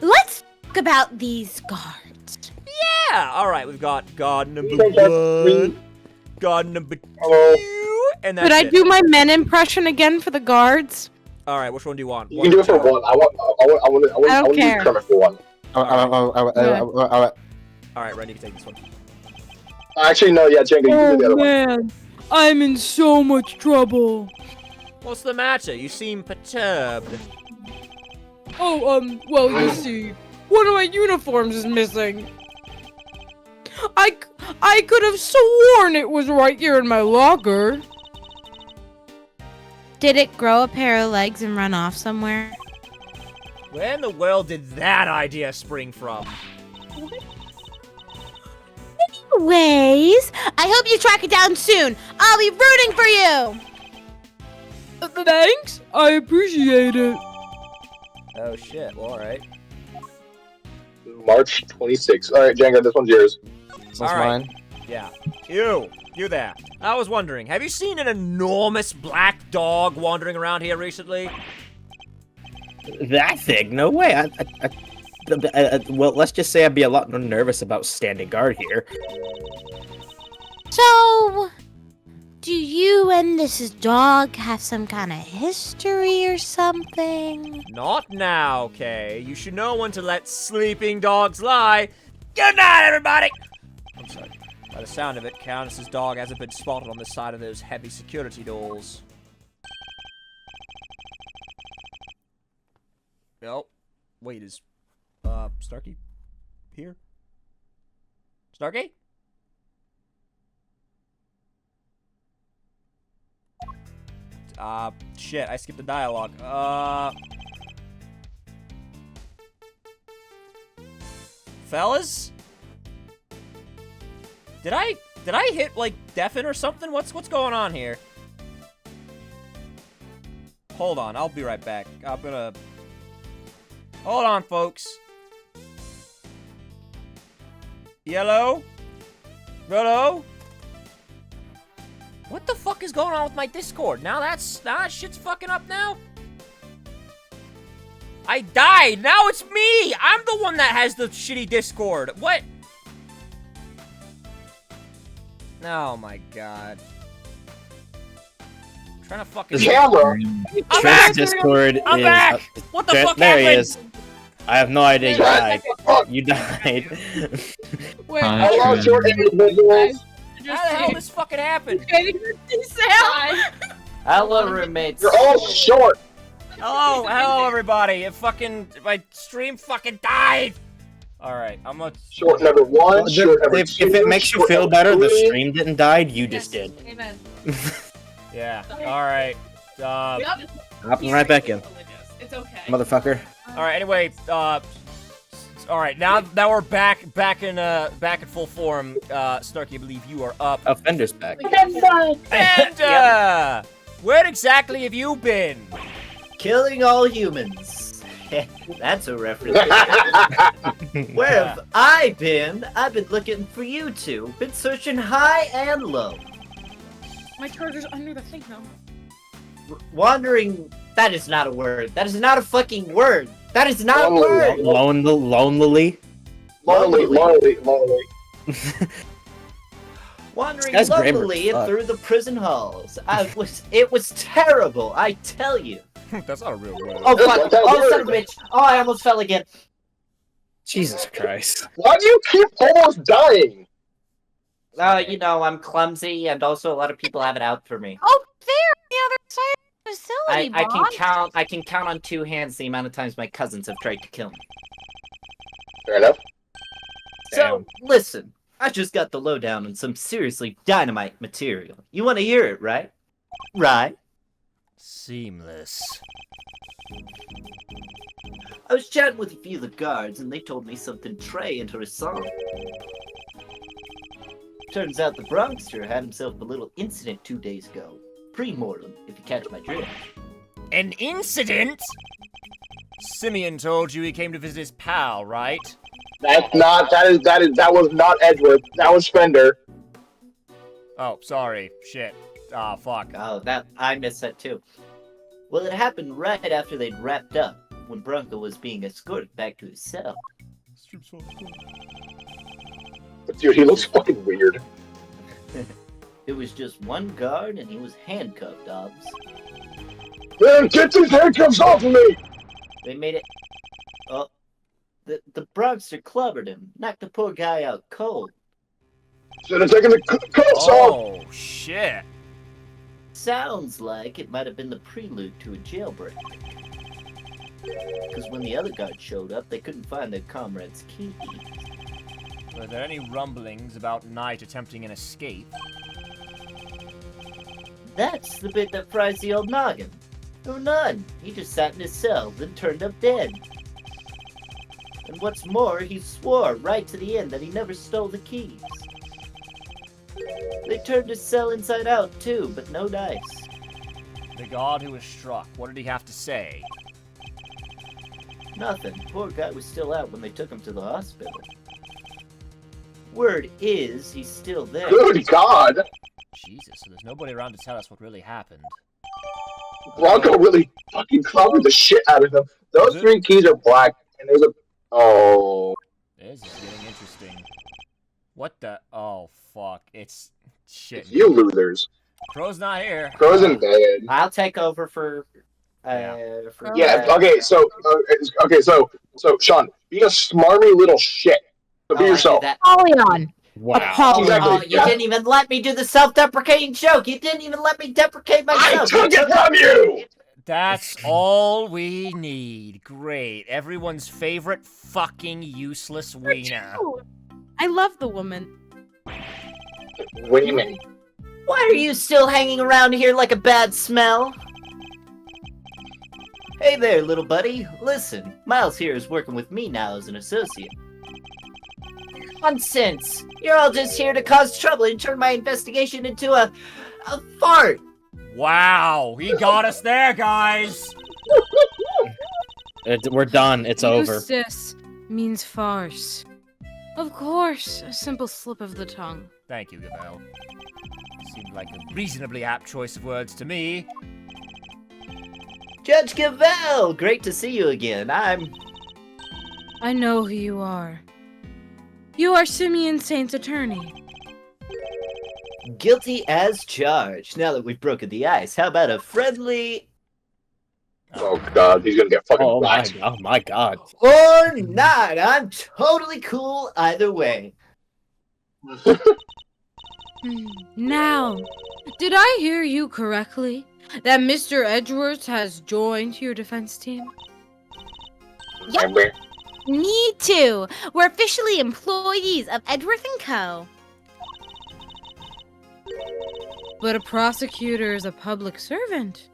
Let's talk about these guards. Yeah. All right. We've got guard number 1, guard number 2, and that's Could I it. do my men impression again for the guards? All right. Which one do you want? You can do it for one. I want to do Kermit for one. All right, Ren, you can take this one. Actually, no. Yeah, Jenga, you can do the other one. Man, I'm in so much trouble. What's the matter? You seem perturbed. Oh, well, you see, one of my uniforms is missing. I could have sworn it was right here in my locker. Did it grow a pair of legs and run off somewhere? Where in the world did that idea spring from? Anyways, I hope you track it down soon. I'll be rooting for you. Thanks, I appreciate it. Oh shit, well, alright. March 26th. Alright, Jenga, this one's yours. This one's mine. Yeah. You there. I was wondering, have you seen an enormous black dog wandering around here recently? That thing? No way. Well, let's just say I'd be a lot more nervous about standing guard here. So, do you and this dog have some kind of history or something? Not now, Kay. You should know when to let sleeping dogs lie. Good night, everybody! I'm sorry. By the sound of it, Countess's dog hasn't been spotted on the side of those heavy security doors. Oh, wait, is, Starkey here? Starkey? Shit, I skipped the dialogue. Fellas? Did I hit, like, deafen or something? What's going on here? Hold on, I'll be right back. I'm gonna... Hold on, folks. Yellow? Hello? What the fuck is going on with my Discord? Now that shit's fucking up now? I died! Now it's me! I'm the one that has the shitty Discord. What? Oh my god. I'm trying to fucking... The camera! I'm back! Discord I'm is... back! What the fuck there happened? He is. I have no idea you died. You died. Wait, Hello, short individuals. How the hell this fucking happened? Hello, roommates. You're all short. Hello everybody. My stream fucking died. All right, I'm gonna... Short number 1, short number 2. If it makes you feel better, the stream didn't die, you just did. Amen. Yeah, all right. Hopping right back in. It's okay. Motherfucker. All right, anyway, all right, now we're back in full form. Starkey, I believe you are up. Offender's back. And, where exactly have you been? Killing all humans. That's a reference. Where have I been? I've been looking for you two. Been searching high and low. My charger's under the thing though. Wandering. That is not a word. That is not a fucking word. That is not a word. Lonely. Wandering This guy's lonely Grammar's through the prison halls. It was terrible, I tell you. That's not a real word. Oh fuck! Oh son of a bitch! Oh, I almost fell again. Jesus Christ. Why do you keep almost dying? You know, I'm clumsy, and also a lot of people have it out for me. Oh, there, on the other side of the responsibility, Bond. I can count on 2 hands the amount of times my cousins have tried to kill me. Fair enough. So, listen, I just got the lowdown on some seriously dynamite material. You want to hear it, right? Right? Seamless. I was chatting with a few of the guards, and they told me something très intéressant. Turns out the Bronxster had himself a little incident 2 days ago. Pre-mortem, if you catch my drift. An incident? Simeon told you he came to visit his pal, right? That was not Edgeworth. That was Fender. Oh, sorry. Shit. Ah, fuck. Oh, I missed that too. Well, it happened right after they'd wrapped up, when Bronco was being escorted back to his cell. Dude, he looks fucking weird. It was just one guard, and he was handcuffed, Dobbs. Man, get these handcuffs off of me! They made it... Oh, the Bronxster clobbered him, knocked the poor guy out cold. Should have taken the cuffs off! Oh, shit. Sounds like it might have been the prelude to a jailbreak. Because when the other guards showed up, they couldn't find their comrade's key. Were there any rumblings about Knight attempting an escape? That's the bit that fries the old noggin. No, none. He just sat in his cell, then turned up dead. And what's more, he swore right to the end that he never stole the keys. They turned his cell inside out too, but no dice. The guard who was struck, what did he have to say? Nothing. Poor guy was still out when they took him to the hospital. Word is, he's still there. Good God! Jesus, so there's nobody around to tell us what really happened. Bronco really fucking clobbered the shit out of them. Those 3 keys are black, and there's a... Oh... This is getting interesting. What the... Oh, fuck. It's... Shit. It's you losers. Crow's not here. Crow's in bed. I'll take over for... Yeah, okay, so, Sean, be a smarmy little shit. So be yourself. Apollyon. Wow. Exactly. Oh, you didn't even let me do the self-deprecating joke. You didn't even let me deprecate myself. I took it from you! That's all we need. Great. Everyone's favorite fucking useless wiener. I love the woman. What do you mean? Why are you still hanging around here like a bad smell? Hey there, little buddy. Listen, Miles here is working with me now as an associate. Nonsense! You're all just here to cause trouble and turn my investigation into a fart! Wow, he got us there, guys! We're done. It's over. Eustace means farce. Of course, a simple slip of the tongue. Thank you, Gabelle. Seemed like a reasonably apt choice of words to me. Judge Gavelle! Great to see you again. I know who you are. You are Simeon Saint's attorney. Guilty as charged. Now that we've broken the ice, how about a friendly... Oh god, he's gonna get fucking whacked. Oh my god. Or not? I'm totally cool either way. Now, did I hear you correctly? That Mr. Edgeworth has joined your defense team? Yep. Me too. We're officially employees of Edgeworth and Co. But a prosecutor is a public servant.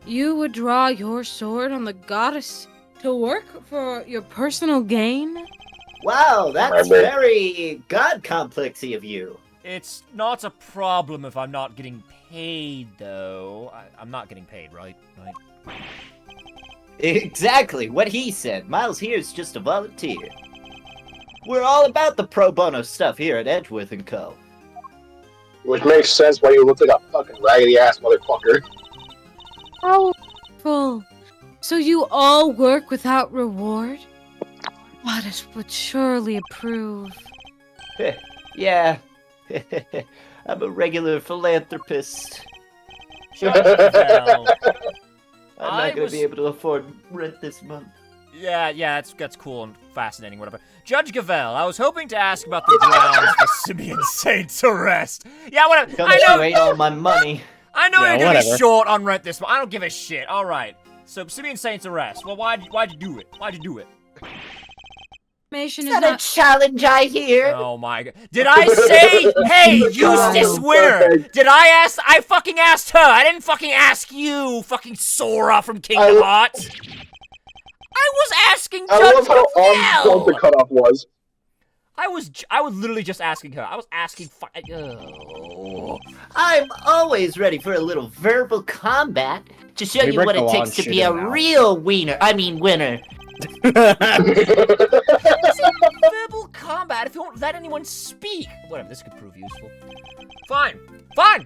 You would draw your sword on the goddess to work for your personal gain? Wow, that's very god-complexy of you. It's not a problem if I'm not getting paid, though. I'm not getting paid, right? Exactly what he said. Miles here is just a volunteer. We're all about the pro bono stuff here at Edgeworth and Co. Which makes sense why you look like a fucking raggedy-ass motherfucker. Oh, full. So you all work without reward? Goddess would surely approve. Yeah. I'm a regular philanthropist. Judge Gavelle. I'm not going to be able to afford rent this month. Yeah, that's cool and fascinating, whatever. Judge Gavelle, I was hoping to ask about the grounds for Simeon Saint's arrest. Yeah, whatever. Come to ain't all my money. I I know Yeah, you're gonna be whatever. short on rent this month. I don't give a shit. All right. So Simeon Saint's arrest. Well, why'd you do it? Why'd you do it? Information Is is that a not. challenge I hear? Oh my god. Did I say, hey, Eustace Winner? Did I ask? I fucking asked her. I didn't fucking ask you, fucking Sora from Kingdom Hearts. I was asking I Judge love how on point the Cavell. cutoff was. I was literally just asking her. I was asking oh. I'm always ready for a little verbal combat to show We you break what the it law takes and to shoot be a him now. real winner. Winner. Verbal combat if you won't let anyone speak. Whatever, this could prove useful. Fine. I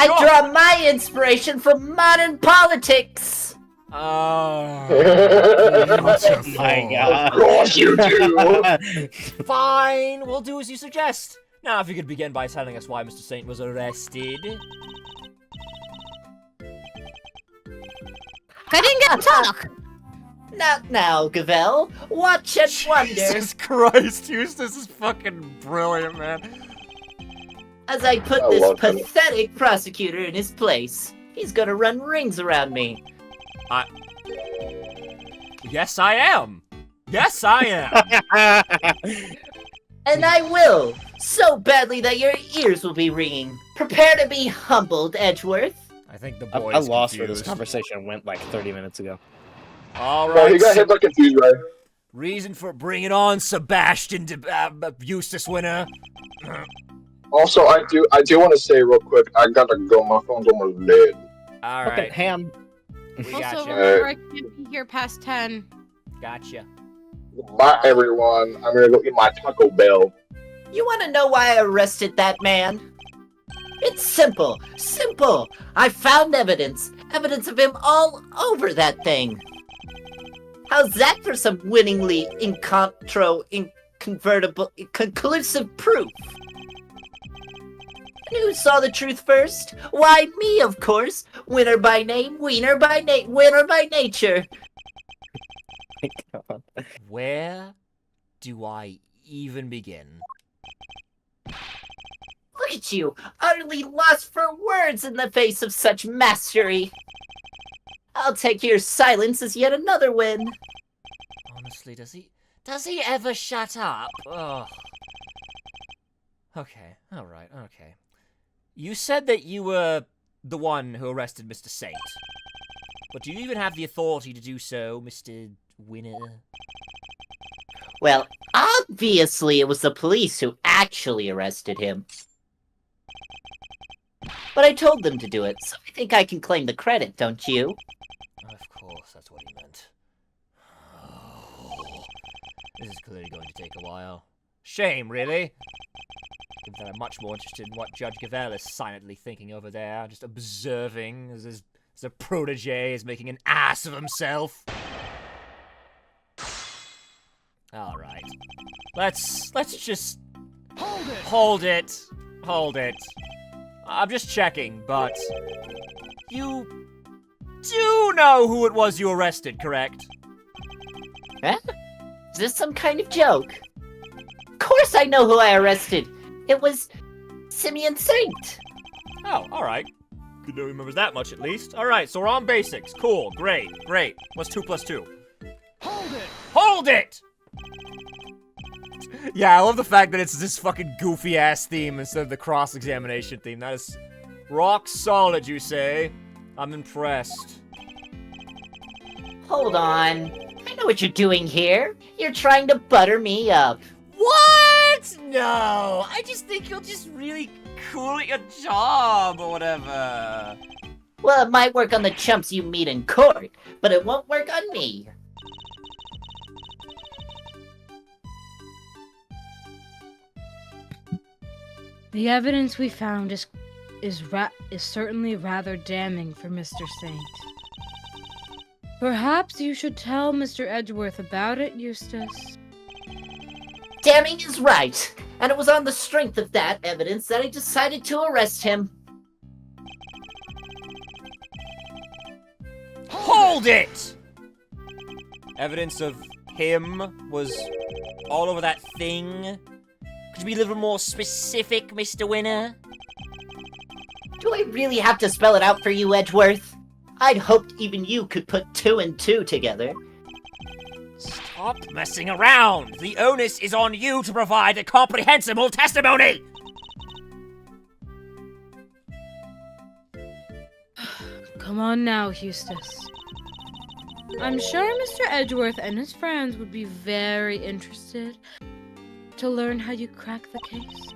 sure. draw my inspiration from modern politics. Oh, My God. Of course you do. Fine, we'll do as you suggest. Now, if you could begin by telling us why Mr. Saint was arrested. I didn't get to talk. Not now, Gavel. Watch and wonder. Jesus Christ, Eustace is fucking brilliant, man. As I put I this love him. pathetic prosecutor in his place. He's gonna run rings around me. Yes, I am. Yes, I am. And I will! So badly that your ears will be ringing. Prepare to be humbled, Edgeworth. I think the I boy's lost where this confused. conversation went like 30 minutes ago. All Well, he right. got hit by confused, right? Reason for bringing on Sebastian Eustace Winner. Also, I do want to say real quick, I gotta go. My phone's almost dead. All Fucking right. ham. We Also, gotcha. remember, I can't be here past 10. Gotcha. Bye, everyone. I'm gonna go eat my Taco Bell. You wanna know why I arrested that man? It's simple. Simple. I found evidence. Evidence of him all over that thing. How's that for some winningly incontrovertible, conclusive proof? And who saw the truth first? Why, me, of course. Winner by name, winner by nature. Where do I even begin? Look at you, utterly lost for words in the face of such mastery. I'll take your silence as yet another win. Honestly, does he ever shut up? Ugh. Okay, alright, okay. You said that you were the one who arrested Mr. Saint. But do you even have the authority to do so, Mr. Winner? Well, obviously it was the police who actually arrested him. But I told them to do it, so I think I can claim the credit, don't you? Of course, that's what he meant. This is clearly going to take a while. Shame, really. Given that I'm much more interested in what Judge Cavell is silently thinking over there, just observing as a protege is making an ass of himself. All right, let's just hold it. I'm just checking, but you do know who it was you arrested, correct? Huh? Is this some kind of joke? Of course I know who I arrested. It was Simeon Saint. Oh, all right. Good to know he remembers that much at least. All right, so we're on basics. Cool, great. What's 2 plus 2? Hold it! Yeah, I love the fact that it's this fucking goofy-ass theme instead of the cross-examination theme. That is rock solid, you say? I'm impressed. Hold on. I know what you're doing here. You're trying to butter me up. What? No, I just think you're just really cool at your job or whatever. Well, it might work on the chumps you meet in court, but it won't work on me. The evidence we found is certainly rather damning for Mr. Saint. Perhaps you should tell Mr. Edgeworth about it, Eustace. Damning is right, and it was on the strength of that evidence that I decided to arrest him. Hold it! Evidence of him was all over that thing. Could you be a little more specific, Mr. Winner? Do I really have to spell it out for you, Edgeworth? I'd hoped even you could put 2 and 2 together. Stop messing around! The onus is on you to provide a comprehensible testimony! Come on now, Eustace. I'm sure Mr. Edgeworth and his friends would be very interested to learn how you crack the case.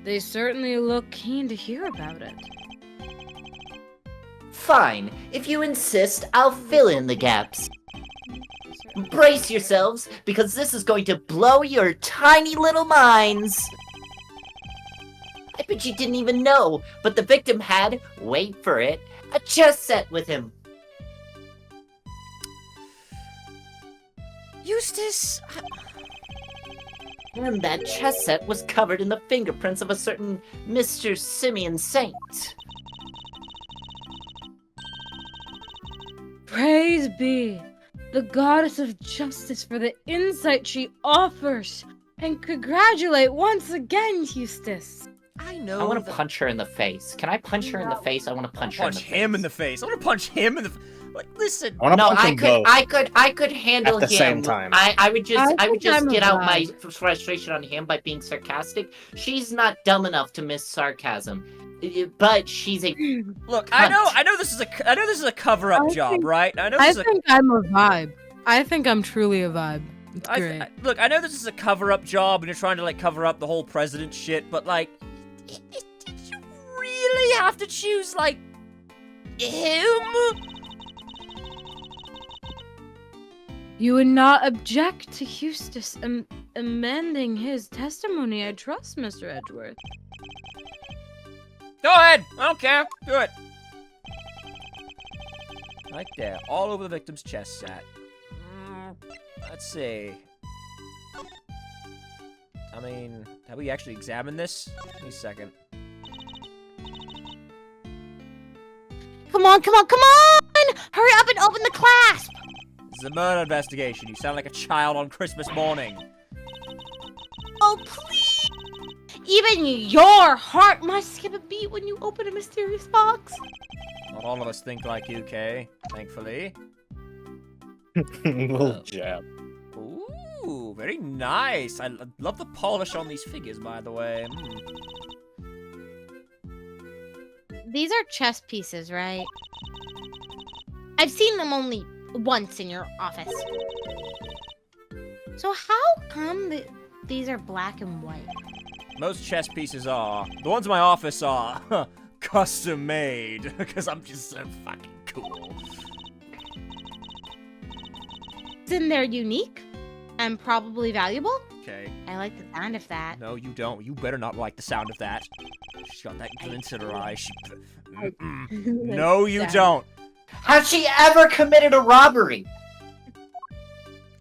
They certainly look keen to hear about it. Fine. If you insist, I'll fill in the gaps. Brace yourselves, because this is going to blow your tiny little minds. I bet you didn't even know, but the victim had, wait for it, a chess set with him. Eustace... And that chess set was covered in the fingerprints of a certain Mr. Simeon Saint. Praise be the goddess of justice for the insight she offers. And congratulate once again, Eustace. I know. I want to punch her in the face. Can I punch her in the face? I want to punch her in the face. Punch him in the face. I want to punch him in the... Like, listen. I want to No, punch them both. I could handle At the him. same time. I would just I'm get out my alive. frustration on him by being sarcastic. She's not dumb enough to miss sarcasm, but she's a. Look, I know this is a cover-up job, right? I think I'm a vibe. I think I'm truly a vibe. It's great. Look, I know this is a cover-up job, and you're trying to like cover up the whole president shit, but like, did you really have to choose like him? You would not object to Eustace amending his testimony, I trust, Mr. Edgeworth. Go ahead. I don't care. Do it. Right there, all over the victim's chest set. Let's see. I mean, have we actually examined this? Give me a second. Come on, come on, come on! Hurry up and open the clasp! This is a murder investigation. You sound like a child on Christmas morning. Oh, please! Even your heart must skip a beat when you open a mysterious box. Not all of us think like you, Kay. Thankfully. Little jab. Ooh, very nice. I love the polish on these figures, by the way. These are chess pieces, right? I've seen them only once in your office. So how come these are black and white? Most chess pieces are. The ones in my office are custom made, because I'm just so fucking cool. Then they're unique and probably valuable. Okay. I like the sound of that. No, you don't. You better not like the sound of that. She's got that glint in her eye. No, you don't. Has she ever committed a robbery?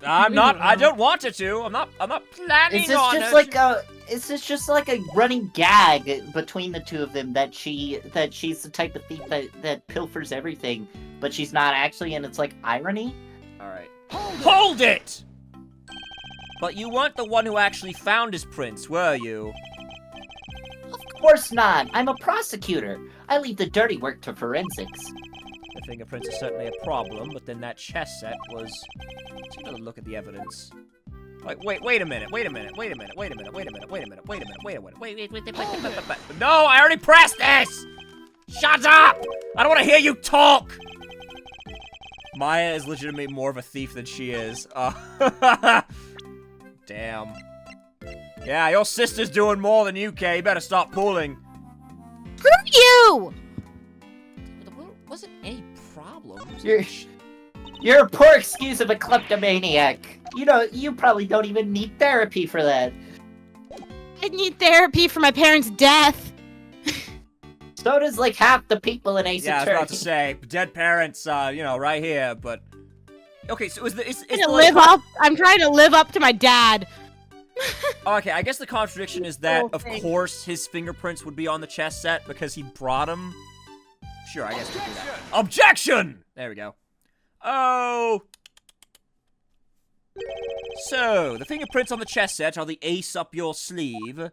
I'm not. I don't want her to. I'm not planning Is this on just it. like a? Is this just like a running gag between the two of them that she's the type of thief that pilfers everything, but she's not actually, and it's like irony? All right. Hold it! But you weren't the one who actually found his prints, were you? Of course not. I'm a prosecutor. I leave the dirty work to forensics. The fingerprints are certainly a problem, but then that chess set was... Let's take a look at the evidence. Like, wait a minute. No, I already pressed this! Shut up! I don't want to hear you talk! Maya is legitimately more of a thief than she is. Damn. Yeah, your sister's doing more than you, Kay. You better stop pulling. Screw you! There wasn't any problems. You're a poor excuse of a kleptomaniac. You know, you probably don't even need therapy for that. I need therapy for my parents' death. So does like half the people in Ace Yeah, I was Attorney. about to say, dead parents, you know, right here, but... Okay, so I'm trying to live up to my dad. Okay, I guess the contradiction is that, of course, his fingerprints would be on the chess set because he brought them. Sure, I guess we can do that. Objection! There we go. Oh... So, the fingerprints on the chess set are the ace up your sleeve.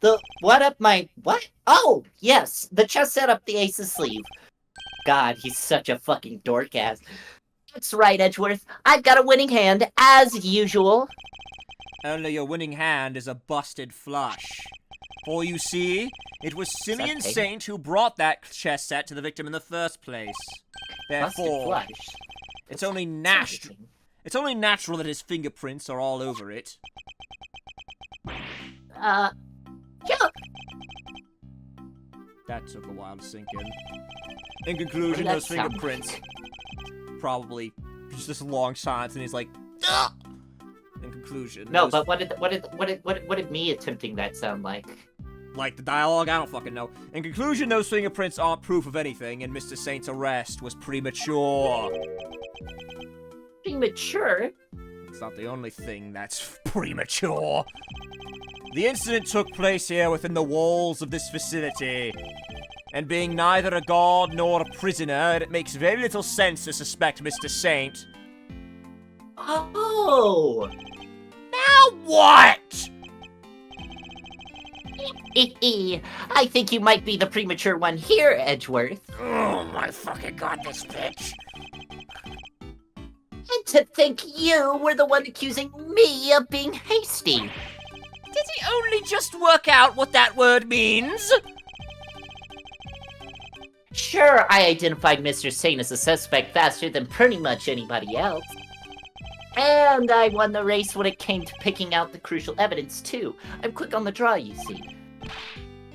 What? Oh, yes, the chest set up the ace's sleeve. God, he's such a fucking dork ass. That's right, Edgeworth. I've got a winning hand, as usual. Only your winning hand is a busted flush. For you see, it was Simeon Something. Saint who brought that chess set to the victim in the first place. Busted Therefore, flush. it's only natural. It's only natural that his fingerprints are all over it. Yeah. That took a while to sink in. In conclusion, What those did that sound fingerprints probably just this long silence, and he's like, "Ugh!" In conclusion, No, those- but what did me attempting that sound like? like the dialogue, I don't fucking know. In conclusion, those fingerprints aren't proof of anything, and Mr. Saint's arrest was premature. Premature? It's not the only thing that's premature. The incident took place here within the walls of this facility. And being neither a guard nor a prisoner, it makes very little sense to suspect Mr. Saint. Oh! Now what? I think you might be the premature one here, Edgeworth. Oh my fucking god, this bitch. And to think you were the one accusing me of being hasty. Did he only just work out what that word means? Sure, I identified Mr. Saint as a suspect faster than pretty much anybody else. And I won the race when it came to picking out the crucial evidence, too. I'm quick on the draw, you see.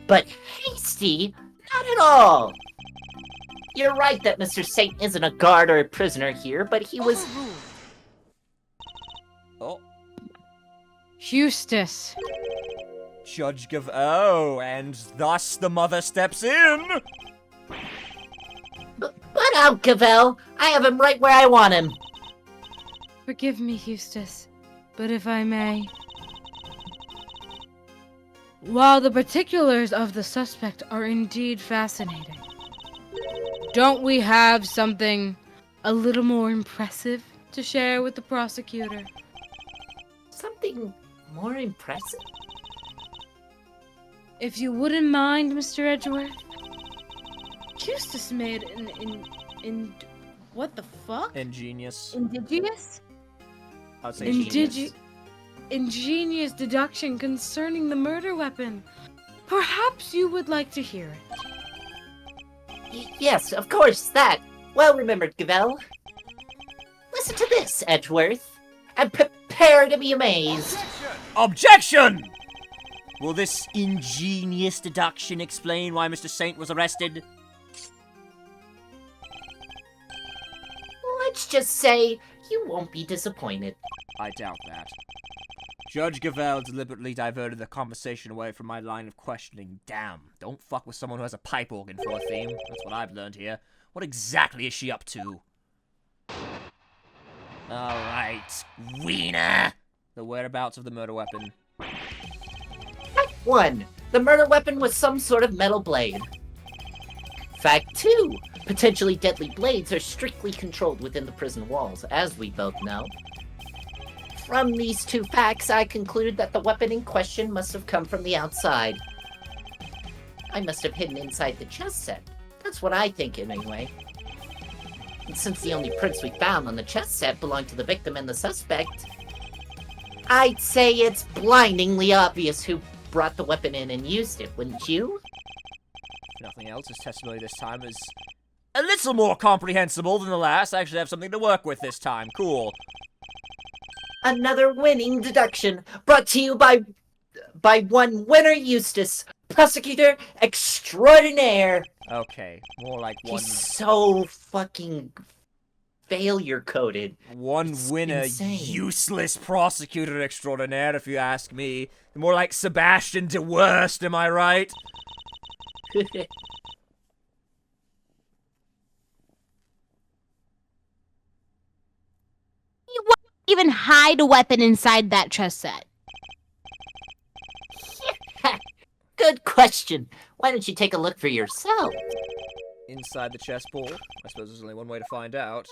But hasty? Not at all! You're right that Mr. Saint isn't a guard or a prisoner here, but he was... Oh. Eustace. Judge Oh, and thus the mother steps in. But out, Cavell! I have him right where I want him! Forgive me, Eustace, but if I may... While the particulars of the suspect are indeed fascinating, don't we have something a little more impressive to share with the prosecutor? Something more impressive? If you wouldn't mind, Mr. Edgeworth. Eustace made what the fuck? Ingenious. Indigenous? I'd say ingenious. Ingenious deduction concerning the murder weapon. Perhaps you would like to hear it. Yes, of course, that. Well remembered, Cavell. Listen to this, Edgeworth, and prepare to be amazed. Objection! Will this ingenious deduction explain why Mr. Saint was arrested? Let's just say you won't be disappointed. I doubt that. Judge Gavell deliberately diverted the conversation away from my line of questioning. Damn, don't fuck with someone who has a pipe organ for a theme. That's what I've learned here. What exactly is she up to? Alright, Wiener! The whereabouts of the murder weapon. Fact 1. The murder weapon was some sort of metal blade. Fact 2. Potentially deadly blades are strictly controlled within the prison walls, as we both know. From these two facts, I concluded that the weapon in question must have come from the outside. I must have hidden inside the chest set. That's what I think, anyway. And since the only prints we found on the chest set belonged to the victim and the suspect, I'd say it's blindingly obvious who brought the weapon in and used it, wouldn't you? If nothing else, his testimony this time is a little more comprehensible than the last. I actually have something to work with this time. Cool. Another winning deduction, brought to you by one winner Eustace, prosecutor extraordinaire. Okay, more like one. He's so fucking failure-coded. One It's winner, insane. useless prosecutor extraordinaire, if you ask me. More like Sebastian de Worst, am I right? Even hide a weapon inside that chest set. Good question. Why don't you take a look for yourself? Inside the chest ball. I suppose there's only one way to find out.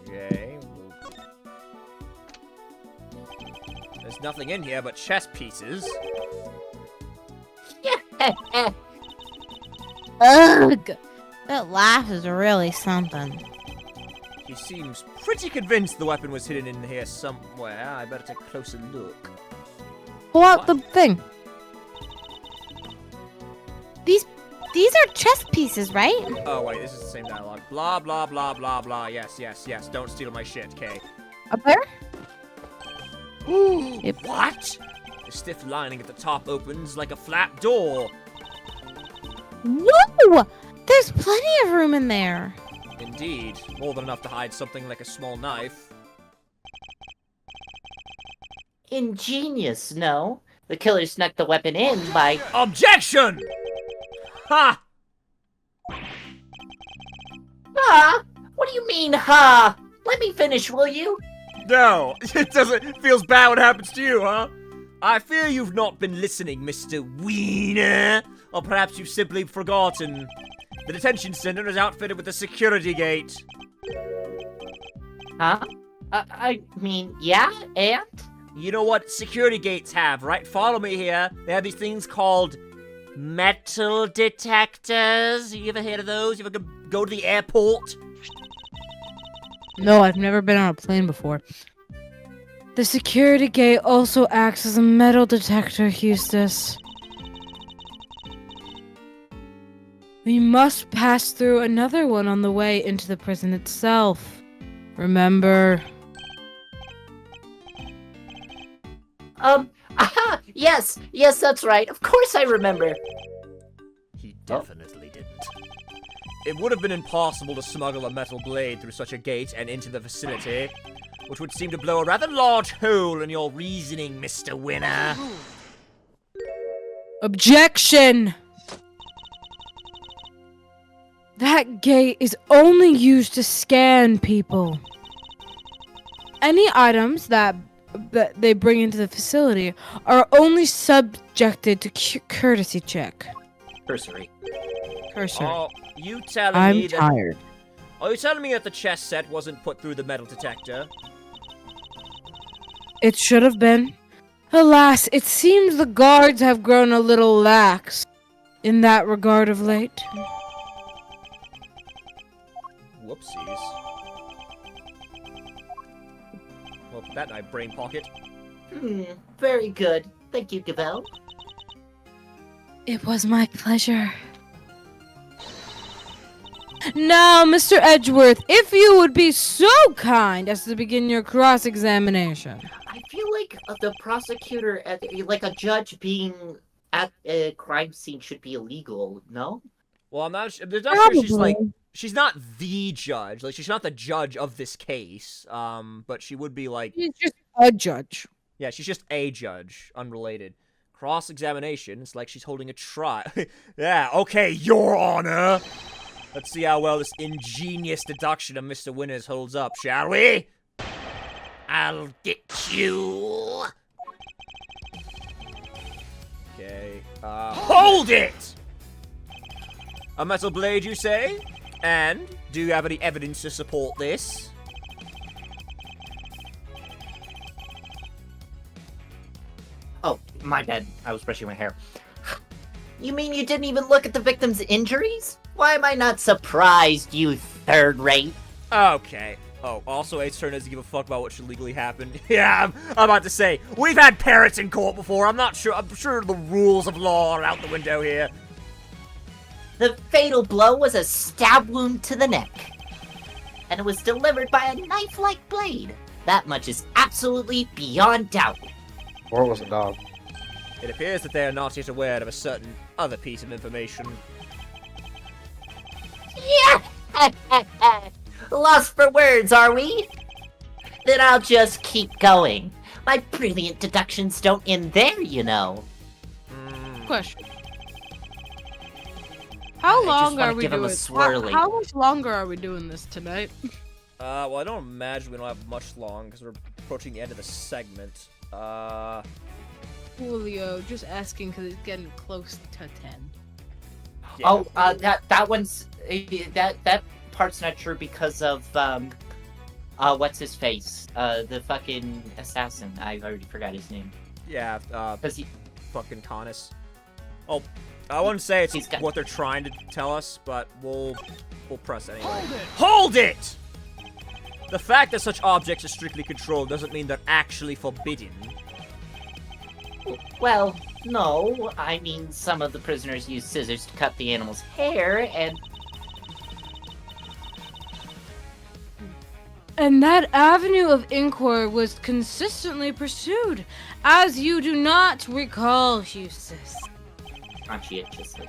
Okay. There's nothing in here but chess pieces. Ugh! That laugh is really something. He seems pretty convinced the weapon was hidden in here somewhere. I better take a closer look. Pull out the thing. These are chess pieces, right? Oh, wait, this is the same dialogue. Blah, blah, blah, blah, blah. Yes, yes, yes. Don't steal my shit, Kay. Up there? What? The stiff lining at the top opens like a flat door. Whoa! There's plenty of room in there. Indeed. More than enough to hide something like a small knife. Ingenious, no? The killer snuck the weapon in by... Objection! Ha! Huh? What do you mean, huh? Let me finish, will you? No, it feels bad what happens to you, huh? I fear you've not been listening, Mr. Wiener. Or perhaps you've simply forgotten. The detention center is outfitted with a security gate. Huh? I mean, yeah, and? You know what security gates have, right? Follow me here. They have these things called metal detectors. You ever heard of those? You ever go to the airport? No, I've never been on a plane before. The security gate also acts as a metal detector, Eustace. We must pass through another one on the way into the prison itself. Remember? Aha! Yes, that's right. Of course I remember. He definitely didn't. It would have been impossible to smuggle a metal blade through such a gate and into the vicinity, which would seem to blow a rather large hole in your reasoning, Mr. Winner. Objection! That gate is only used to scan people. Any items that they bring into the facility are only subjected to courtesy check. Cursory. Oh, you telling I'm me that... tired. Are you telling me that the chess set wasn't put through the metal detector? It should have been. Alas, it seems the guards have grown a little lax in that regard of late. Whoopsies. Well, that in my brain pocket. Very good. Thank you, Gavel. It was my pleasure. Now, Mr. Edgeworth, if you would be so kind as to begin your cross-examination. I feel like the prosecutor, like a judge being at a crime scene should be illegal, no? Well, I'm not sure she's not the judge. Like, she's not the judge of this case. But she would be like... She's just a judge. Yeah, she's just a judge, unrelated. Cross-examination, it's like she's holding a trial. Yeah, okay, Your Honor! Let's see how well this ingenious deduction of Mr. Winners holds up, shall we? I'll get you! Okay, hold it! A metal blade, you say? And, do you have any evidence to support this? Oh, my bad. I was brushing my hair. You mean you didn't even look at the victim's injuries? Why am I not surprised, you third rate? Okay. Oh, also Ace Turn doesn't give a fuck about what should legally happen. Yeah, I'm about to say, we've had parrots in court before. I'm sure the rules of law are out the window here. The fatal blow was a stab wound to the neck. And it was delivered by a knife-like blade. That much is absolutely beyond doubt. Or it was a dog. It appears that they are not yet aware of a certain other piece of information. Yeah! Lost for words, are we? Then I'll just keep going. My brilliant deductions don't end there, you know. Question. How long are we give him doing? a swirly. How much longer are we doing this tonight? Well, I don't imagine we don't have much long because we're approaching the end of the segment. Julio, just asking because it's getting close to 10. Yeah. Oh, that one's that part's not true because of what's his face? The fucking assassin. I already forgot his name. Yeah, Cause he, fucking Conus. Oh, I wouldn't say it's He's got- what they're trying to tell us, but we'll press anyway. Hold it! The fact that such objects are strictly controlled doesn't mean they're actually forbidden. well, no. I mean, some of the prisoners use scissors to cut the animal's hair, and And that avenue of inquiry was consistently pursued, as you do not recall, Eustace. conscientiously.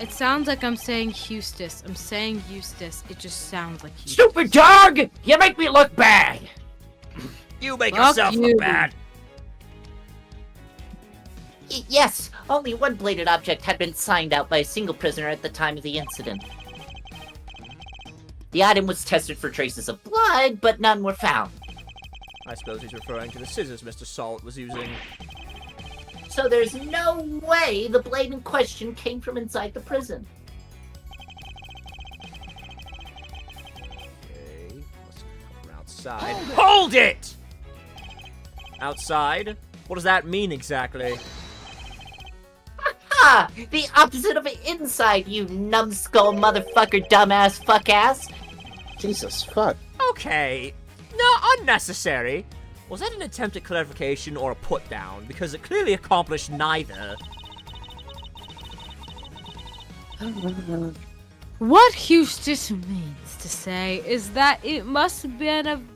It sounds like I'm saying Eustace. I'm saying Eustace. It just sounds like Eustace. Stupid dog! You make me look bad! You make Fuck yourself you. look bad. Yes, only one bladed object had been signed out by a single prisoner at the time of the incident. The item was tested for traces of blood, but none were found. I suppose he's referring to the scissors Mr. Sahwit was using. So there's no way the blade in question came from inside the prison. Okay, must have come from outside. Hold it! Outside? What does that mean exactly? Ah! The opposite of inside, you numbskull motherfucker, dumbass fuckass! Jesus, fuck. Okay, no, unnecessary. Was that an attempt at clarification or a put down? Because it clearly accomplished neither. What Eustace means to say is that it must have been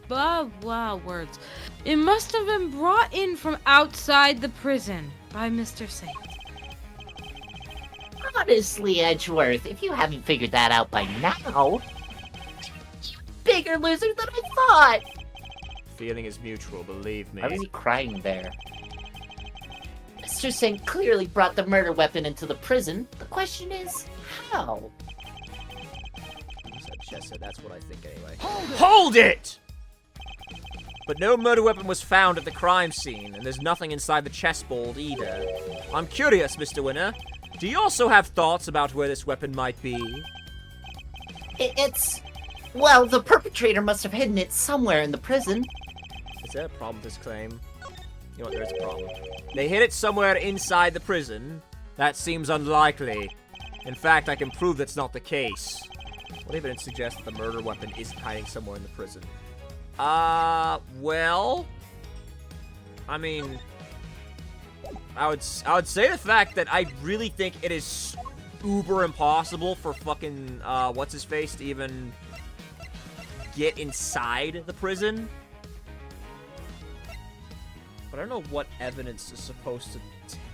words. It must have been brought in from outside the prison by Mr. Saint. Honestly, Edgeworth, if you haven't figured that out by now, you bigger loser than I thought! Feeling is mutual, believe me. Why was he crying there? Mr. Saint clearly brought the murder weapon into the prison. The question is, how? Chester, that's what I think anyway. Hold it! But no murder weapon was found at the crime scene, and there's nothing inside the chessboard either. I'm curious, Mr. Winner. Do you also have thoughts about where this weapon might be? Well, the perpetrator must have hidden it somewhere in the prison. Is there a problem with this claim? You know what, there is a problem. They hid it somewhere inside the prison? That seems unlikely. In fact, I can prove that's not the case. What evidence suggests that the murder weapon isn't hiding somewhere in the prison? Well... I mean... I would say the fact that I really think it is uber impossible for fucking, what's-his-face to even get inside the prison. But I don't know what evidence is supposed to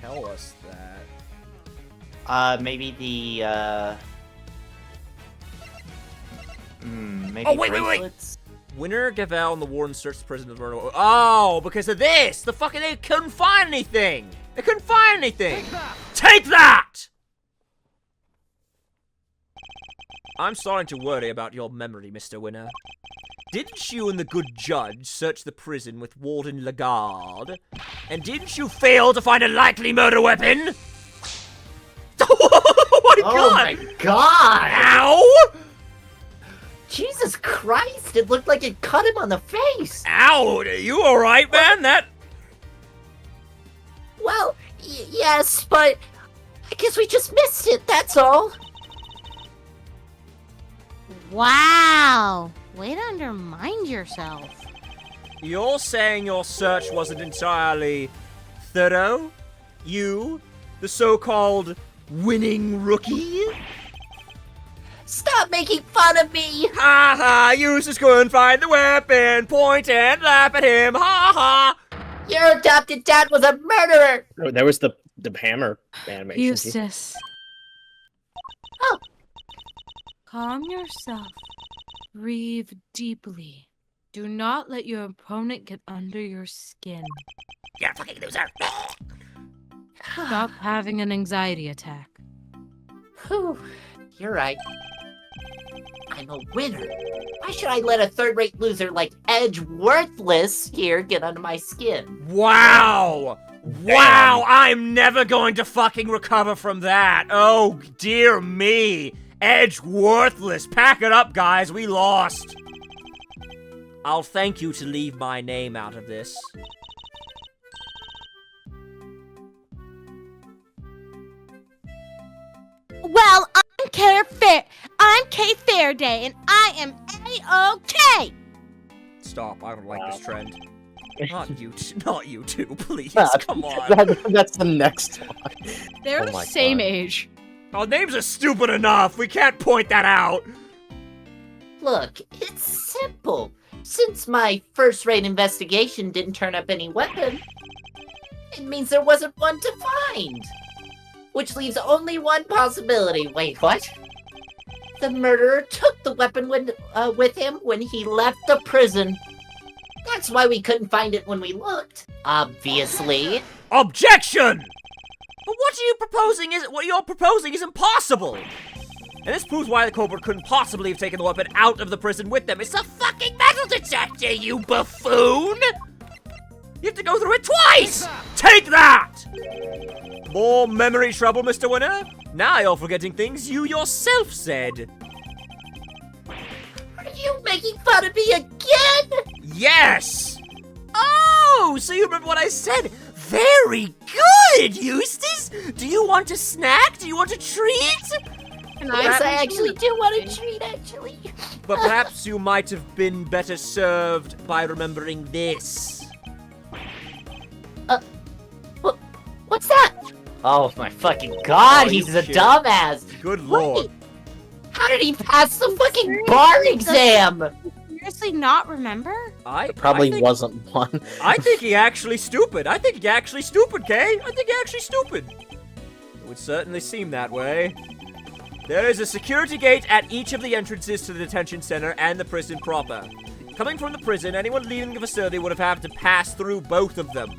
tell us that. Maybe the, maybe Oh, wait! bracelets? Winner, Gavel, and the warden searched the prison to murder. Oh, because of this! They couldn't find anything! They couldn't find anything! Take that! I'm starting to worry about your memory, Mr. Winner. Didn't you and the good judge search the prison with Warden Lagarde? And didn't you fail to find a likely murder weapon? Oh my god! Oh my god! Ow! Jesus Christ, it looked like it cut him on the face! Ow! Are you alright, man? That... Well, yes, but I guess we just missed it, that's all. Wow. Way to undermine yourself. You're saying your search wasn't entirely thorough? You, the so-called winning rookie? Stop making fun of me! Ha ha! You just couldn't find the weapon! Point and laugh at him! Ha ha! Your adopted dad was a murderer! Oh, there was the hammer animation. Eustace. Oh. Calm yourself. Breathe deeply. Do not let your opponent get under your skin. You're a fucking loser! Stop having an anxiety attack. Whew, you're right. I'm a winner. Why should I let a third-rate loser like Edgeworthless here get under my skin? Wow! Wow! I'm never going to fucking recover from that! Oh, dear me! Edge worthless! Pack it up, guys! We lost! I'll thank you to leave my name out of this. Well, I'm Kay Fairday, and I am A-OK! Stop, I don't like this trend. Not you two, please, Nah, come on. That's the next one. They're Oh the my same God. age. Our names are stupid enough, we can't point that out! Look, it's simple. Since my first-rate investigation didn't turn up any weapon, it means there wasn't one to find. Which leaves only one possibility. Wait, what? The murderer took the weapon with him when he left the prison. That's why we couldn't find it when we looked. Obviously. Objection! But what you're proposing is impossible! And this proves why the culprit couldn't possibly have taken the weapon out of the prison with them. It's a fucking metal detector, you buffoon! You have to go through it twice! Take that! More memory trouble, Mr. Winner? Now you're forgetting things you yourself said. Are you making fun of me again? Yes! Oh, so you remember what I said? Very good, Eustace! Do you want a snack? Do you want a treat? Yes, I actually do want a treat, actually. But perhaps you might have been better served by remembering this. What's that? Oh my fucking god, Oh, he's you a shit. dumbass! Good lord. Wait, how did he pass the fucking bar exam? Seriously not remember? I Probably think, wasn't one. I think he actually stupid. I think he actually stupid, Kay. I think he actually stupid. It would certainly seem that way. There is a security gate at each of the entrances to the detention center and the prison proper. Coming from the prison, anyone leaving the facility would have had to pass through both of them.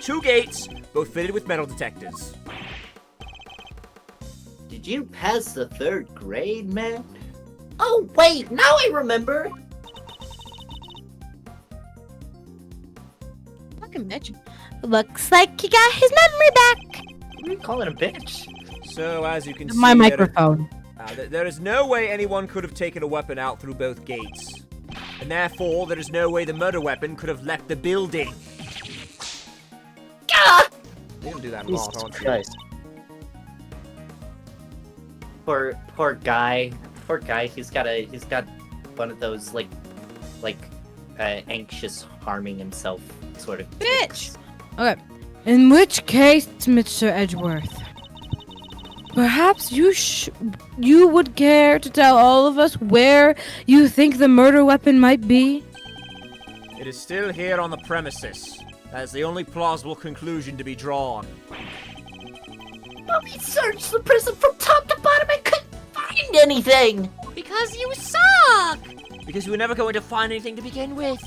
2 gates, both fitted with metal detectors. Did you pass the 3rd grade, man? Oh wait, now I remember! Fucking bitch. Looks like he got his memory back. What are you calling a bitch? So, as you can see, My microphone. there is no way anyone could have taken a weapon out through both gates. And therefore, there is no way the murder weapon could have left the building. Ah! You didn't do that a Jesus lot, don't you? Christ. Poor guy. Poor guy, he's got one of those anxious harming himself sort of Bitch! Okay. In which case, Mr. Edgeworth, perhaps you would care to tell all of us where you think the murder weapon might be? It is still here on the premises. That is the only plausible conclusion to be drawn. But we searched the prison from top to bottom and couldn't find anything! Because you suck! Because you were never going to find anything to begin with.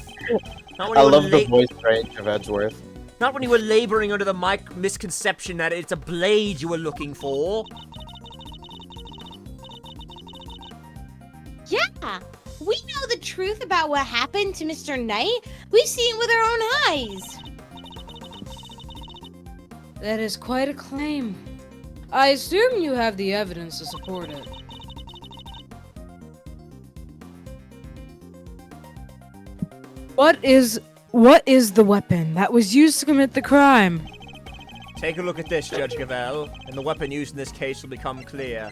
Not when I you were love the voice range of Edgeworth. Not when you were laboring under the misconception that it's a blade you were looking for. Yeah, we know the truth about what happened to Mr. Knight. We've seen it with our own eyes. That is quite a claim. I assume you have the evidence to support it. What is the weapon that was used to commit the crime? Take a look at this, Judge Gavelle, and the weapon used in this case will become clear.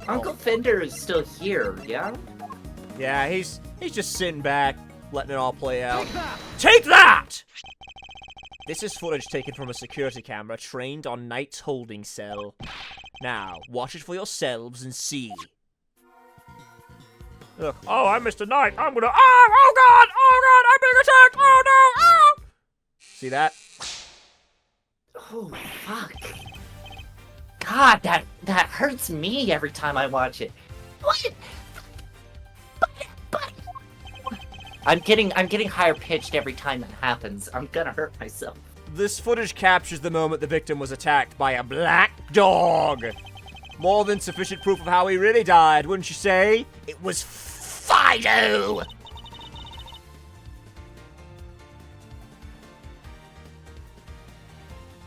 Uncle Fender is still here, yeah? Yeah, he's just sitting back, letting it all play out. Take that! This is footage taken from a security camera trained on Knight's holding cell. Now, watch it for yourselves and see. Look, oh, I'm Mr. Knight. I'm gonna. Oh God! I'm being attacked! Oh no! Oh! See that? Oh, fuck. God, that hurts me every time I watch it. What? But... I'm getting higher pitched every time that happens. I'm gonna hurt myself. This footage captures the moment the victim was attacked by a black dog. More than sufficient proof of how he really died, wouldn't you say? It was Fido!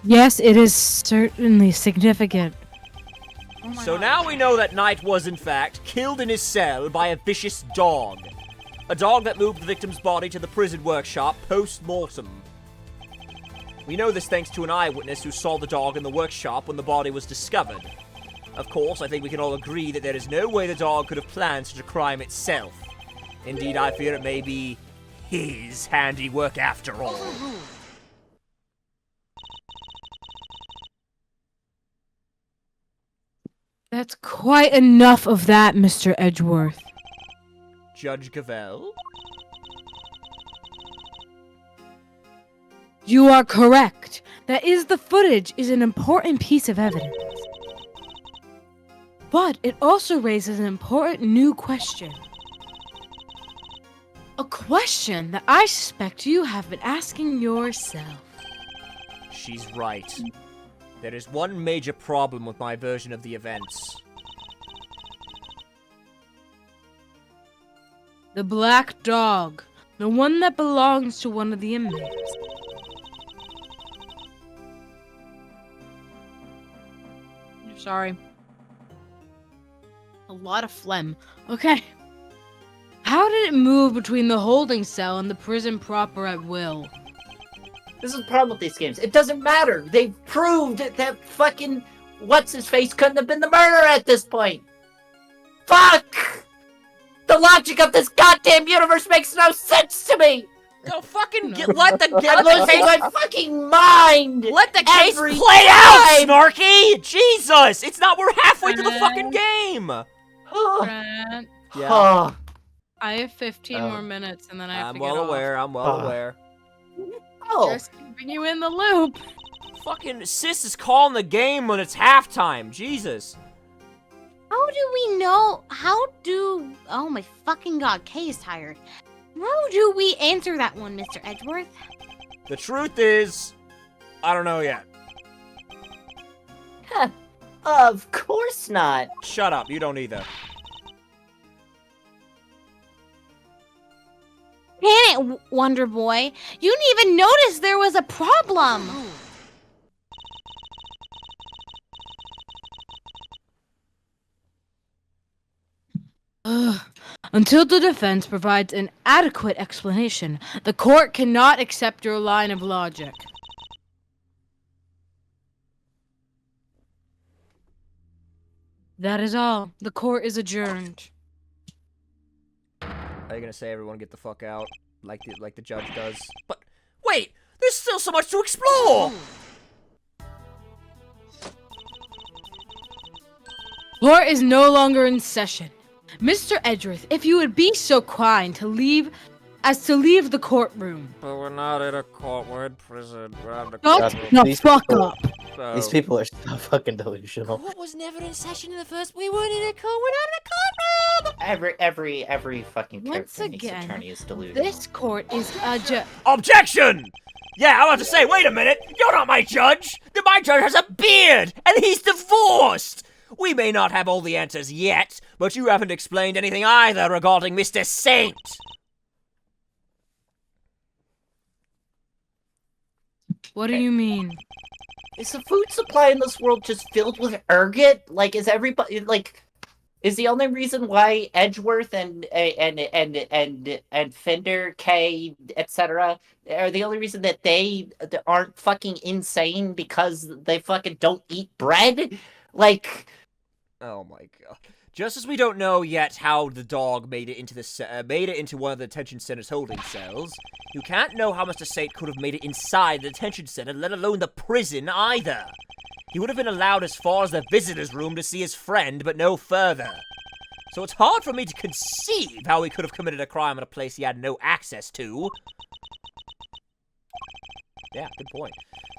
Yes, it is certainly significant. So now we know that Knight was, in fact, killed in his cell by a vicious dog. A dog that moved the victim's body to the prison workshop post-mortem. We know this thanks to an eyewitness who saw the dog in the workshop when the body was discovered. Of course, I think we can all agree that there is no way the dog could have planned such a crime itself. Indeed, I fear it may be his handiwork after all. That's quite enough of that, Mr. Edgeworth. Judge Gavell? You are correct. The footage is an important piece of evidence. But it also raises an important new question. A question that I suspect you have been asking yourself. She's right. There is one major problem with my version of the events. The black dog. The one that belongs to one of the inmates. Sorry. A lot of phlegm. Okay. How did it move between the holding cell and the prison proper at will? This is the problem with these games. It doesn't matter. They've proved that fucking what's-his-face couldn't have been the murderer at this point. Fuck! The logic of this goddamn universe makes no sense to me! Go fucking let the I'm losing my fucking mind! Let the case every play out, time! Snarky! Jesus! It's not, we're halfway through the fucking game! Trent, Yeah. I have 15 more minutes and then I have I'm to well get aware, I'm well aware. Oh. Just keeping you in the loop. Fucking sis is calling the game when it's halftime. Jesus. How do we know? Oh my fucking god, Kay is tired. How do we answer that one, Mr. Edgeworth? The truth is, I don't know yet. Huh. Of course not. Shut up, you don't either. Can it, Wonder Boy? You didn't even notice there was a problem. Until the defense provides an adequate explanation, the court cannot accept your line of logic. That is all. The court is adjourned. Are you gonna say everyone get the fuck out, like the judge does? But wait, there's still so much to explore. Court is no longer in session. Mr. Edgeworth, if you would be so kind to leave the courtroom. But we're not in a court, we're in prison. We're out of Shut the the fuck up. So, These people are so fucking delusional. Court was never in session in the first. We weren't in a court. We're not in a courtroom. Every fucking Once character again, attorney is delusional. this court is Objection! Yeah, I'm about to say, wait a minute. You're not my judge. My judge has a beard, and he's divorced. We may not have all the answers yet, but you haven't explained anything either regarding Mr. Saint. What do you mean? Is the food supply in this world just filled with ergot? Like, is everybody is the only reason why Edgeworth and Fender, Kay, etc. are the only reason that they aren't fucking insane because they fucking don't eat bread? Like, oh my god. Just as we don't know yet how the dog made it into one of the detention center's holding cells, you can't know how Mr. Saint could have made it inside the detention center, let alone the prison either. He would have been allowed as far as the visitor's room to see his friend, but no further. So it's hard for me to conceive how he could have committed a crime in a place he had no access to. Yeah, good point.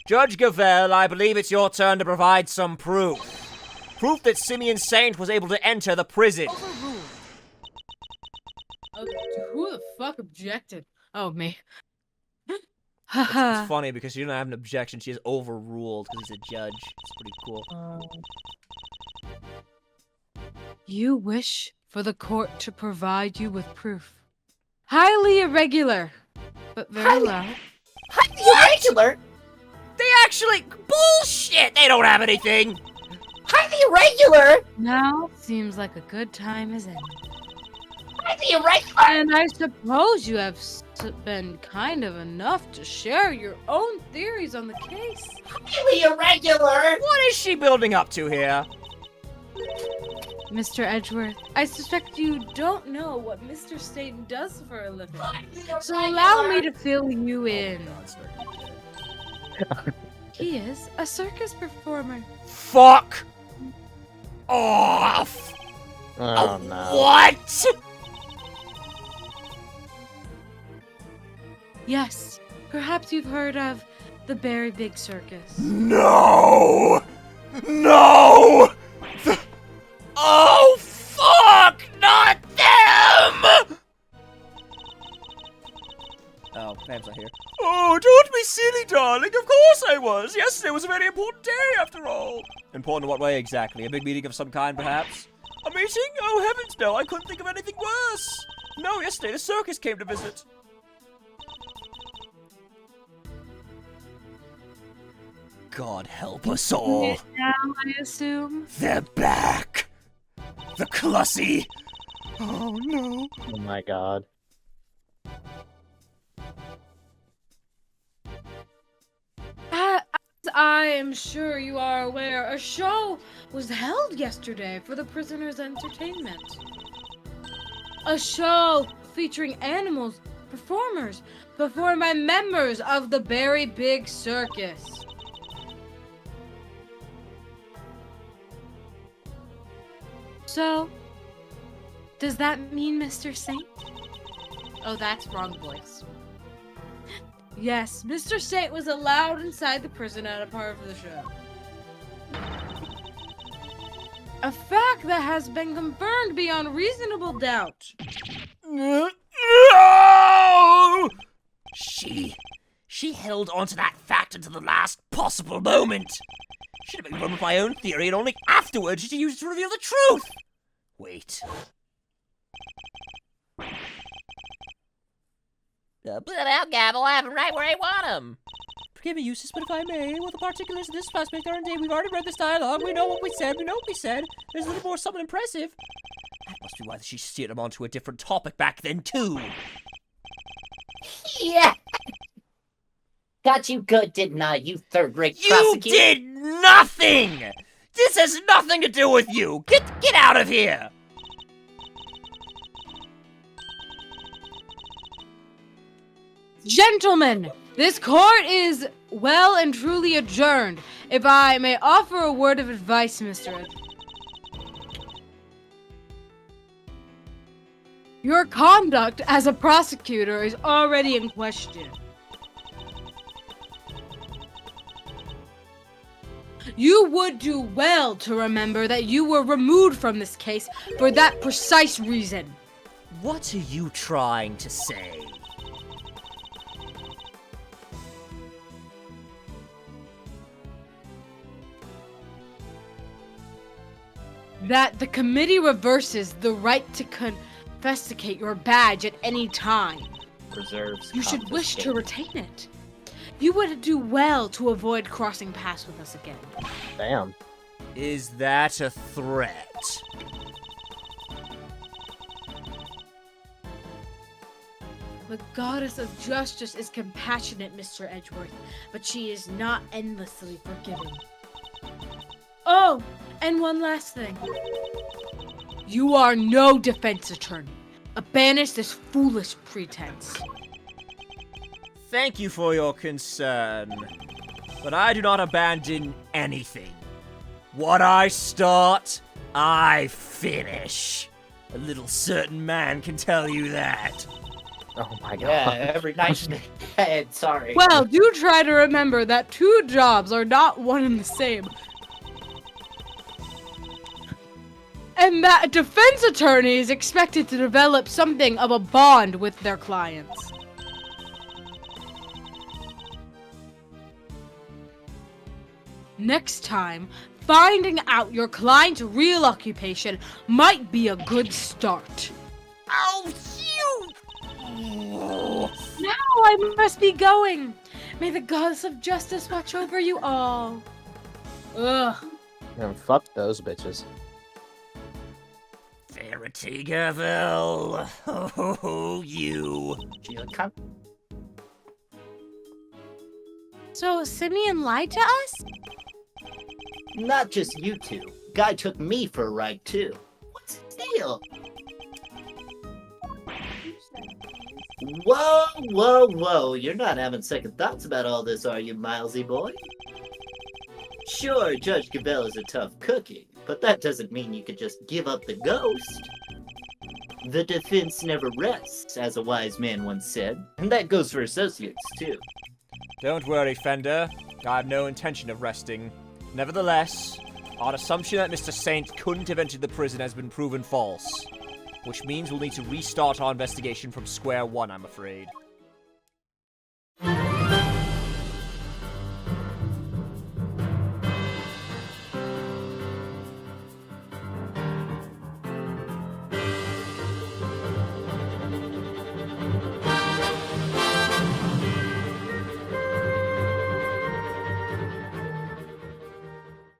Judge Gavell, I believe it's your turn to provide some proof. Proof that Simeon Saint was able to enter the prison. Who the fuck objected? Oh, me. It's funny because she didn't have an objection. She is overruled because he's a judge. It's pretty cool. You wish for the court to provide you with proof. Highly irregular, but very loud. highly irregular? They actually... Bullshit! They don't have anything! Highly irregular? Now seems like a good time as any. And I suppose you have been kind of enough to share your own theories on the case. Really irregular! What is she building up to here? Mr. Edgeworth, I suspect you don't know what Mr. Staten does for a living. So allow me to fill you in. He is a circus performer. Fuck off! Oh no. What? Yes, perhaps you've heard of the Very Big Circus. No! No! Oh, fuck! Not them! Oh, Pam's not here. Oh, don't be silly, darling. Of course I was. Yesterday was a very important day, after all. Important in what way, exactly? A big meeting of some kind, perhaps? A meeting? Oh, heavens, no. I couldn't think of anything worse. No, yesterday the circus came to visit. God help us all. Now, I assume. They're back. The Clussy. Oh, no. Oh my god. As I am sure you are aware, a show was held yesterday for the prisoners' entertainment. A show featuring animals, performers, performed by members of the Very Big Circus. So, does that mean Mr. Saint? Oh, that's wrong voice. Yes, Mr. Saint was allowed inside the prison at a part of the show. A fact that has been confirmed beyond reasonable doubt. No! She held onto that fact until the last possible moment. Should have been run with my own theory, and only afterwards did she use it to reveal the truth. Wait. Put out, Gavel. I have him right where I want him. Forgive me, Eustace, but if I may, well, the particulars of this prospect are indeed. We've already read this dialogue. We know what we said. We know what we said. There's a little more something impressive. That must be why she steered him onto a different topic back then, too. Yeah! Got you good, didn't I, you third-rate You prosecutor? did nothing! This has nothing to do with you! Get out of here! Gentlemen, this court is well and truly adjourned. If I may offer a word of advice, Mr. Ed. Your conduct as a prosecutor is already in question. You would do well to remember that you were removed from this case for that precise reason. What are you trying to say? That the committee reverses the right to confiscate your badge at any time. Reserves. You should wish to retain it. You would do well to avoid crossing paths with us again. Damn. Is that a threat? The goddess of justice is compassionate, Mr. Edgeworth, but she is not endlessly forgiving. Oh, and one last thing. You are no defense attorney. Banish this foolish pretense. Thank you for your concern, but I do not abandon anything. What I start, I finish. A little certain man can tell you that. Oh my god. Yeah, every night in the head, sorry. Well, do try to remember that two jobs are not one and the same. And that a defense attorney is expected to develop something of a bond with their clients. Next time, finding out your client's real occupation might be a good start. Oh, you! Now I must be going. May the goddess of justice watch over you all. Ugh. Man, fuck those bitches. They Charity Gavel. Oh, you. So Simeon lied to us? Not just you two. Guy took me for a ride too. What's his deal? Whoa, whoa, whoa. You're not having second thoughts about all this, are you, Milesy boy? Sure, Judge Gabelle is a tough cookie, but that doesn't mean you could just give up the ghost. The defense never rests, as a wise man once said, and that goes for associates, too. Don't worry, Fender. I have no intention of resting. Nevertheless, our assumption that Mr. Saint couldn't have entered the prison has been proven false. Which means we'll need to restart our investigation from square one, I'm afraid.